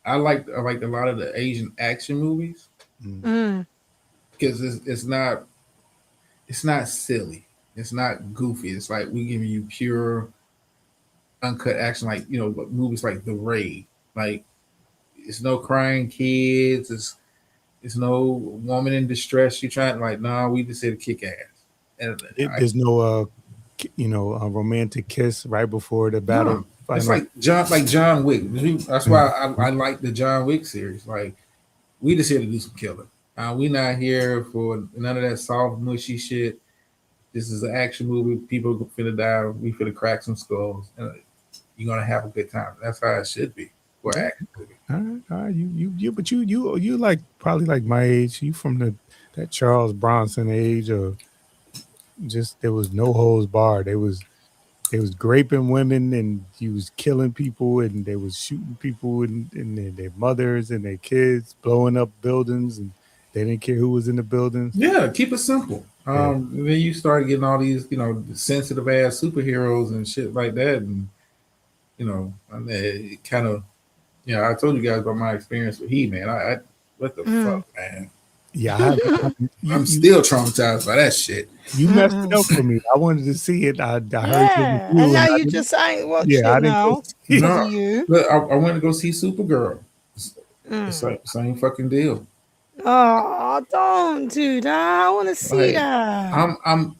I like a lot of the Asian action movies Mm. because it's not silly, it's not goofy. It's like we giving you pure, uncut action, like movies like The Raid. Like it's no crying kids. It's no woman in distress. You trying like, nah, we just here to kick ass. And There's no a romantic kiss right before the battle. no, it's like John Wick. That's why I like the John Wick series. Like, we just here to do some killing. We not here for none of that soft, mushy shit. This is an action movie. People are finna die. We finna crack some skulls. And you're gonna have a good time. That's how it should be for action movie. All right, you like probably like my age. You from that Charles Bronson age, or just there was no holds barred. They was raping women, and he was killing people, and they was shooting people and their mothers and their kids, blowing up buildings, and they didn't care who was in the buildings. Yeah, keep it simple. Then you start getting all these, sensitive ass superheroes and shit like that, and it kind of, I told you guys about my experience with He-Man. I what the fuck, man? Yeah, I'm still traumatized by that shit. You messed it up for me. I wanted to see it. I heard Yeah, and now you just ain't watching it now. No, You. but I went to go see Supergirl. It's like same fucking deal. Oh, don't do that. I want to see that.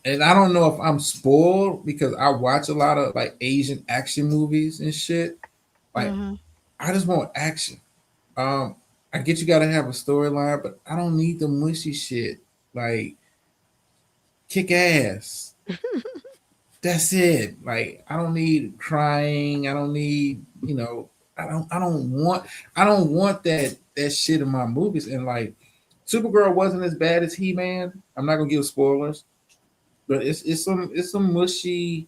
And I don't know if I'm spoiled because I watch a lot of like Asian action movies and shit. Like, I just want action. I get you got to have a storyline, but I don't need the mushy shit. Like, kick ass. That's it. Like, I don't need crying. I don't need, I don't want that shit in my movies. And like, Supergirl wasn't as bad as He-Man. I'm not gonna give spoilers, but it's some mushy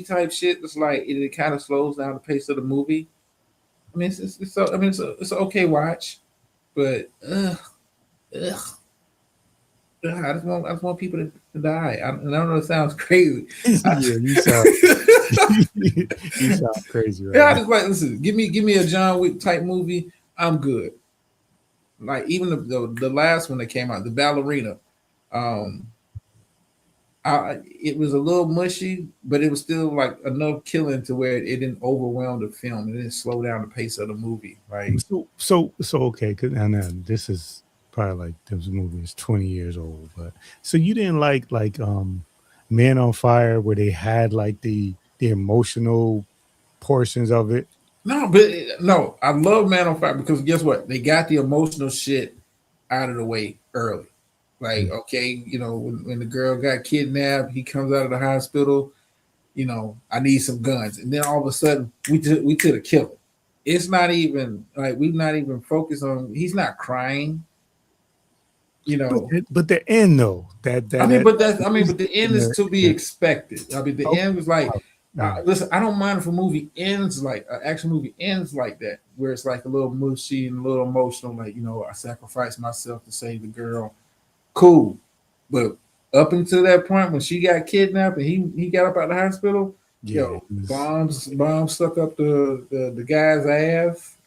type shit. That's like it kind of slows down the pace of the movie. I mean, it's an okay watch, but I just want people to die. I don't know. It sounds crazy. Yeah, you sound crazy. Right? Yeah, I just like listen. Give me a John Wick type movie. I'm good. Like even the last one that came out, the Ballerina. It was a little mushy, but it was still like enough killing to where it didn't overwhelm the film. It didn't slow down the pace of the movie. Right. So okay, because now this is probably like this movie is 20 years old, but so you didn't like Man on Fire where they had like the emotional portions of it. No, I love Man on Fire because guess what? They got the emotional shit out of the way early. Like, okay, when the girl got kidnapped, he comes out of the hospital, I need some guns. And then all of a sudden we to the killer. It's not even like we're not even focused on he's not crying. But the end though, but the end is to be expected. I mean, the end was like listen, I don't mind if a movie ends like an action movie ends like that, where it's like a little mushy and a little emotional, like I sacrificed myself to save the girl. Cool. But up until that point when she got kidnapped and he got up out of the hospital, bombs stuck up the guy's ass,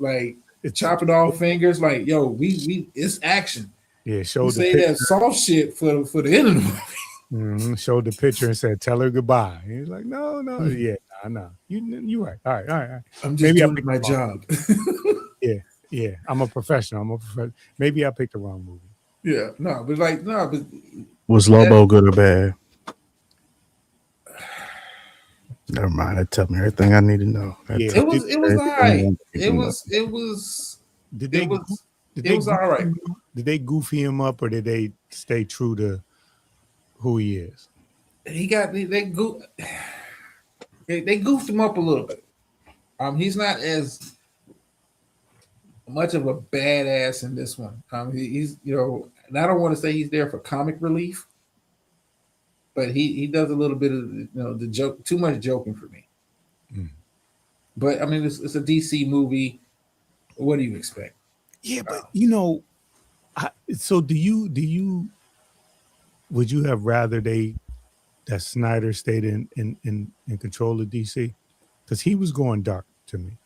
like chopping off fingers, like we it's action. Yeah, showed say that soft shit for the end of the movie. Showed the picture and said, "Tell her goodbye." He was like, "No, yeah, no, you right. All right. I'm just doing my job." yeah. I'm a professional. Maybe I picked the wrong movie. Yeah, but was Lobo good or bad? Never mind. That tell me everything I need to know. It was all right. It was all right. Did they goofy him up or did they stay true to who he is? They goofed him up a little bit. He's not as much of a badass in this one. He's and I don't want to say he's there for comic relief, but he does a little bit of the joke, too much joking for me. But I mean, it's a DC movie. What do you expect? Yeah, but so do you would you have rather that Snyder stayed in control of DC? Because he was going dark to me.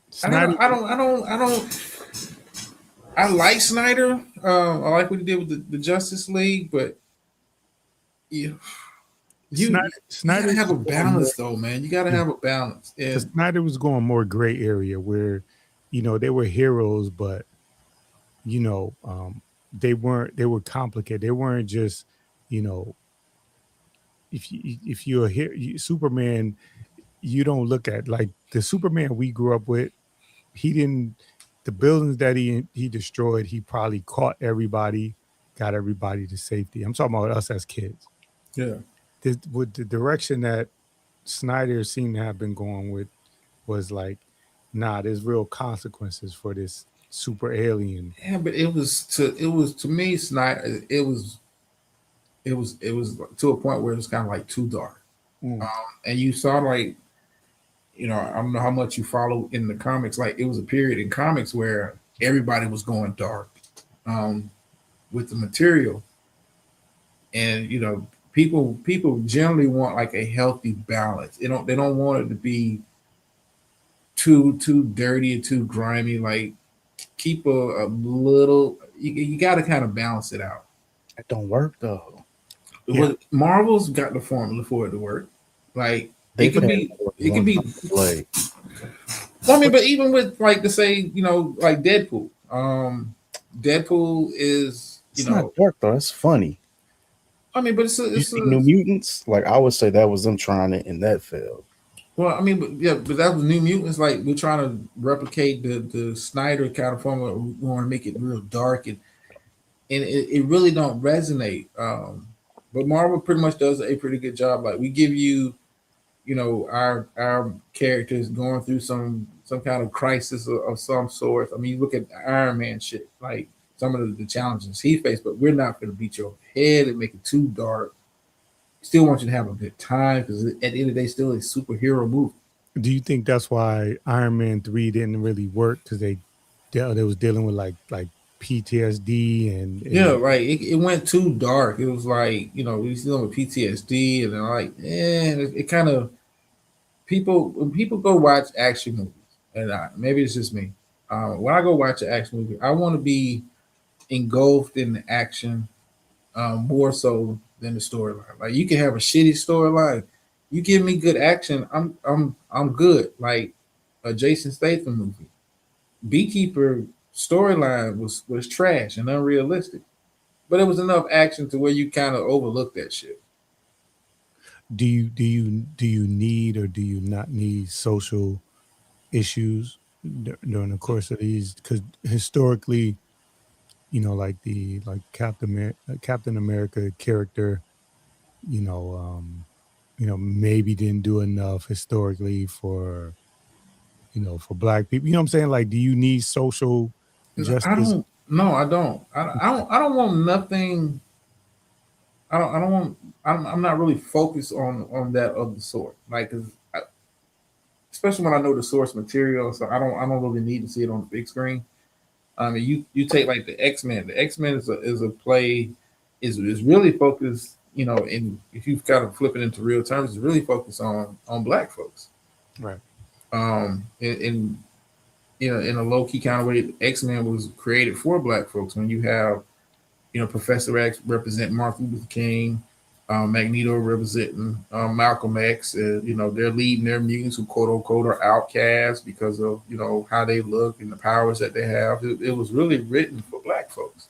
Snyder, I like Snyder. I like what he did with the Justice League, but You gotta Snyder have a was going balance, though, man. You gotta more, have a balance. because And Snyder was going more gray area where, they were heroes, but you know, they were complicated. They weren't just, you know, if you're here, Superman, you don't look at like the Superman we grew up with. He didn't the buildings that he destroyed. He probably caught everybody, got everybody to safety. I'm talking about us as kids. yeah, With the direction that Snyder seemed to have been going with was like, nah, there's real consequences for this super alien. yeah, but it was to me, Snyder. It was to a point where it was kind of like too dark. Mm. And you saw like, I don't know how much you follow in the comics. Like it was a period in comics where everybody was going dark, with the material, and people generally want like a healthy balance. They don't want it to be too dirty or too grimy. Like keep a little. You got to kind of balance it out. It don't work though. Yeah. Marvel's got the formula for it to work. Like They it could be. It could be. like I mean, but even with like to say, like Deadpool. Deadpool is, it's not dark though. It's funny. I mean, but You see New Mutants? Like I would say that was them trying it, and that failed. well, I mean, but that was New Mutants. Like we're trying to replicate the Snyder kind of formula. We want to make it real dark, and it really don't resonate. But Marvel pretty much does a pretty good job. Like we give you, our characters going through some kind of crisis of some sort. I mean, you look at Iron Man shit, like some of the challenges he faced, but we're not going to beat your head and make it too dark. Still want you to have a good time because at the end of the day, still a superhero movie. Do you think that's why Iron Man 3 didn't really work? Because they was dealing with like PTSD and Yeah, right. It went too dark. It was like, we dealing with PTSD, and then like, it kind of when people go watch action movies, and maybe it's just me. When I go watch an action movie, I want to be engulfed in the action, more so than the storyline. Like you can have a shitty storyline, you give me good action, I'm good. Like a Jason Statham movie, Beekeeper storyline was trash and unrealistic, but it was enough action to where you kind of overlook that shit. do you need or do you not need social issues during the course of these? Because historically, like Captain America character, maybe didn't do enough historically for black people. You know what I'm saying? Like, do you need social justice? I don't. No, I don't. I don't want nothing. I don't want. I'm not really focused on that of the sort. Like, 'cause especially when I know the source material, so I don't really need to see it on the big screen. I mean, you take like the X-Men. The X-Men is a play is really focused. And if you kind of flip it into real terms, it's really focused on black folks. Right. In in a low key kind of way, X-Men was created for black folks. When you have, Professor X represent Martin Luther King, Magneto representing Malcolm X. They're leading their mutants who quote unquote are outcasts because of how they look and the powers that they have. It was really written for black folks.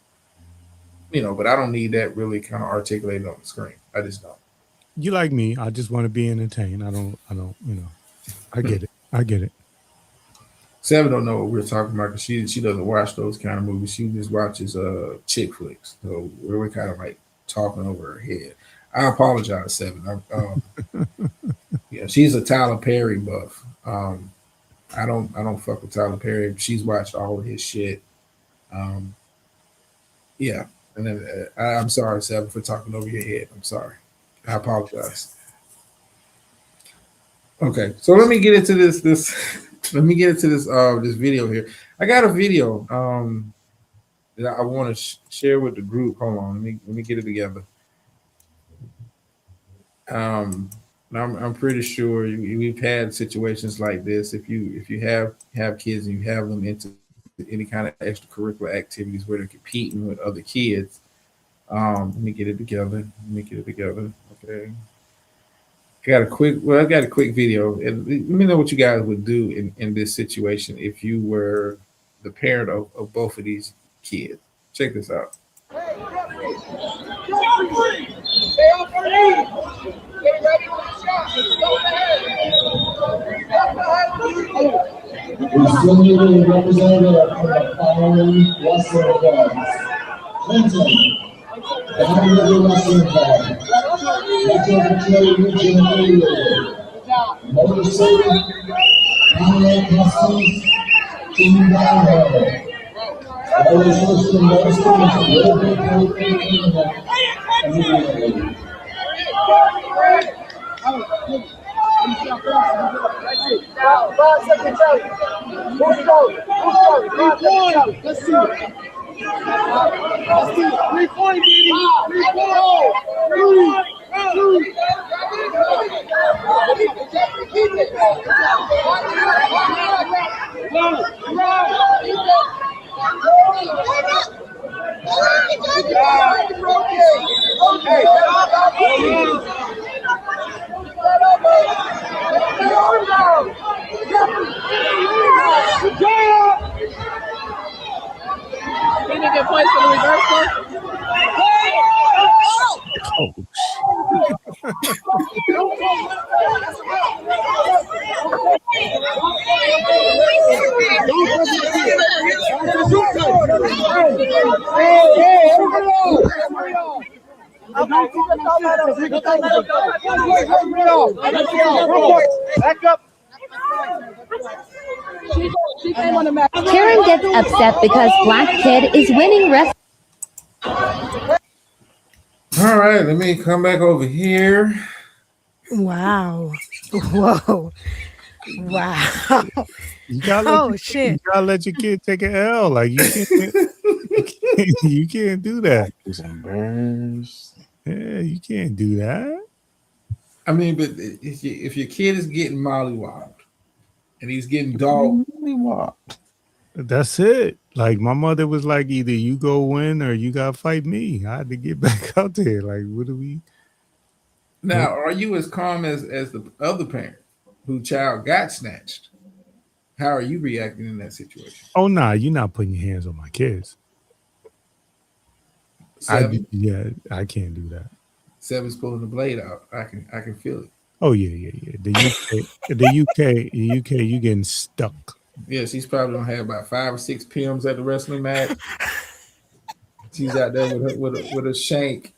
But I don't need that really kind of articulated on the screen. I just don't. You like me? I just want to be entertained. I don't. I get it. I get it. Seven don't know what we're talking about because she doesn't watch those kind of movies. She just watches chick flicks. So we're kind of like talking over her head. I apologize, Seven. Yeah, she's a Tyler Perry buff. I don't fuck with Tyler Perry. She's watched all of his shit. Yeah, and then I'm sorry, Seven, for talking over your head. I'm sorry. I apologize. Okay, so let me get into this. Let me get into this video here. I got a video that I want to share with the group. Hold on, let me get it together. I'm pretty sure we've had situations like this. If you have kids and you have them into any kind of extracurricular activities where they're competing with other kids. Let me get it together. Okay. I got a quick video, and let me know what you guys would do in this situation if you were the parent of both of these kids. Check this out. Distinguished representative of the following wrestling clubs: Clinton, Diamond River Wrestling Club, Metro Detroit Region Affiliated, Motor City, Conrad Customs, Team Idaho. Always hosting most of the Little Big Tournament immediately. Can you get points for the reversal? Back up. Karen gets upset because Black Kid is winning wrestling. All right, let me come back over here. Wow. Whoa. Wow. You gotta Oh, let shit. You gotta let your kid take an L. Like you can't, you can't do that. He's embarrassed. Yeah, you can't do that. I mean, but if your kid is getting mollywopped and he's getting dog, That's it. Like my mother was like, either you go win or you gotta fight me. I had to get back out there. Like, what do we? now are you as calm as the other parent whose child got snatched? How are you reacting in that situation? Oh nah, you're not putting your hands on my kids. I can't do that. Seven's pulling the blade out. I can feel it. Oh yeah. The UK, you getting stuck. Yeah, she's probably gonna have about 5 or 6 PMs at the wrestling match. She's out there with a shank,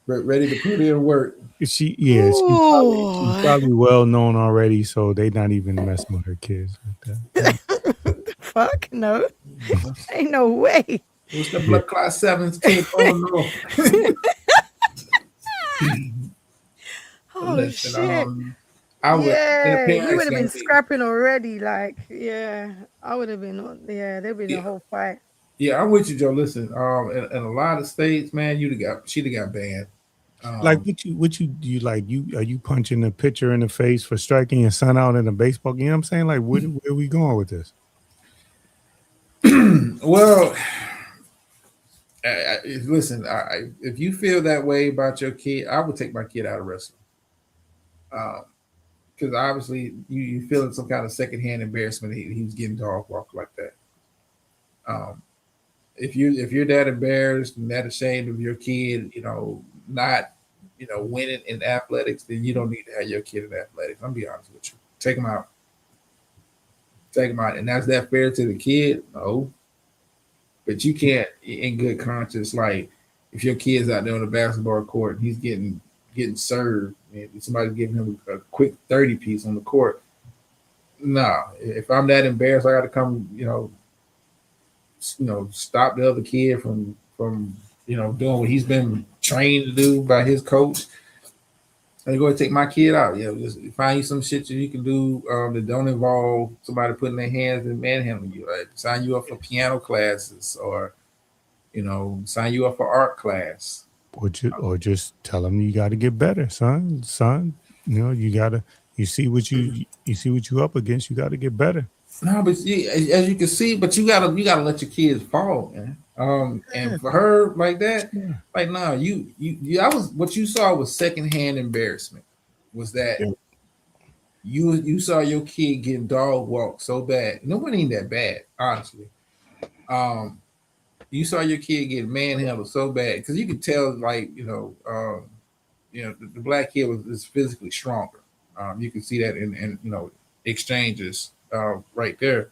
ready to put in work. She's probably well known already, so they not even messing with her kids like that. Fuck no. Ain't no way. What's the blood clot 7's tape? Oh no. Oh Listen, shit. I would. Yeah, the you parents would have been gonna be- scrapping already. Like, yeah, I would have been. Yeah, there'd been a whole fight. Yeah, I'm with you, Joe. Listen, in a lot of states, man, she'd have got banned. Like what you do you like? Are you punching a pitcher in the face for striking your son out in a baseball game? You know what I'm saying? Like, where are we going with this? Well, listen, if you feel that way about your kid, I would take my kid out of wrestling. Because obviously you feeling some kind of secondhand embarrassment. He was getting dog walked like that. If you're that embarrassed and that ashamed of your kid, not winning in athletics, then you don't need to have your kid in athletics. I'm be honest with you. Take him out. And that's that fair to the kid? No. But you can't, in good conscience, like if your kid's out there on the basketball court and he's getting served, and somebody's giving him a quick 30 piece on the court. No, if I'm that embarrassed, I got to come, stop the other kid from doing what he's been trained to do by his coach. I go and take my kid out. Just find you some shit that you can do that don't involve somebody putting their hands and manhandling you. Like sign you up for piano classes, or sign you up for art class. Or just tell them you got to get better, son. You see what you up against. You got to get better. No, but as you can see, but you gotta let your kids fall, man. And for her like that, like no, that was what you saw was secondhand embarrassment. was that Yeah. you saw your kid getting dog walked so bad. No one ain't that bad, honestly. You saw your kid get manhandled so bad because you could tell, like the black kid is physically stronger. You can see that in exchanges right there.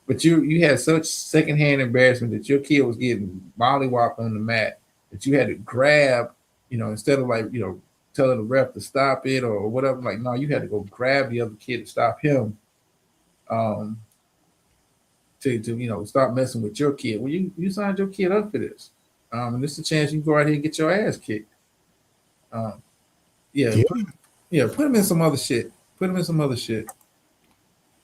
But you had such secondhand embarrassment that your kid was getting mollywopped on the mat that you had to grab, instead of telling the ref to stop it or whatever. Like no, you had to go grab the other kid to stop him. Um, to stop messing with your kid. Well, you signed your kid up for this, and this is a chance you can go out here and get your ass kicked. Um, yeah, Yeah. put him in some other shit. Put him in some other shit.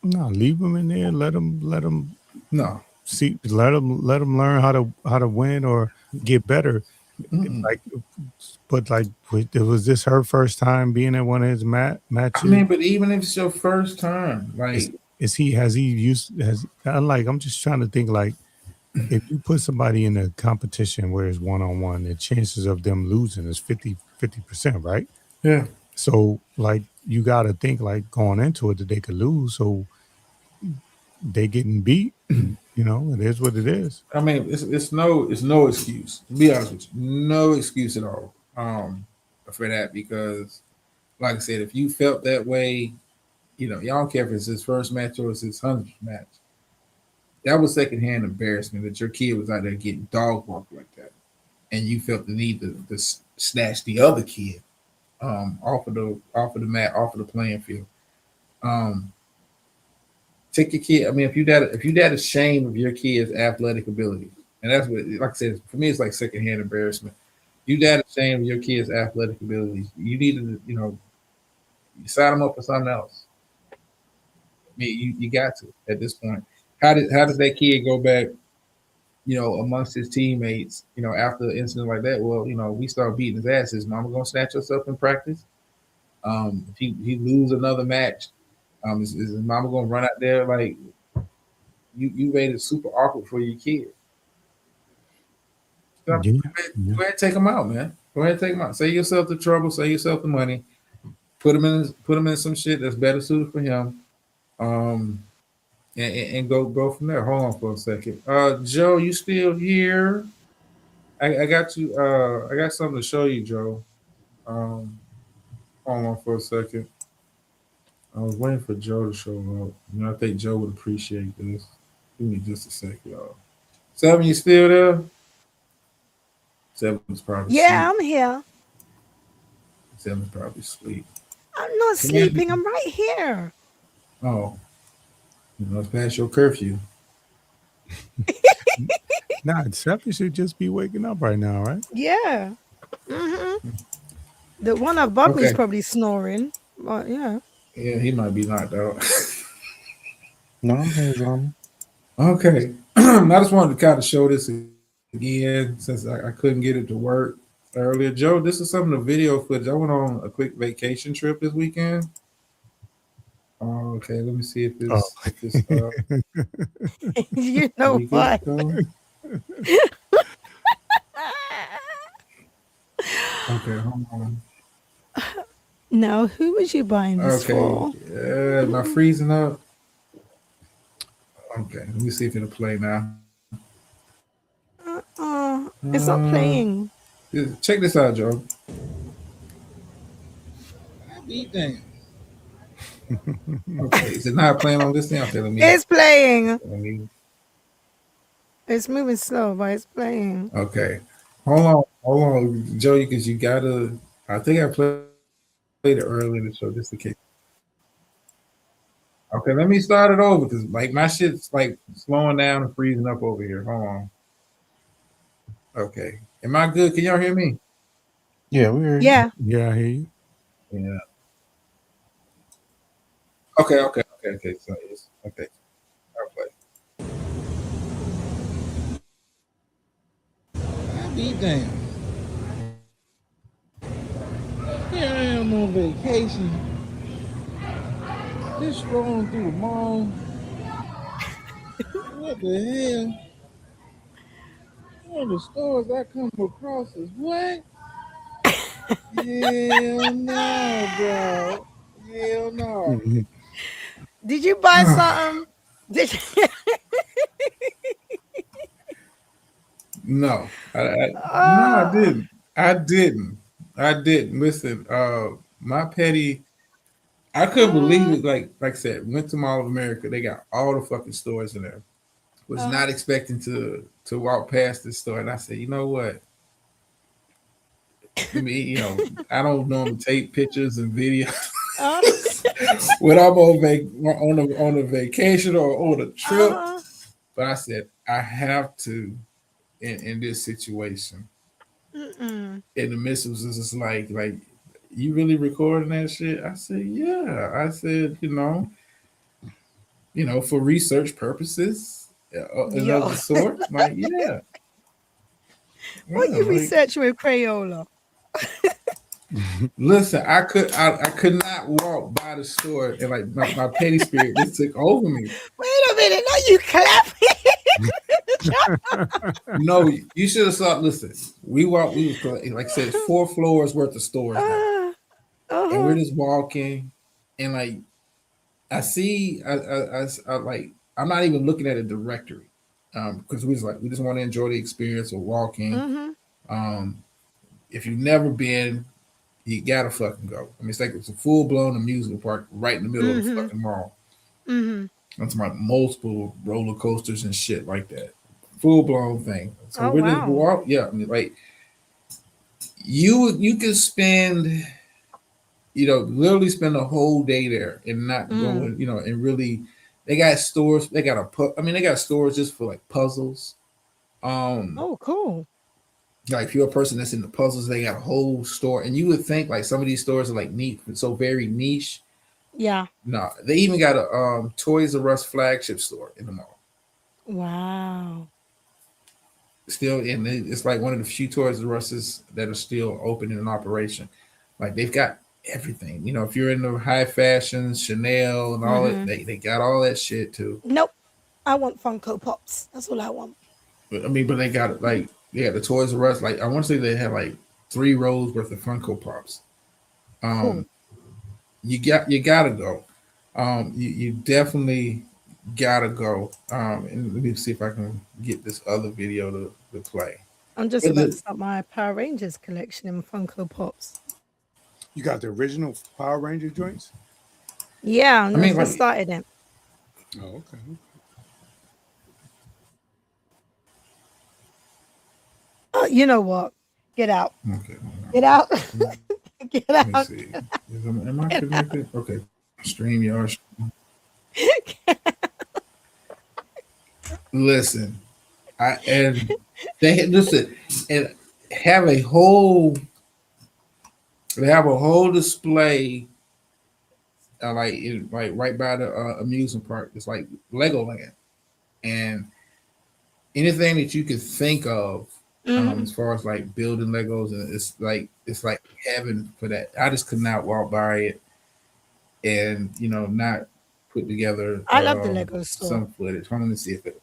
No, leave them in there. Let them No, see. Let them learn how to win or get better. Mm-mm. Was this her first time being at one of his matches? I mean, but even if it's your first time, like I'm just trying to think, like, if you put somebody in a competition where it's one-on-one, the chances of them losing is 50%, right? yeah. So like you got to think like going into it that they could lose, so they getting beat. It is what it is. I mean, it's no excuse. To be honest with you, no excuse at all for that because, like I said, if you felt that way, y'all don't care if it's his first match or it's his 100th match. That was secondhand embarrassment that your kid was out there getting dog walked like that, and you felt the need to snatch the other kid off of the mat, off of the playing field. Take your kid. I mean, if you that ashamed of your kid's athletic ability, and that's what, like I said, for me, it's like secondhand embarrassment. You that ashamed of your kid's athletic abilities, you need to, you sign them up for something else. I mean, you got to at this point. How does that kid go back, amongst his teammates, after an incident like that? Well, we start beating his ass. Is mama gonna snatch us up in practice? If he lose another match, is his mama gonna run out there like you made it super awkward for your kid? So, Yeah. Go ahead and take him out, man. Go ahead and take him out. Save yourself the trouble. Save yourself the money. Put him in some shit that's better suited for him. And go from there. Hold on for a second. Joe, you still here? I got you. I got something to show you, Joe. Hold on for a second. I was waiting for Joe to show up. I think Joe would appreciate this. Give me just a second, y'all. Seven, you still there? Seven's probably Yeah, asleep. I'm here. Seven's probably asleep. I'm not sleeping. I'm right here. Oh, it's past your curfew. Nah, Seven should just be waking up right now, right? Yeah. The one above me is Okay. probably snoring. But yeah. Yeah, he might be knocked out. No, I'm here, Zama. Okay. I just wanted to kind of show this again since I couldn't get it to work earlier. Joe, this is some of the video footage. I went on a quick vacation trip this weekend. Okay, let me see if this. You know we good what? to go? Okay, hold on. Now, who was you buying this for? Okay, am I freezing up? Okay, let me see if it'll play now. It's not playing. Check this out, Joe. Be damn. Okay, is it not playing on this thing? Okay, let me. It's playing. Let me. It's moving slow, but it's playing. Okay, hold on, Joe, because you gotta. I think I played it earlier in the show just in case. Okay, let me start it over because like my shit's like slowing down and freezing up over here. Hold on. Okay, am I good? Can y'all hear me? Yeah, we hear you. Yeah. Yeah, I hear you. Yeah. Okay. So it's okay. I'll play. I be damn. Here I am on vacation. Just strolling through the mall. What the hell? One of the stores I come across is what? Hell no, bro. Hell no. Did you buy something? Did you? No, no, I Oh, didn't. I didn't. Listen, my petty. I couldn't believe it. Like I said, went to Mall of America. They got all the fucking stores in there. Was not expecting to walk past this store, and I said, you know what? I mean, I don't normally take pictures and videos when I'm on a vacation or on a trip. But I said I have to in this situation. Mm-mm. And the missus was just like, you really recording that shit? I said, yeah. I said, for research purposes, and Yo. of the sort. Like, yeah. What Yeah, you like, research with Crayola? listen, I could not walk by the store and like my petty spirit just took over me. Wait a minute, now you clapping. No, you should have saw. Listen, we was like I said, 4 floors worth of stores now. And we're just walking, and like I see, I like I'm not even looking at a directory, because we just want to enjoy the experience of walking. If you've never been, you gotta fucking go. I mean, it's a full blown amusement park right in the middle of the fucking mall. I'm talking about multiple roller coasters and shit like that, full blown thing. So we're just walk. Yeah, I mean, like you can spend. Literally spend a whole day there and not go and, and really, they got stores. They got they got stores just for like puzzles. Oh, cool. Like if you're a person that's into puzzles, they got a whole store. And you would think like some of these stores are like neat, so very niche. Yeah. No, they even got a Toys R Us flagship store in the mall. Wow. Still, and it's like one of the few Toys R Us's that are still open and in operation. Like they've got everything. If you're into high fashion, Chanel and all that, they got all that shit too. Nope. I want Funko Pops. That's all I want. But they got it like the Toys R Us. Like I want to say they have like 3 rows worth of Funko Pops. Cool. You gotta go. You definitely gotta go. And let me see if I can get this other video to play. I'm just about to start my Power Rangers collection in Funko Pops. You got the original Power Ranger joints? Yeah, I just started it. Oh, okay. Oh, you know what? Get out. Okay. Get out. Get Let me out. see. Am I connected? Okay. StreamYard. Listen, and have a whole. They have a whole display, like right by the amusement park. It's like Legoland, and anything that you could think of, as far as like building Legos, and it's like heaven for that. I just could not walk by it, and not put together. I love the Lego store. Some footage. I'm gonna see if it.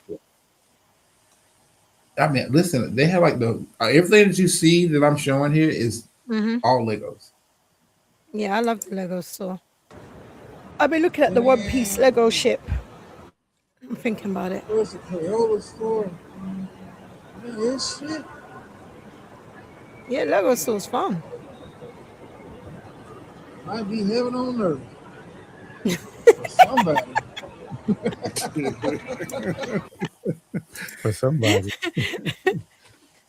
I mean, listen, they have like everything that you see that I'm showing here is. All Legos. Yeah, I love the Lego store. I've been looking at the One Piece Lego ship. I'm thinking about it. Where's the Crayola store? This shit. Yeah, Lego store's fun. Might be heaven on earth. For somebody. For somebody.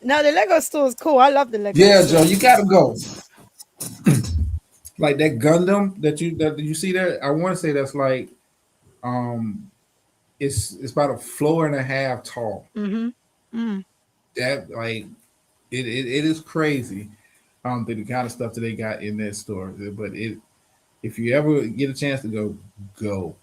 No, the Lego store is cool. I love the Lego Yeah, store. Joe, you gotta go. Like that Gundam that you see there, I want to say that's like, it's about a floor and a half tall. That like, it is crazy, the kind of stuff that they got in that store. But if you ever get a chance to go.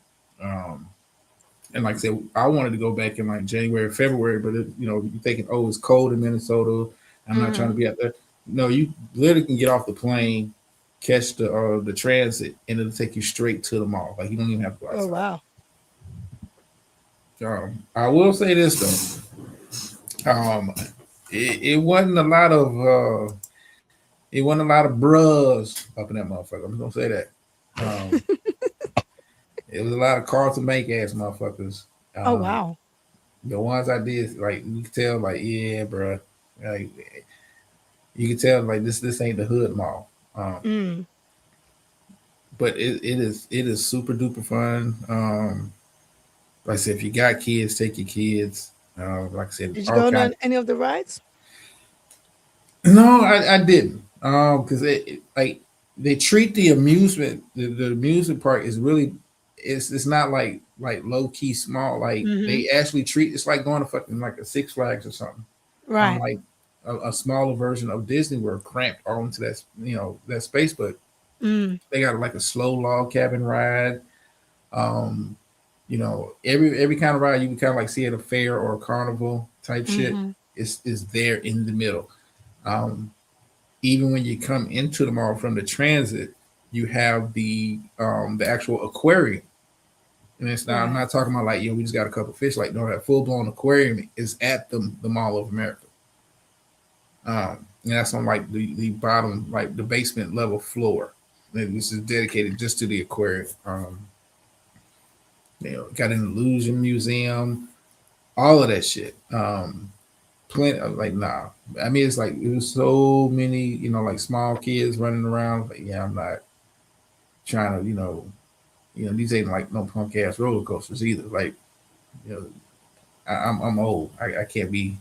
And like I said, I wanted to go back in like January, February, but you're thinking, oh, it's cold in Minnesota. I'm not trying to be out there. No, you literally can get off the plane, catch the transit, and it'll take you straight to the mall. Like you don't even have to go outside. Oh wow! I will say this though, it wasn't a lot of it wasn't a lot of bros up in that motherfucker. I'm just gonna say that. It was a lot of Carlton Bank ass motherfuckers. Oh wow. The ones I did, like you could tell, like yeah, bro, like you could tell, like this ain't the hood mall. But it is super duper fun. Like I said, if you got kids, take your kids. Like I said, Did you go on any of the rides? No, I didn't. Because like they treat the amusement, the amusement park is really, it's not like low key small. Like they actually treat it's like going to fucking like a Six Flags or something. Right. Like a smaller version of Disney World, cramped all into that that space, but they got like a slow log cabin ride. Every kind of ride you can kind of like see at a fair or a carnival type shit is there in the middle. Even when you come into the mall from the transit, you have the actual aquarium. And it's not, I'm not talking about like, we just got a couple fish. Like, no, that full blown aquarium is at the Mall of America. And that's on like the bottom, like the basement level floor. And this is dedicated just to the aquarium. Got an illusion museum, all of that shit. Plenty of like, nah. I mean, it's like it was so many, like small kids running around. Like, yeah, I'm not trying to, these ain't like no punk ass roller coasters either. Like, I'm old. I can't be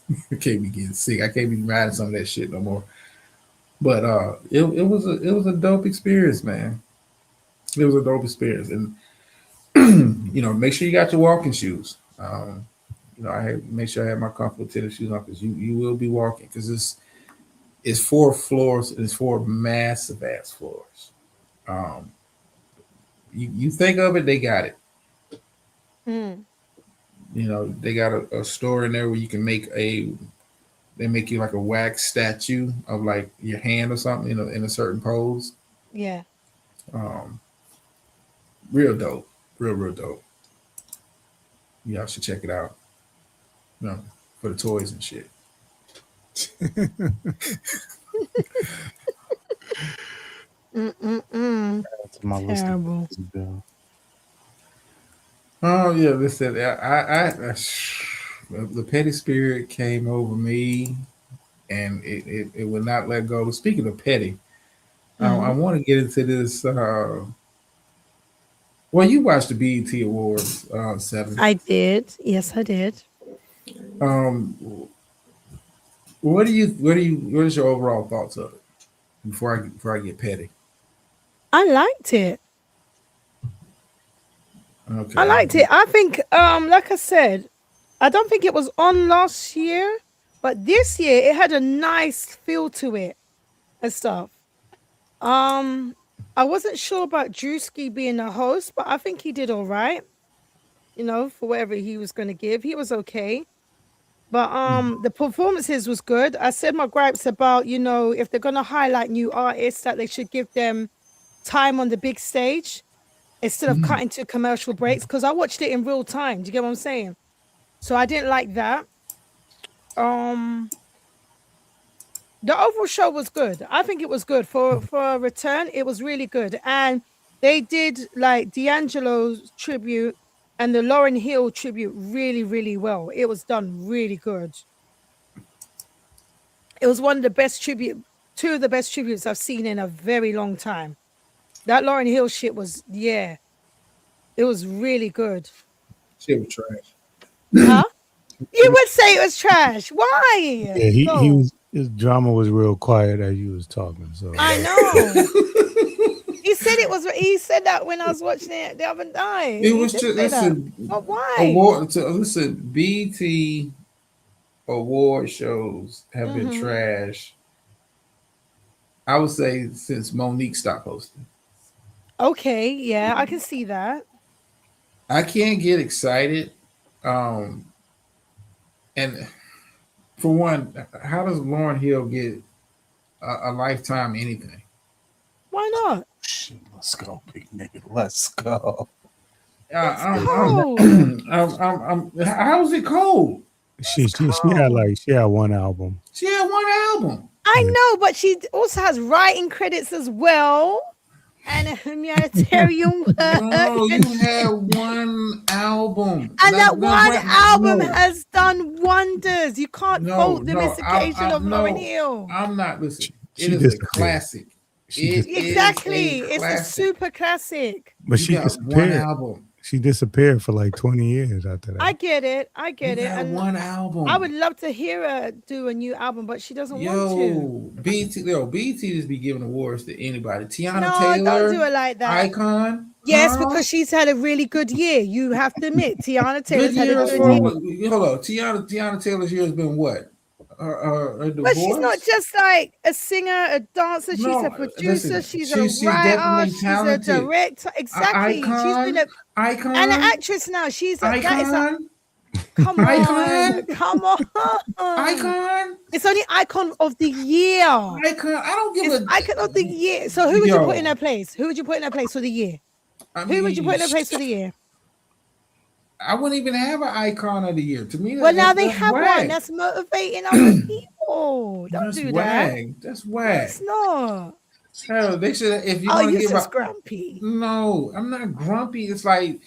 I can't be getting sick. I can't be riding some of that shit no more. But it was a dope experience, man. It was a dope experience. And make sure you got your walking shoes. I make sure I have my comfortable tennis shoes on because you will be walking because it's 4 floors and it's 4 massive ass floors. You think of it, they got it. They got a store in there where you can make you like a wax statue of like your hand or something, in a certain pose. Yeah. Real dope. Real dope. Y'all should check it out. For the toys and shit. That's my list. Terrible. Oh yeah, listen. The petty spirit came over me, and it would not let go. Speaking of petty, I want to get into this. Well, you watched the BET Awards, 7. I did. Yes, I did. What is your overall thoughts of it before I get petty? I liked it. Okay. I liked it. I think, like I said, I don't think it was on last year, but this year it had a nice feel to it and stuff. I wasn't sure about Drewski being a host, but I think he did all right. For whatever he was going to give, he was okay. But the performances was good. I said my gripes about, if they're going to highlight new artists, that they should give them time on the big stage instead of cutting to commercial breaks, because I watched it in real time. Do you get what I'm saying? So I didn't like that. The overall show was good. I think it was good for a return. It was really good. And they did like D'Angelo's tribute and the Lauryn Hill tribute really, really well. It was done really good. It was one of the best two of the best tributes I've seen in a very long time. That Lauryn Hill shit was, it was really good. Shit was trash. Huh? You would say it was trash. Why? Yeah, he was. His drama was real quiet as you was talking. So I know. He said it was. He said that when I was watching it the other night. It was just listen. But why? Listen, BT award shows have been trash. I would say since Monique stopped hosting. Okay, yeah, I can see that. I can't get excited. And for one, how does Lauryn Hill get a lifetime anything? Why not? Let's go, big nigga. Let's go. How's it cold? she had one album. She had one album. I know, but she also has writing credits as well and a humanitarian work. No, you had one album. And that No, one right, album no. has done wonders. You can't No, fault the no, Domestication of Lauryn Hill. I'm not listening. She It is a disappeared. classic. She It dis- is Exactly. It's a classic. super classic. But You she got one disappeared. album. She disappeared for like 20 years after that. I get it. I You get it. got And one album. I would love to hear her do a new album, but she doesn't want Yo, BT just be giving awards to anybody. to. Tiana No, Taylor, don't do it like that. Icon. Yes, huh? because she's had a really good year. You have to admit, Tiana Good Taylor's had a years good for year. what? Hold on, Tiana Taylor's year has been what? Her But she's not divorce? just like a singer, a dancer. She's No, a producer. listen, she's she's a writer. definitely She's talented. a director. Exactly. She's been Icon, a Icon, and an actress now. She's a, that is a Icon, come on, Icon, come on. Icon, It's only icon of the year. Icon. I don't give It's a icon of the year. So who would you put in yo. her place? Who would you put in her place for the year? I Who would you mean, put in her place for the year? I wouldn't even have an icon of the year. To me, Well, now they that's have one. whack. That's motivating other people. Don't That's do that. whack. That's whack. It's not. Hell, they should. If you Oh, want to you give just a grumpy. no, I'm not grumpy. It's like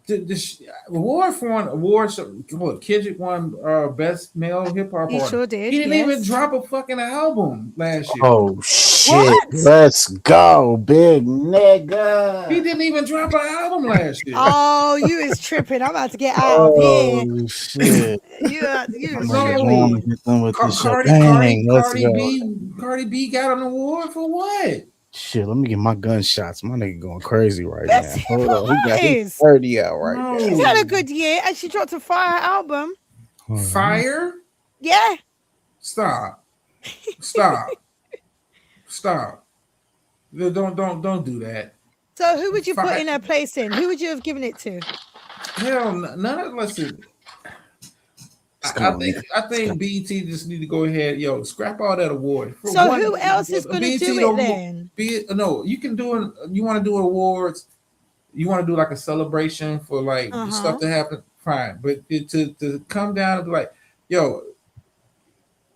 the award for an award. What Kendrick won best male hip hop He artist. sure did. He didn't even Yes. drop a fucking album last year. Oh shit! What? Let's go, big nigga. He didn't even drop an album last year. Oh, you is tripping. I'm about to get out of here. Oh shit! You is No. tripping. Hit them with the Cardi, champagne. Let's go. Cardi B got an award for what? Shit, let me get my gunshots. My nigga going crazy right Best now. hip Hold on, he got his artist. 30 out right No. now. She's had a good year and she dropped a fire album. Hold on. Fire? Yeah. Stop. Stop. Don't do that. So who would you put Fire. in her place in? Who would you have given it to? Hell, none of listen. I think BET just need to go ahead, scrap all that award. For So one, who else is going to BET do don't- it then? No, you can do it. You want to do awards. You want to do like a celebration for like the stuff that happened. Fine, but to come down and be like,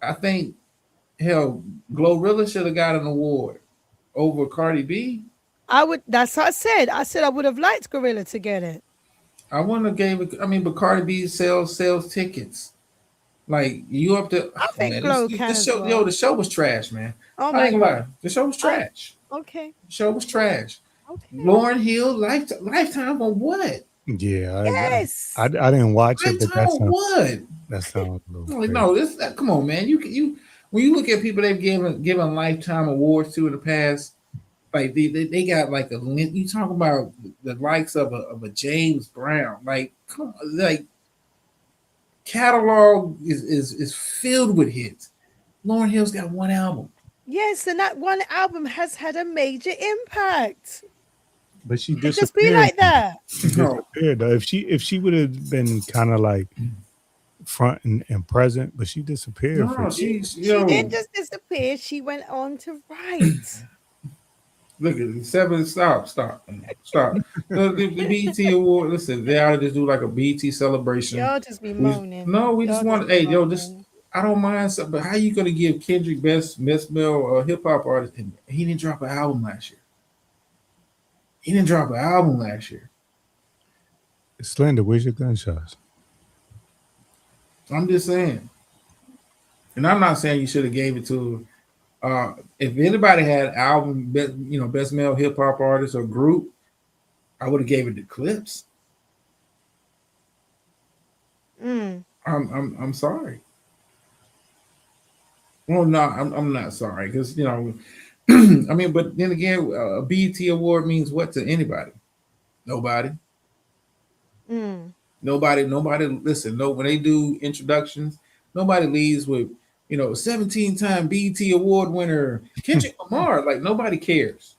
I think Glorilla should have got an award over Cardi B. That's what I said. I said I would have liked Gorilla to get it. I wouldn't have gave it. I mean, but Cardi B sells tickets. Like you up to? I think man, Glow this can as show, well. the show was trash, man. Oh I my ain't gonna god. lie. The show was trash. Okay. The show was trash. Okay. Lauren Hill, lifetime on what? Yeah, Yes. I didn't watch it, but Lifetime on what? that sounds a little Like, crazy. no, come on, man. You when you look at people they've given lifetime awards to in the past, like they got like you talk about the likes of a James Brown, like come on, like catalog is filled with hits. Lauren Hill's got one album. Yes, and that one album has had a major impact. But she It disappeared. just be like that. She disappeared, though. If she would have been kind of like front and present, but she disappeared. No, She didn't just disappear. She went on to write. Look at it. Stop. The BET award. Listen, they ought to just do like a BET celebration. Y'all just be moaning. We just Y'all want. be Hey, moaning. I don't mind something, but how you gonna give Kendrick best male hip hop artist? And he didn't drop an album last year. Slender, where's your gunshots? I'm just saying, and I'm not saying you should have gave it to. If anybody had album, best male hip hop artist or group, I would have gave it to Clips. I'm sorry. Well, no, I'm not sorry because I mean, but then again, a BET award means what to anybody? Nobody. Nobody. Listen, when they do introductions, nobody leaves with 17-time BET award winner Kendrick Lamar. Like nobody cares.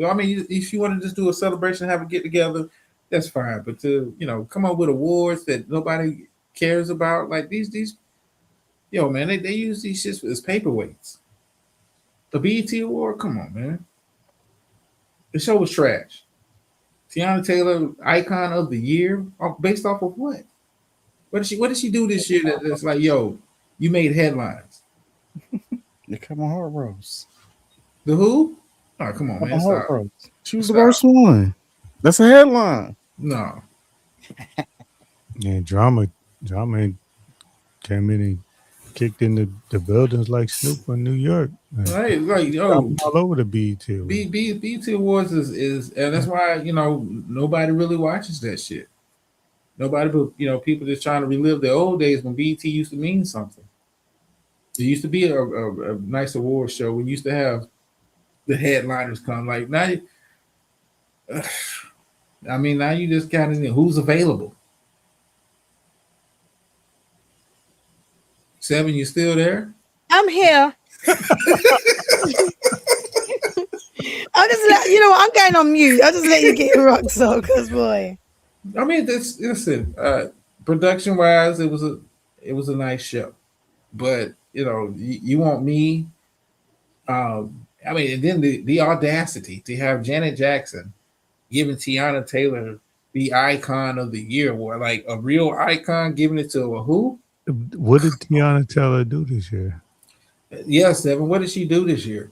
I mean, if you want to just do a celebration, have a get together, that's fine. But to come up with awards that nobody cares about, like these, man, they use these shits as paperweights. The BET award, come on, man. The show was trash. Tiana Taylor, icon of the year, based off of what? What did she do this year that's like, you made headlines? The Kevin Hart roast. The who? Oh, come on, Kevin man. Hart Stop. roast. She was the Stop. worst one. That's a headline. No. Yeah, drama came in and kicked in the buildings like Snoop in New York. Hey, like, yo, all over the BET. BET Awards is, and that's why, nobody really watches that shit. Nobody, but, people just trying to relive the old days when BET used to mean something. It used to be a nice award show. We used to have the headliners come. Like now, now you just kind of who's available. 7, you still there? I'm here. I'll just I'm going on mute. I'll just let you get your rocks off, because boy. Listen, production wise, it was a nice show. But you want me, and then the audacity to have Janet Jackson giving Tiana Taylor the Icon of the Year award, like a real icon, giving it to a who? What did Tiana Taylor do this year? Yes, 7. What did she do this year?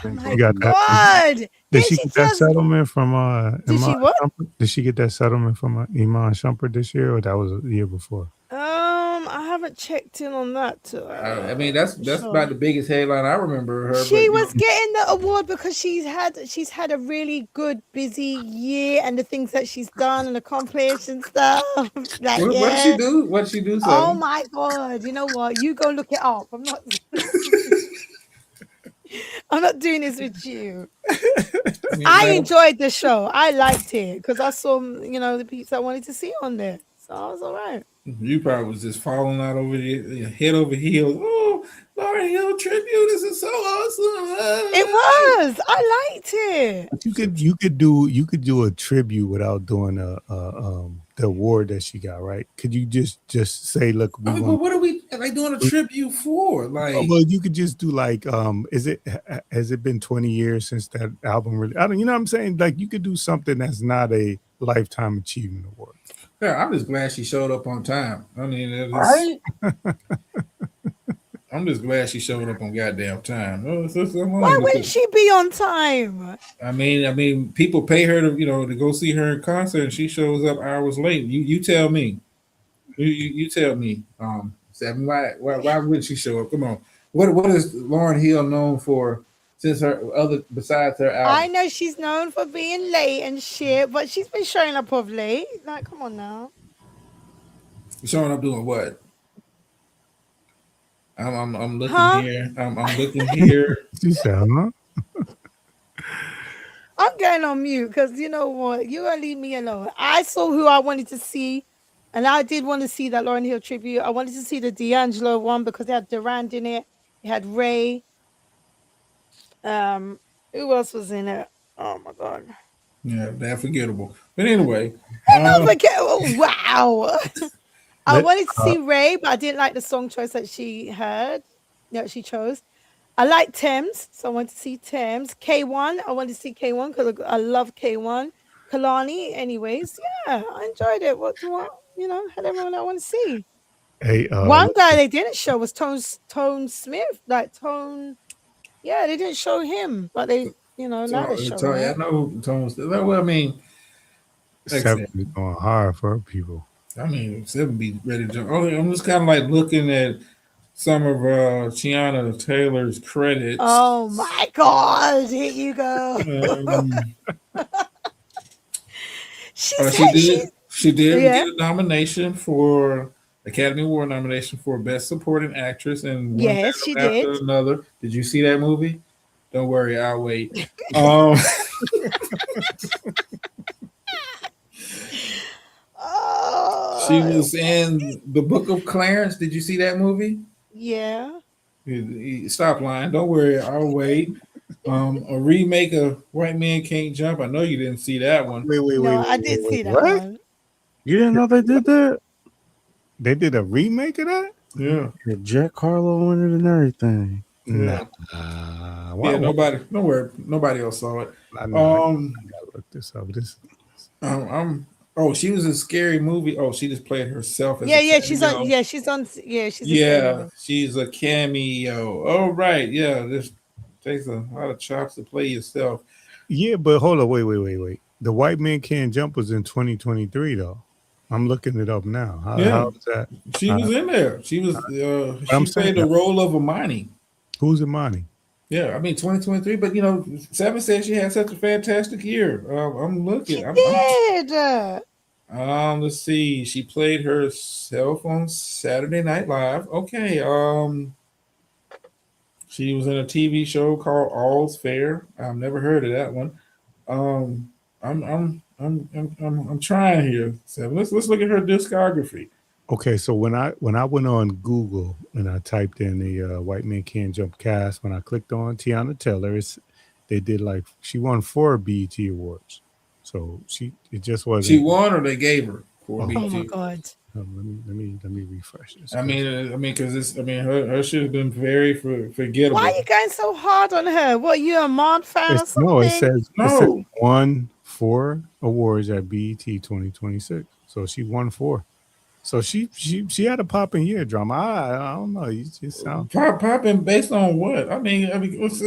Oh my God! Did she get that settlement from Did she what? Shumpert? Did she get that settlement from Iman Shumpert this year, or that was the year before? I haven't checked in on that. That's about the biggest headline I remember her. She was getting the award because she's had a really good busy year, and the things that she's done and accomplished and stuff. Like, what did she do? What did she do? Oh my God! You know what? You go look it up. I'm not doing this with you. I enjoyed the show. I liked it because I saw, the peeps I wanted to see on there. So I was all right. You probably was just falling out over your head over heels. Oh, Lauryn Hill tribute. This is so awesome. It was. I liked it. But you could do a tribute without doing the award that she got, right? Could you just say, look, but what are we doing a tribute for? Like, well, you could just do like, has it been 20 years since that album really? You know what I'm saying? Like, you could do something that's not a lifetime achievement award. Yeah, I'm just glad she showed up on time. Right? I'm just glad she showed up on goddamn time. Why wouldn't she be on time? I mean, people pay her to go see her in concert, and she shows up hours late. You tell me. You tell me. 7. Why wouldn't she show up? Come on. What is Lauryn Hill known for? Besides her album? I know she's known for being late and shit, but she's been showing up of late. Like, come on now. Showing up doing what? I'm looking here. I'm looking here. She said, huh? I'm going on mute because you know what? You're gonna leave me alone. I saw who I wanted to see, and I did want to see that Lauryn Hill tribute. I wanted to see the D'Angelo one because it had Durand in it. It had Ray. Who else was in it? Oh my God. Yeah, that forgettable. But anyway. Not forgettable. Wow. I wanted to see Ray, but I didn't like the song choice that she had. Yeah, she chose. I like Thames, so I wanted to see Thames. K1, I wanted to see K1 because I love K1. Kalani, anyways. Yeah, I enjoyed it. What had everyone I want to see. Hey, one guy they didn't show was Tone Smith. Yeah, they didn't show him, but they, now they show him. I know Tone. Well, I mean, 7 is going hard for people. 7 be ready to jump. I'm just kind of like looking at some of Tiana Taylor's credits. Oh my God! Here you go. She did get a nomination for Academy Award nomination for Best Supporting Actress, and yes, she did. Another. Did you see that movie? Don't worry, I'll wait. She was in The Book of Clarence. Did you see that movie? Yeah. Stop lying. Don't worry, I'll wait. A remake of White Man Can't Jump. I know you didn't see that one. Wait. I did see that one. You didn't know they did that? They did a remake of that? Yeah. Jack Harlow in it and everything. Nah. Nobody else saw it. I gotta look this up. Oh, she was in Scary Movie. Oh, she just played herself as Yeah, a yeah, she's on. cameo. Yeah, she's on. Yeah, she's a Yeah, scary. she's a cameo. Oh, right. Yeah, this takes a lot of chops to play yourself. Yeah, but hold on, wait. The White Man Can't Jump was in 2023 though. I'm looking it up now. Yeah. How is that? She was in there. She was. I'm She saying played the that. role of Imani. Who's Imani? Yeah, I mean 2023. But Seven said she had such a fantastic year. I'm looking. She did. Let's see. She played herself on Saturday Night Live. Okay. She was in a TV show called All's Fair. I've never heard of that one. I'm trying here. So let's look at her discography. Okay, so when I went on Google and I typed in the White Man Can't Jump cast, when I clicked on Tiana Taylor, they did like she won 4 BET awards. So it just wasn't. She won, or they gave her 4 Oh. BET. Oh my god. Let me refresh this. Because her shit has been very forgettable. Why are you going so hard on her? What, you a Mon fan or something? No, it says No. won 4 awards at BET 2026. So she won 4. So she had a popping year, Drama. I don't know. You just sound Popping based on what? I mean, let's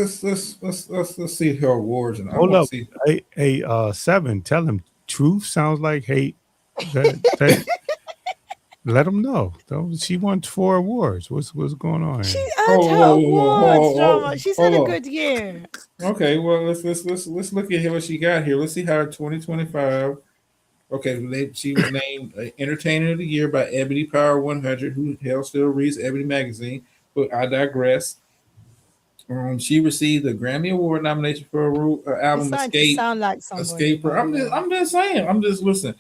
see her awards and hold up. See. Hey, Seven, tell him truth sounds like hate. Let them know. She won 4 awards. What's going on She here? earned her awards, Drama. She's had a good year. Okay, well let's look at what she got here. Let's see how 2025. Okay, she was named Entertainer of the Year by Ebony Power 100, who hell still reads Ebony magazine. But I digress. She received a Grammy Award nomination for her album It's starting to Escape. sound like somebody. Escape. I'm just saying. I'm just listening.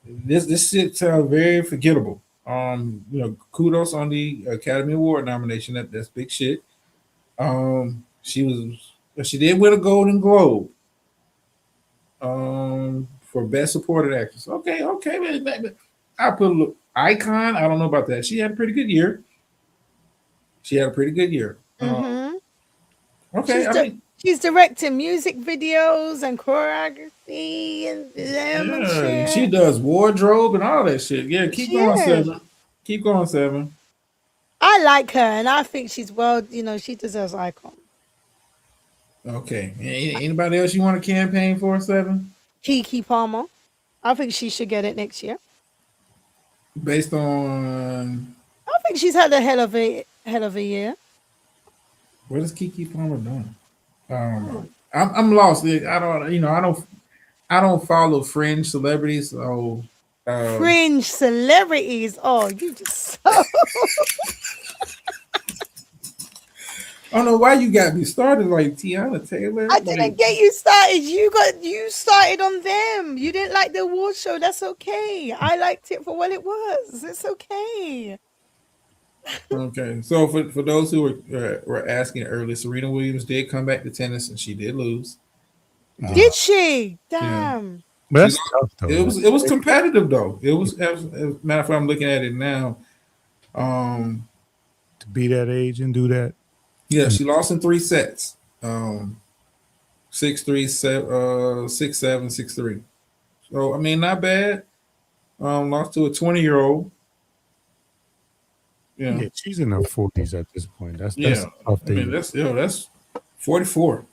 This shit very forgettable. Kudos on the Academy Award nomination. That's big shit. She did win a Golden Globe. For Best Supporting Actress. Okay. I put a little Icon. I don't know about that. She had a pretty good year. Mhm. Okay. She's directing music videos and choreography and Yeah, she does wardrobe and all that shit. Yeah, keep going, Seven. Keep going, Seven. I like her, and I think she's she deserves Icon. Okay. Anybody else you want to campaign for, Seven? Keke Palmer. I think she should get it next year. Based on I think she's had a hell of a year. what is Keke Palmer doing? I'm lost. I don't follow fringe celebrities. So Fringe celebrities. Oh, you just I don't know why you got me started like Tiana Taylor. I didn't get you started. You started on them. You didn't like the award show. That's okay. I liked it for what it was. It's okay. Okay, so for those who were asking earlier, Serena Williams did come back to tennis and she did lose. Did she? Damn. But that's tough though. It was competitive though. It was as a matter of fact, I'm looking at it now. To be that age and do that. Yeah, she lost in 3 sets. 6-3, 6-7, 6-3. So I mean, not bad. Lost to a 20-year-old. Yeah, she's in her 40s at this point. That's Yeah. tough I mean, that's 44.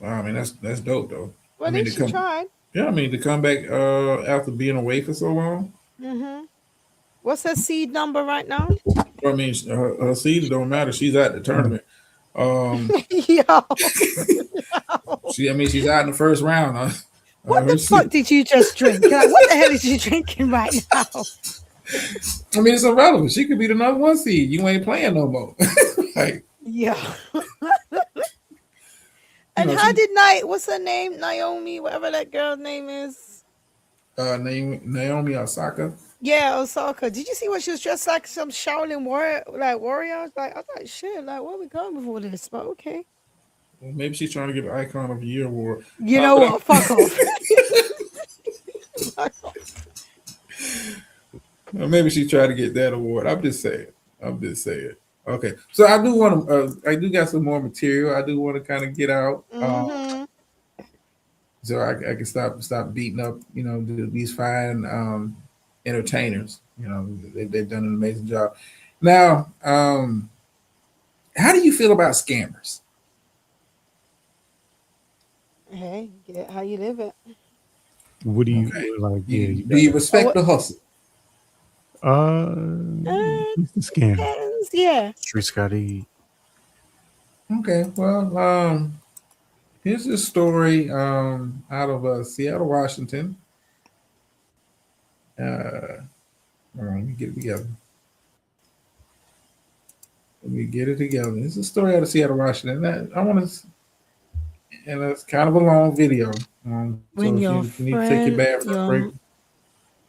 I mean, that's dope though. Well, I mean, then she tried. Yeah, I mean, to come back after being away for so long. Mm-hmm. What's her seed number right now? I mean, her seed don't matter. She's at the tournament. Yo. She's out in the first round. What the fuck did you just drink? Like, what the hell is you drinking right now? I mean, it's irrelevant. She could be the number 1 seed. You ain't playing no more. Like, yeah. And know, how did what's her name? Naomi, whatever that girl's name is. Naomi Osaka. Yeah, Osaka. Did you see what she was dressed like? Some Shaolin warrior. I was like, shit, like, where we going before this? But okay. Well, maybe she's trying to get the Icon of the Year award. You know what? Fuck off. Fuck off. Well, maybe she tried to get that award. I'm just saying. Okay, so I do want to. I do got some more material. I do want to kind of get out. Mm-hmm. so I can stop beating up, you know, these fine entertainers. You know, they've done an amazing job. Now, how do you feel about scammers? Hey, get how you live it. What do you Okay. like? Do you respect the hustle? It's the scam. Depends, yeah. Street Scotty. Okay, well, here's a story out of Seattle, Washington. Hold on, let me get it together. This is a story out of Seattle, Washington. And it's kind of a long video. When so your if you need to take your bath break.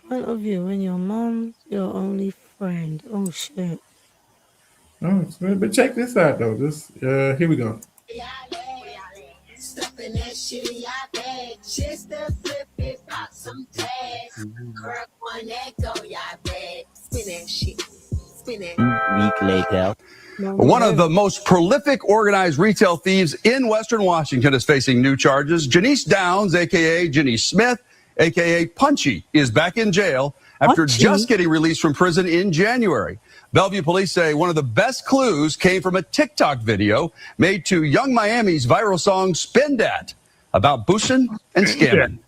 Point of view, when your mom's your only friend. Oh shit. Oh, but check this out though. Here we go. Week later. One of the most prolific organized retail thieves in Western Washington is facing new charges. Janice Downs, a.k.a. Janice Smith, a.k.a. Punchy, is back in jail after just getting released from prison in January. Bellevue police say one of the best clues came from a TikTok video made to Young Miami's viral song Spin Dat about boosting and scamming.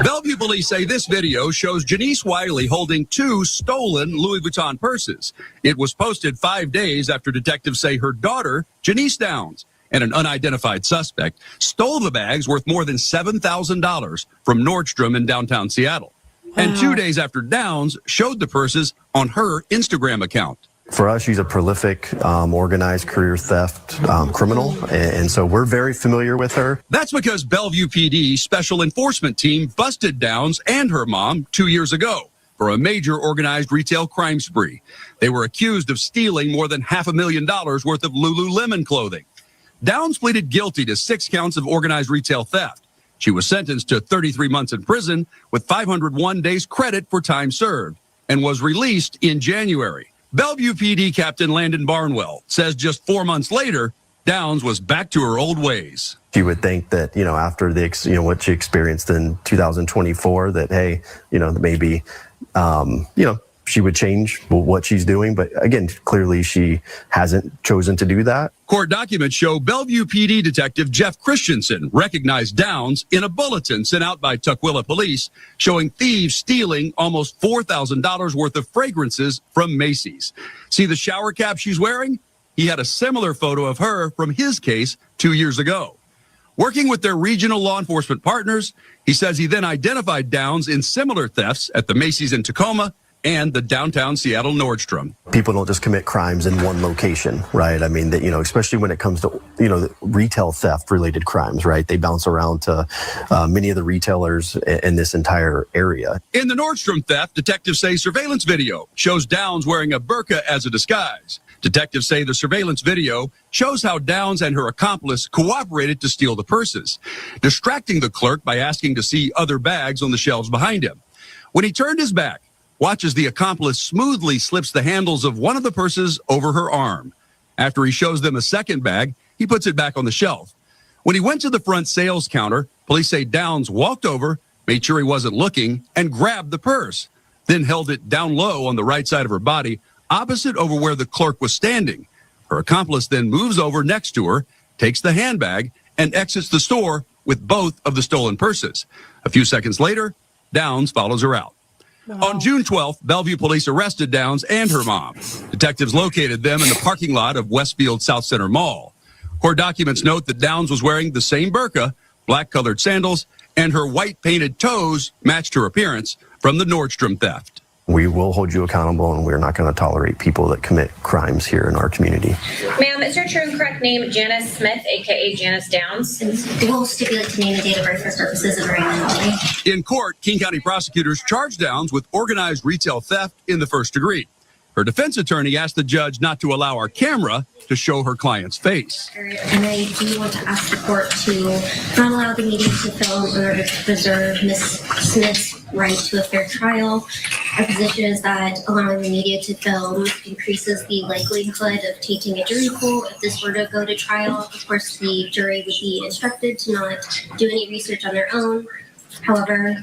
Bellevue police say this video shows Janice Wiley holding 2 stolen Louis Vuitton purses. It was posted 5 days after detectives say her daughter, Janice Downs, and an unidentified suspect stole the bags worth more than $7,000 from Nordstrom in downtown Seattle. And 2 days after Downs showed the purses on her Instagram account. For us, she's a prolific, organized career theft criminal, and so we're very familiar with her. That's because Bellevue PD Special Enforcement Team busted Downs and her mom 2 years ago for a major organized retail crime spree. They were accused of stealing more than $500,000 worth of Lululemon clothing. Downs pleaded guilty to 6 counts of organized retail theft. She was sentenced to 33 months in prison with 501 days credit for time served and was released in January. Bellevue PD Captain Landon Barnwell says just 4 months later, Downs was back to her old ways. You would think that, after what she experienced in 2024, that, hey, maybe, she would change what she's doing. But again, clearly she hasn't chosen to do that. Court documents show Bellevue PD detective Jeff Christensen recognized Downs in a bulletin sent out by Tukwila police showing thieves stealing almost $4,000 worth of fragrances from Macy's. See the shower cap she's wearing? He had a similar photo of her from his case 2 years ago. Working with their regional law enforcement partners, he says he then identified Downs in similar thefts at the Macy's in Tacoma and the downtown Seattle Nordstrom. People don't just commit crimes in one location, right? I mean, especially when it comes to, the retail theft related crimes, right? They bounce around to many of the retailers in this entire area. In the Nordstrom theft, detectives say surveillance video shows Downs wearing a burqa as a disguise. Detectives say the surveillance video shows how Downs and her accomplice cooperated to steal the purses, distracting the clerk by asking to see other bags on the shelves behind him. When he turned his back, watch as the accomplice smoothly slips the handles of one of the purses over her arm. After he shows them a second bag, he puts it back on the shelf. When he went to the front sales counter, police say Downs walked over, made sure he wasn't looking, and grabbed the purse, then held it down low on the right side of her body, opposite over where the clerk was standing. Her accomplice then moves over next to her, takes the handbag, and exits the store with both of the stolen purses. A few seconds later, Downs follows her out. On June 12th, Bellevue police arrested Downs and her mom. Detectives located them in the parking lot of Westfield South Center Mall. Court documents note that Downs was wearing the same burqa, black-colored sandals, and her white-painted toes matched her appearance from the Nordstrom theft. We will hold you accountable, and we're not going to tolerate people that commit crimes here in our community. Ma'am, is your true and correct name Janice Smith, a.k.a. Janice Downs? We'll stipulate to name and date of birth for purposes of arraignment. In court, King County prosecutors charged Downs with organized retail theft in the first degree. Her defense attorney asked the judge not to allow our camera to show her client's face. And I do want to ask the court to not allow the media to film in order to preserve Ms. Smith's right to a fair trial. Our position is that allowing the media to film increases the likelihood of tainting a jury pool. If this were to go to trial, of course, the jury would be instructed to not do any research on their own. However,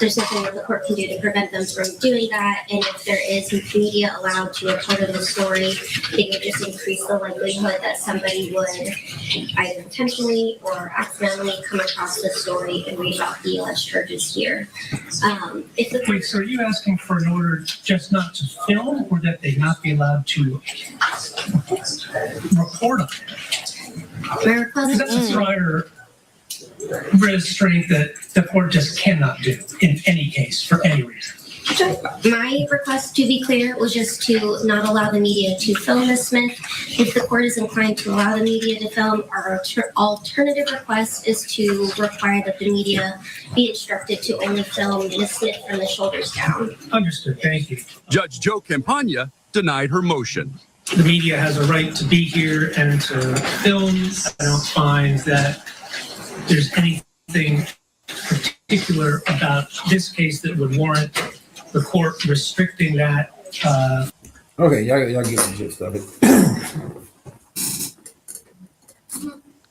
there's nothing that the court can do to prevent them from doing that. And if there is media allowed to report on the story, it would just increase the likelihood that somebody would either intentionally or accidentally come across the story and read about the alleged charges here. Wait, so are you asking for an order just not to film, or that they not be allowed to report on it? My request That's a prior restraint that the court just cannot do in any case for any reason. My request, to be clear, was just to not allow the media to film Ms. Smith. If the court is inclined to allow the media to film, our alternative request is to require that the media be instructed to only film Ms. Smith from the shoulders down. Understood. Thank you. Judge Joe Campagna denied her motion. The media has a right to be here and to film. I don't find that there's anything particular about this case that would warrant the court restricting that. Okay, y'all get the gist of it.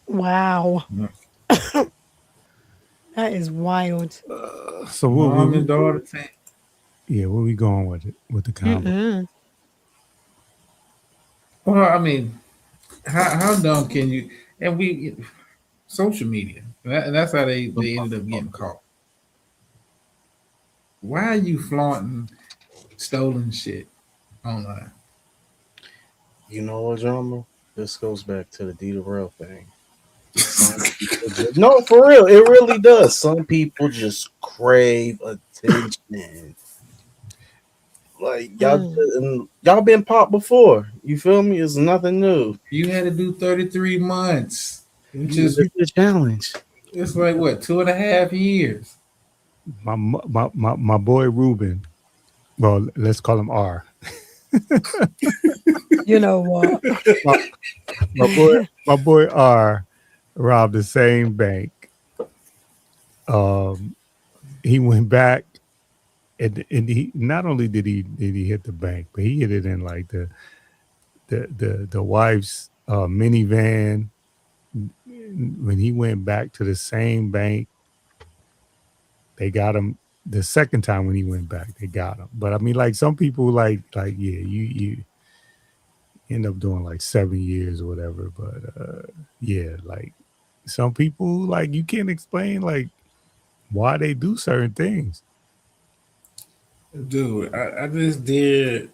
Wow. That is wild. So Mom and daughter thing. Yeah, where we going with it with the combo? Well, I mean, how dumb can you? And we social media, and that's how they ended up getting caught. Why are you flaunting stolen shit online? You know what, drama? This goes back to the Dita Rail thing. No, for real, it really does. Some people just crave attention. Like y'all been popped before. You feel me? It's nothing new. You had to do 33 months. Which is a challenge. It's like what, 2.5 years. My boy Ruben. Well, let's call him R. You know what? my boy R robbed the same bank. He went back, and he not only did he hit the bank, but he hit it in like the wife's minivan. When he went back to the same bank, they got him the second time. When he went back, they got him. But I mean, like some people, like yeah, you end up doing like 7 years or whatever. But yeah, like some people, like you can't explain like why they do certain things. Dude, I just did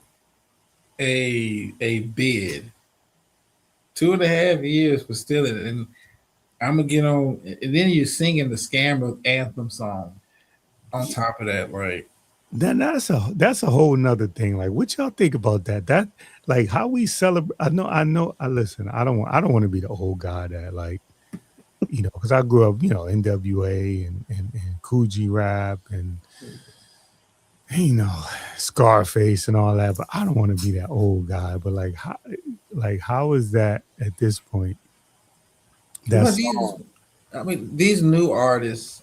a bid. 2.5 years for stealing it, and I'm gonna get on. And then you're singing the scammer anthem song on top of that, like that's a whole nother thing. Like, what y'all think about that? That like how we celebrate. I know. I listen. I don't want to be the old guy that like, you know, because I grew up, you know, NWA and Coogee rap and you know Scarface and all that. But I don't want to be that old guy. But how is that at this point? That's these new artists.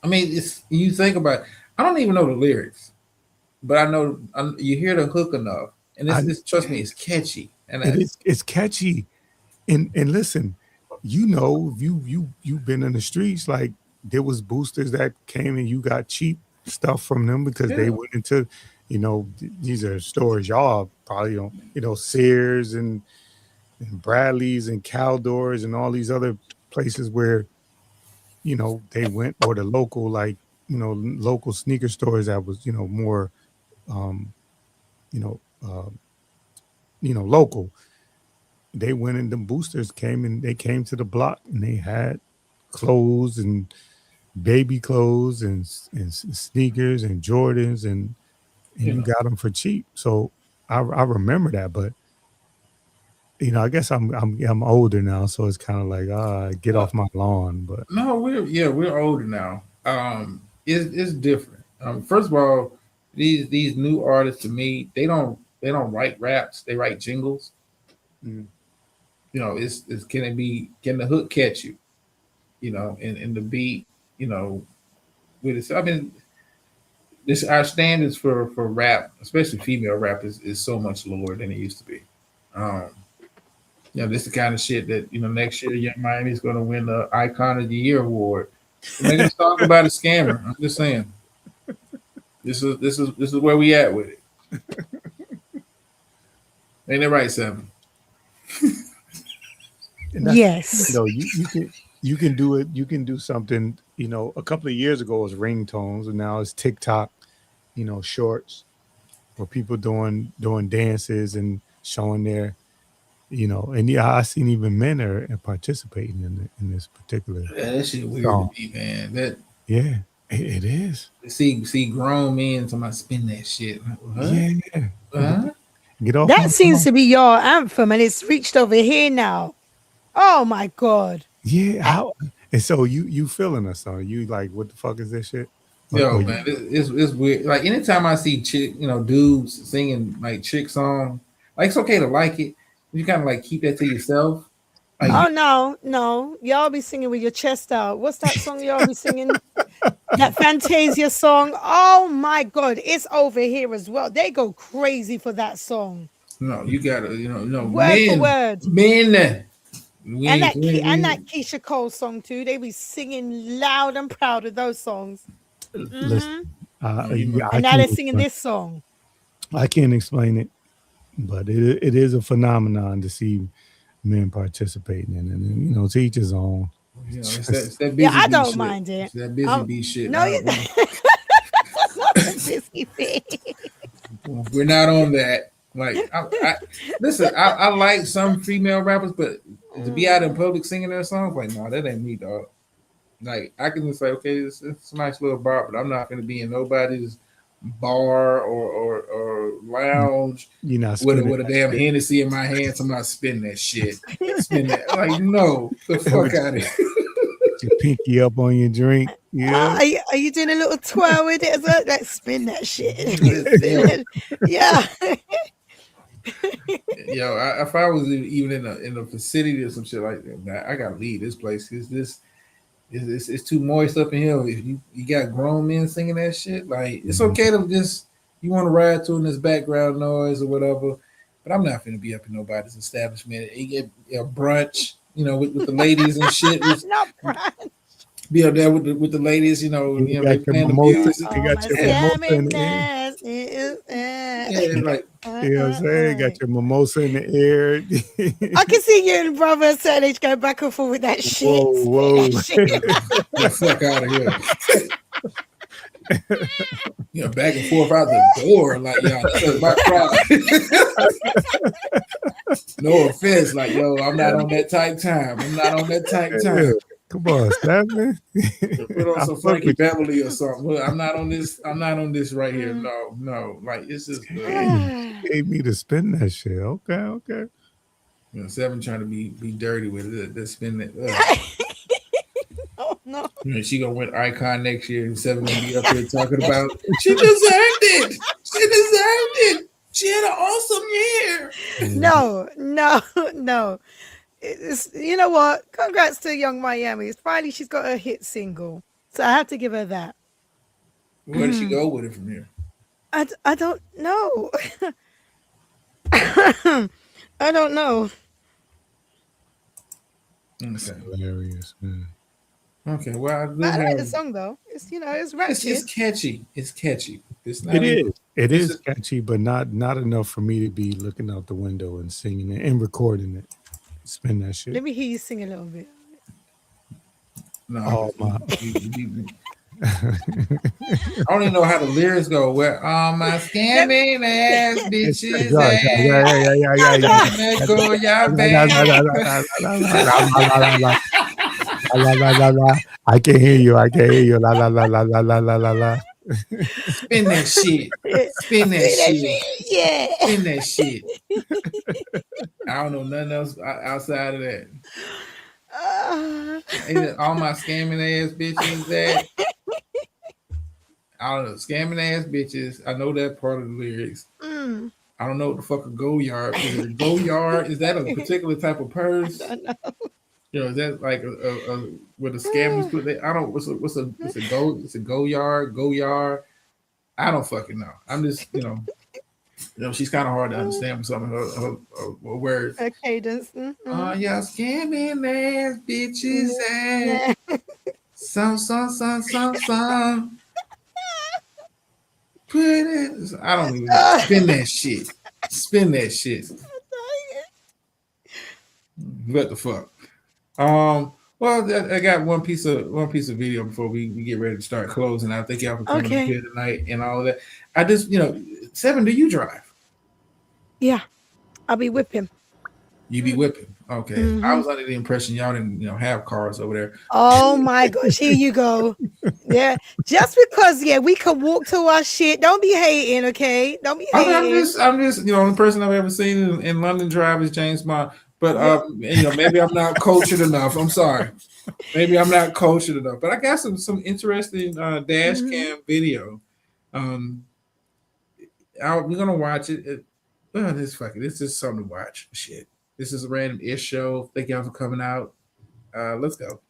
It's you think about. I don't even know the lyrics, but I know you hear the hook enough, and it's trust me, it's catchy. And it's catchy. And listen, you know, you've been in the streets. Like there was boosters that came and you got cheap stuff from them because they went into, you know, these are stores y'all probably don't, you know, Sears and Bradley's and Caldors and all these other places where, you know, they went, or the local, like, you know, local sneaker stores that was, you know, more, local. They went and the boosters came and they came to the block and they had clothes and baby clothes and sneakers and Jordans and you got them for cheap. So I remember that, but you know, I guess I'm older now, so it's kind of like get off my lawn. But no, we're older now. It's different. First of all, these new artists to me, they don't write raps, they write jingles. You know, it's can the hook catch you? You know, and the beat, you know, with it. I mean, this our standards for rap, especially female rap, is so much lower than it used to be. This is the kind of shit that next year Young Miami is going to win the Icon of the Year award. They're going to talk about a scammer. I'm just saying. This is where we at with it. Ain't that right, Seven? Yes. You can do it. You can do something. A couple of years ago it was ringtones, and now it's TikTok. Shorts, where people doing dances and showing their, and I seen even men are participating in this particular. Yeah, that shit weird song. to me, man. It is. See grown men talking about spin that shit. What? Yeah. Huh? Get off. That seems to be your anthem, and it's reached over here now. Oh my God. Yeah. How? And so you feeling us, son? You like, what the fuck is this shit? Yo, man, it's weird. Like anytime I see dudes singing like chick song, like it's okay to like it. You kind of like keep that to yourself. Like, Oh no, y'all be singing with your chest out. What's that song y'all be singing? That Fantasia song. Oh my God, it's over here as well. They go crazy for that song. No, you gotta, Word for word. Men. And that Keisha Cole song too. They be singing loud and proud of those songs. Listen, And now they're singing this song. I can't explain it, but it is a phenomenon to see men participating in it. And to each his own. It's that busy I bee don't shit. mind it. It's that busy bee shit. No, you not the busy bee. We're not on that. Like, listen, I like some female rappers, but to be out in public singing their songs, like, no, that ain't me, dog. Like, I can just say, okay, it's a nice little bar, but I'm not going to be in nobody's bar or lounge with a damn Hennessy in my hands. I'm not spinning that shit. Spin that. Like, no, the fuck out of here. Your pinky up on your drink. Yeah. Are you doing a little twirl with it as well? Like, spin that shit. Yeah. Yo, if I was even in a vicinity or some shit like that, I gotta leave this place. It's too moist up in here. If you got grown men singing that shit, like it's okay to just you want to ride to in this background noise or whatever. But I'm not gonna be up in nobody's establishment. You get a brunch, with the ladies and shit. Not brunch. Be up there with the ladies, they playing the music. You got your mimosa in the air. Yeah, like You know what I'm saying? Got your mimosa in the air. I can see you and brother and Serge go back and forth with that shit. Whoa. Get the fuck out of here. Back and forth out the door, like y'all. That's my pride. No offense, like I'm not on that tight time. Come on, Stephanie. Put on some Frankie Beverly or something. Look, I'm not on this right here. No. Like it's just gave me to spin that shit. Okay. Seven trying to be dirty with it. Let's spin it. Oh no. She gonna win Icon next year, and Seven gonna be up here talking about she deserved it. She had an awesome year. No. It's, you know what? Congrats to Young Miami. Finally, she's got a hit single, so I have to give her that. Where does she go with it from here? I don't know. I don't know. It's hilarious, man. Okay, well, I like the song though. It's it's ratchet. It's catchy. It's catchy. It's not. It is catchy, but not enough for me to be looking out the window and singing it and recording it. Spin that shit. Let me hear you sing a little bit. No, oh my! I don't even know how the lyrics go. Where all my scamming ass bitches I can hear you. La la la la la la la la la. Spin that shit. Spin that shit. Yeah. Spin that shit. I don't know nothing else outside of that. All my scamming ass bitches that. I don't know, scamming ass bitches. I know that part of the lyrics. I don't know what the fuck a go-yard is. A go-yard, is that a particular type of purse? I don't know. Is that like a where the scammers put that? I don't. It's a go-yard. I I don't fucking know. I'm just, she's kind of hard to understand with some of her words. A cadence. Y'all scamming ass bitches and some. Put it. I don't even spin that shit. Spin that shit. What the fuck? Well, I got one piece of video before we get ready to start closing. I thank y'all for coming here tonight and all of that. I just, Seven, do you drive? Yeah, I'll be whipping. You be whipping. Okay. I was under the impression y'all didn't, have cars over there. Oh my gosh, here you go. Yeah, just because we can walk to our shit. Don't be hating, okay? Don't be hating. I'm just, the person I've ever seen in London Drive is James Bond. But maybe I'm not cultured enough. I'm sorry. Maybe I'm not cultured enough. But I got some interesting dash cam video. We're gonna watch it. This is something to watch. Shit. This is a random ish show. Thank y'all for coming out. Let's go.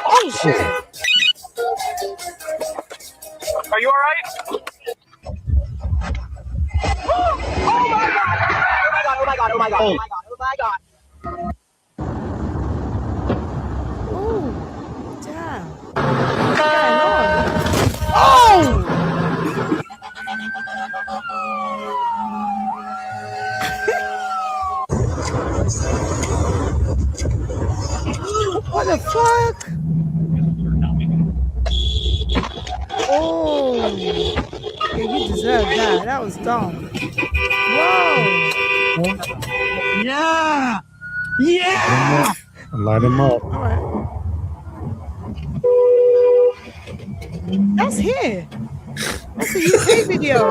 Oh shit! Are you all right? Oh my god! Oh my god! Oh my god! Oh my god! Oh my god! Oh, damn! What's going on? Oh! What the fuck? Oh, yeah, you deserve that. That was dumb. Whoa. Yeah. Yeah. Light him up. All right. That's here. That's a UK video.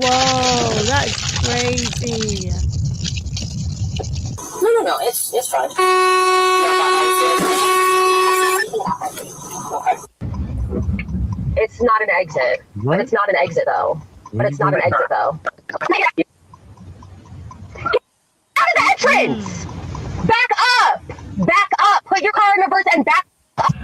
Whoa, that's crazy. No, it's fine. It's not an exit. Right. But it's not an exit though. But it's not an exit though. Get out of the entrance! Back up! Back up! Put your car in reverse and back up.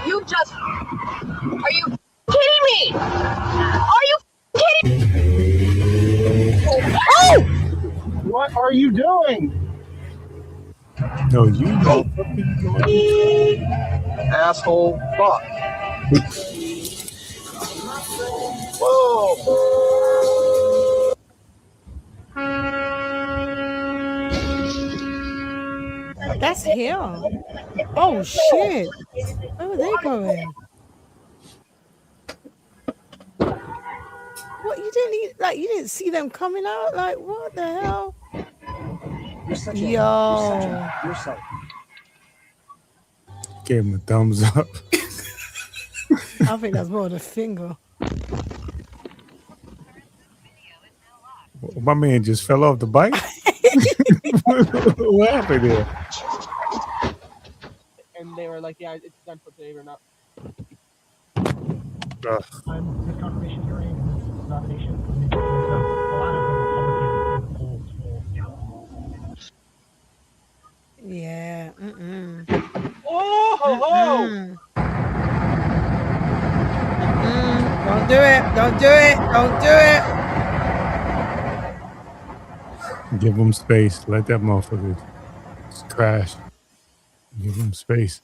You just... Are you kidding me? Are you kidding me? Oh! What are you doing? No, you know. Asshole fuck. Whoa. That's him. Oh shit. Where were they going? What, you didn't see them coming out? Like, what the hell? Yo. Gave him a thumbs up. I think that's more the finger. My man just fell off the bike. What happened there? And they were like, yeah, it's done for today or not. Ugh. On this confirmation hearing, this nomination, a lot of the Republicans in the polls will, Yeah. Oh, ho, ho. Don't do it. Don't do it. Don't do it. Give him space. Let that motherfucker crash. Give him space.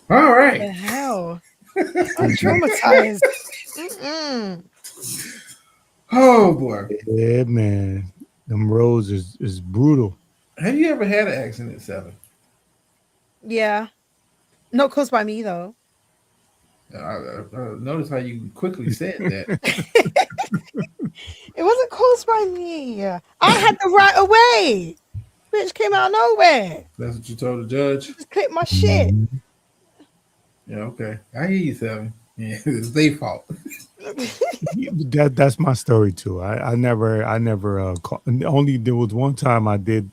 All right. What the hell? I'm traumatized. Oh boy. Yeah, man. Them roads is brutal. Have you ever had an accident, Seven? Yeah. Not caused by me though. I notice how you quickly said that. It wasn't caused by me. I had the right of way. Bitch came out of nowhere. That's what you told the judge? Just clipped my shit. Yeah, okay. I hear you, Seven. Yeah, it's their fault. That's my story too. I never only there was one time I did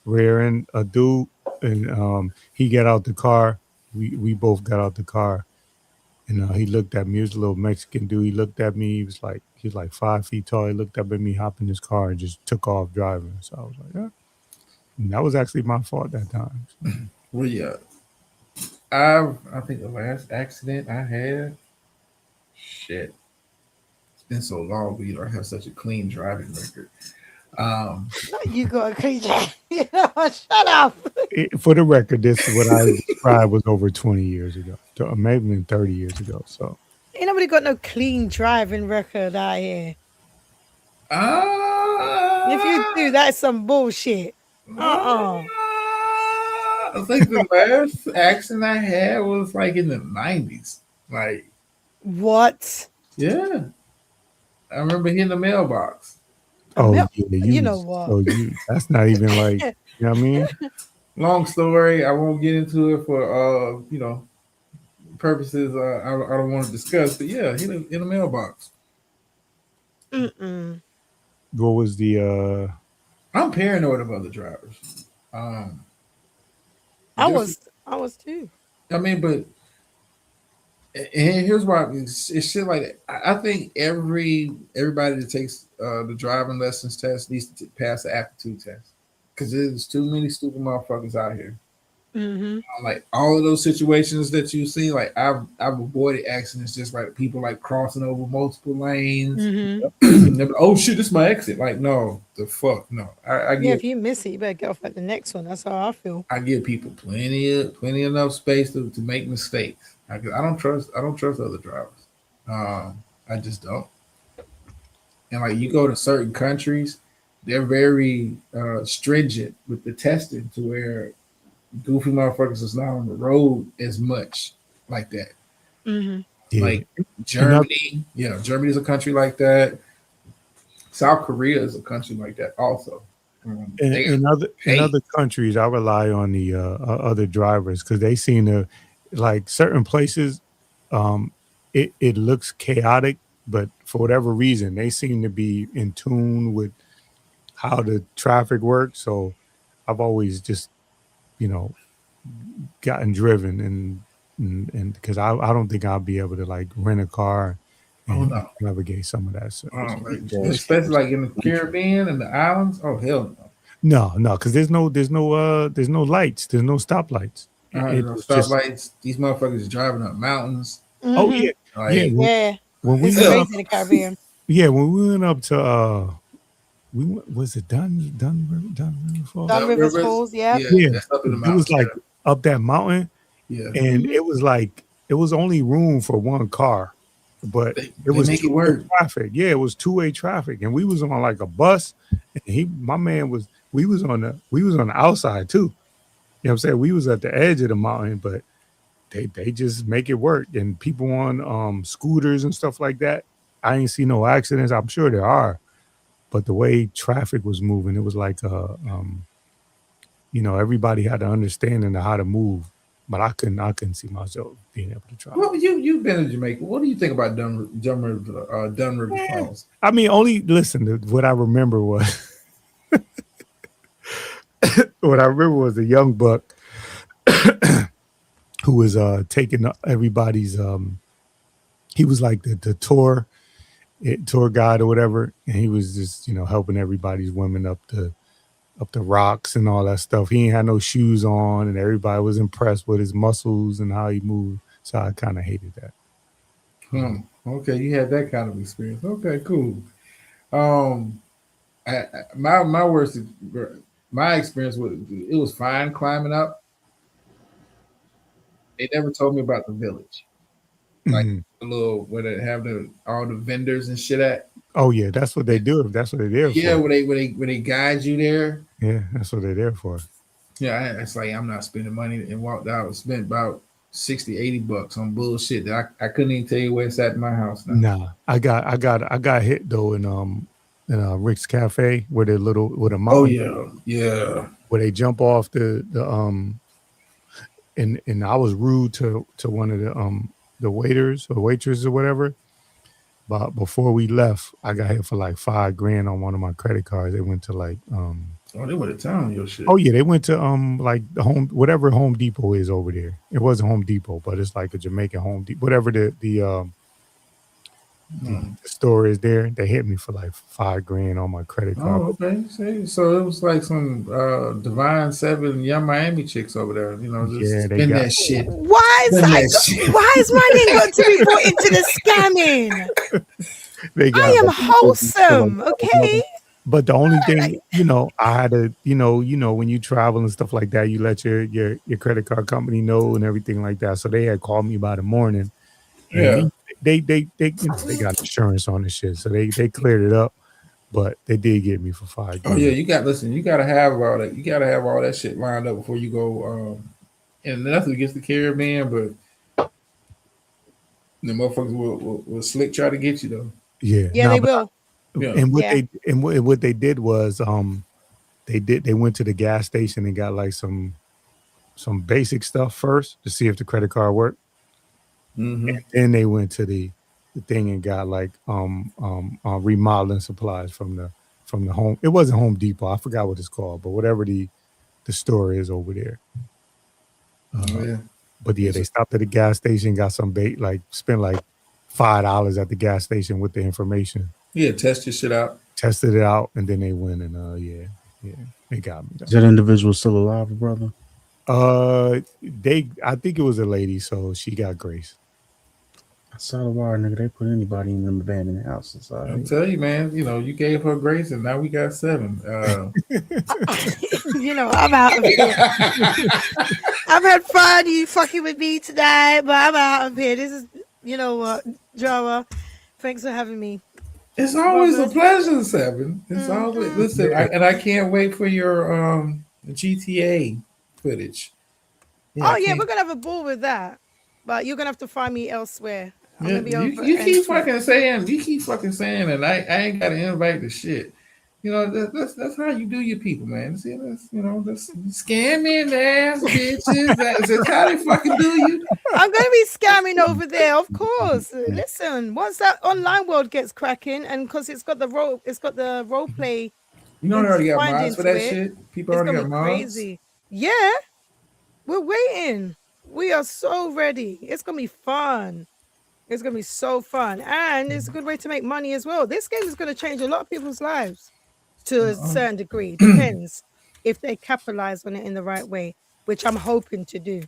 rear-end a dude, and he got out the car. We both got out the car, and he looked at me. He was a little Mexican dude. He looked at me. He was like 5 feet tall. He looked up at me, hopped in his car, and just took off driving. So I was like, yeah. And that was actually my fault that time. Well, yeah. I think the last accident I had, shit. It's been so long, but I have such a clean driving record. You got a creature. You know what? Shut up. For the record, this is what I described was over 20 years ago, maybe even 30 years ago. So Ain't nobody got no clean driving record out here. If you do, that's some bullshit. I think the last accident I had was like in the 90s. Like, what? Yeah. I remember hitting the mailbox. You know what? So that's not even like, you know what I mean? Long story. I won't get into it for purposes I don't want to discuss. But yeah, hit in the mailbox. Mm-mm. What was the I'm paranoid of other drivers. I was too. I mean, but and here's why it's shit like that. I think everybody that takes the driving lessons test needs to pass the aptitude test because there's too many stupid motherfuckers out here. Mm-hmm. Like all of those situations that you see, like I've avoided accidents just like people like crossing over multiple lanes. Mm-hmm. Oh shit, this is my exit. Like no, the fuck no. If you miss it, you better get off at the next one. That's how I feel. I give people plenty enough space to make mistakes. I don't trust other drivers. I just don't. And like you go to certain countries, they're very stringent with the testing to where goofy motherfuckers is not on the road as much like that. Mm-hmm. Yeah. Like Germany, Germany's a country like that. South Korea is a country like that also. in other countries, I rely on the other drivers because they seem to like certain places. It looks chaotic, but for whatever reason, they seem to be in tune with how the traffic works. So I've always just, gotten driven and because I don't think I'll be able to like rent a car and navigate some of that stuff. Especially like in the Caribbean and the islands. Oh hell no. No, because there's no lights, there's no stoplights. Stoplights. These motherfuckers is driving up mountains. Mm-hmm. Oh yeah, When we it's went crazy up, in the Caribbean. when we went up to was it Dun River Falls? Dun Rivers Falls, yeah. That's up in the It mountains. was like up that mountain, yeah, and it was like it was only room for one car, but it was make it work. traffic. Yeah, it was two-way traffic, and we was on like a bus, and we was on the outside too. You know what I'm saying? We was at the edge of the mountain, but they just make it work. And people on scooters and stuff like that. I ain't see no accidents. I'm sure there are, but the way traffic was moving, it was like everybody had an understanding of how to move, but I couldn't see myself being able to drive. Well, you've been in Jamaica. What do you think about Dun River Falls? I mean, only listen. What I remember was a young buck who was taking everybody's. He was like the tour guide or whatever, and he was just helping everybody's women up the rocks and all that stuff. He ain't had no shoes on, and everybody was impressed with his muscles and how he moved. So I kind of hated that. Okay, you had that kind of experience. Okay, cool. My experience with it was fine climbing up. They never told me about the village, like the little where they have all the vendors and shit at. Oh yeah, that's what they do. That's what they're there for. Yeah, when they guide you there. Yeah, that's what they're there for. Yeah, it's like I'm not spending money and walked out. Spent about $60-$80 on bullshit that I couldn't even tell you where it's at in my house now. Nah, I got hit though in Rick's Cafe with a mountain. Oh yeah. Where they jump off the and I was rude to one of the waiters or waitress or whatever. But before we left, I got hit for like $5,000 on one of my credit cards. They went to like Oh, they would have told your shit. oh yeah, they went to like the whatever Home Depot is over there. It wasn't Home Depot, but it's like a Jamaican Home Depot, whatever the store is there. They hit me for like $5,000 on my credit card. Oh, okay. See, so it was like some Divine Seven Young Miami chicks over there. You know, just Yeah, they spend got- that shit. Why is Spend that? that shit. Why is my name got to be brought into the scamming? They I am wholesome, okay? But the only thing, I had to, when you travel and stuff like that, you let your credit card company know and everything like that. So they had called me by the morning. And Yeah. They they got insurance on this shit, so they cleared it up. But they did get me for $5,000. Oh yeah, you gotta have all that. You gotta have all that shit lined up before you go. And nothing against the Caribbean, but the motherfuckers will slick try to get you though. Yeah, Yeah, they will. Yeah. And what Yeah. what they did was they went to the gas station and got like some basic stuff first to see if the credit card worked. Mm-hmm. And then they went to the thing and got like remodeling supplies from the home. It wasn't Home Depot. I forgot what it's called, but whatever the store is over there. Yeah. But yeah, they stopped at the gas station, got some bait, like spent like $5 at the gas station with the information. Yeah, test your shit out. Tested it out, and then they went and they got me. Is that individual still alive, brother? I think it was a lady, so she got grace. I saw the wire, nigga. They put anybody in them abandoned houses. All I'm right. telling you, man. You gave her grace, and now we got 7. I'm out of here. I've had fun you fucking with me tonight, but I'm out of here. This is, you know what, Jara. Thanks for having me. It's always a pleasure, 7. It's always listen, I can't wait for your GTA footage. We're gonna have a ball with that, but you're gonna have to find me elsewhere. I'm gonna be over You keep elsewhere. fucking saying, and I ain't got to invite the shit. That's how you do your people, man. See, that's scamming ass bitches. That's how they fucking do you. I'm gonna be scamming over there, of course. Listen, once that online world gets cracking, and because it's got the role play. You know they already got entwined mods for into that it, shit. People it's already gonna got be mods. crazy. Yeah, we're waiting. We are so ready. It's gonna be fun. It's gonna be so fun, and it's a good way to make money as well. This game is gonna change a lot of people's lives to a certain degree. Depends if they capitalize on it in the right way, which I'm hoping to do.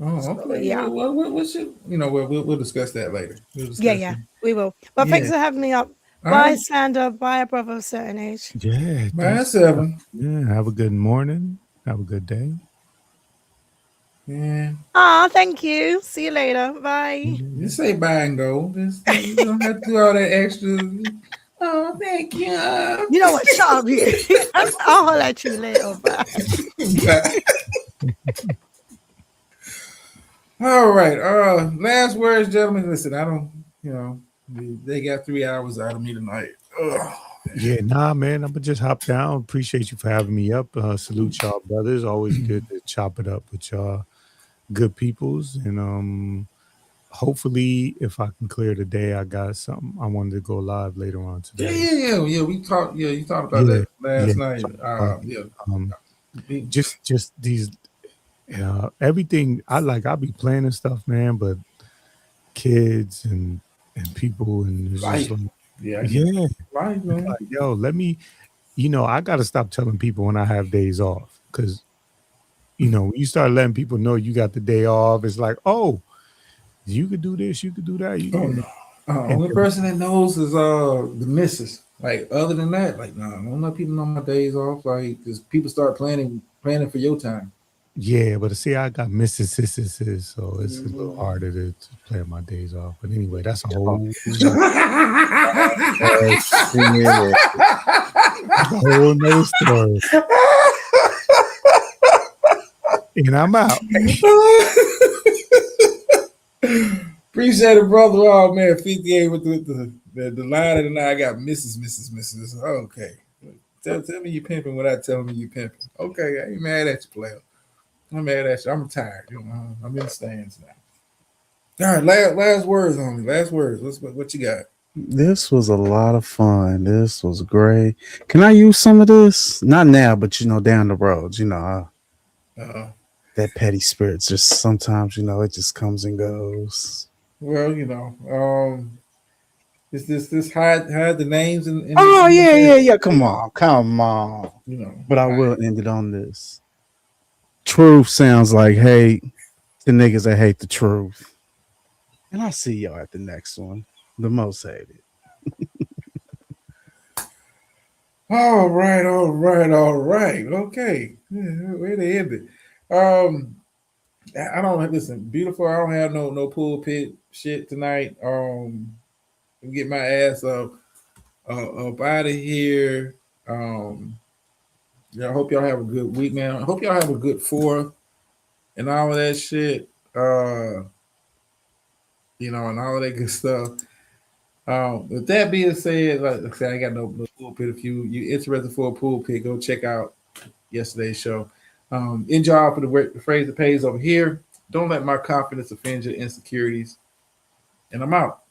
Oh, So, okay. yeah. Well, what should we'll discuss that later. We'll discuss Yeah, it. we will. But thanks Yeah. for having me up. All Bye, right. Sander. Bye, brother of a certain age. Yeah. Bye, thanks. 7. Yeah. Have a good morning. Have a good day. Yeah. Ah, thank you. See you later. Bye. Just say bye and go. You don't have to do all that extra. Oh, thank you. You know what? Shut up, you. I'll holler at you later. Bye. All right. Last words, gentlemen. Listen, I don't. They got 3 hours out of me tonight. Ugh. Yeah, nah, man. I'm gonna just hop down. Appreciate you for having me up. Salute y'all, brothers. Always good to chop it up with y'all, good peoples, and hopefully, if I can clear the day, I got something. I wanted to go live later on today. Yeah. We talked. Yeah, you talked about that last night. Just these, everything. I'll be planning stuff, man. But kids and people and it's just like, yeah. Right, man. Like, yo, let me. I got to stop telling people when I have days off because, when you start letting people know you got the day off, it's like, oh, you could do this, you could do that. Only person that knows is the missus. Like other than that, like no, don't let people know my days off. Like because people start planning for your time. Yeah, but see, I got Mrs. Sisters, so it's a little harder to plan my days off. But anyway, that's a whole nother story. And I'm out. Appreciate it, brother. Oh man, 58 with the line of the night. I got Mrs. Okay. Tell me you pimping without telling me you pimping. Okay, I ain't mad at you, player. I'm mad at you. I'm retired. I'm in the stands now. All right, last words on me. Last words. What you got? This was a lot of fun. This was great. Can I use some of this? Not now, but down the road. That petty spirit's just sometimes, it just comes and goes. Well, this hide the names in Oh yeah. Come on. But I will right. end it on this. Truth sounds like hate to niggas that hate the truth. And I'll see y'all at the next one. The most hated. All right. Okay. Where to end it? I don't listen, beautiful. I don't have no pulpit shit tonight. Get my ass up out of here. I hope y'all have a good week, man. I hope y'all have a good 4th and all of that shit. And all of that good stuff. With that being said, like I said, I got no pulpit. If you interested for a pulpit, go check out yesterday's show. Enjoy for the phrase that pays over here. Don't let my confidence offend your insecurities. And I'm out.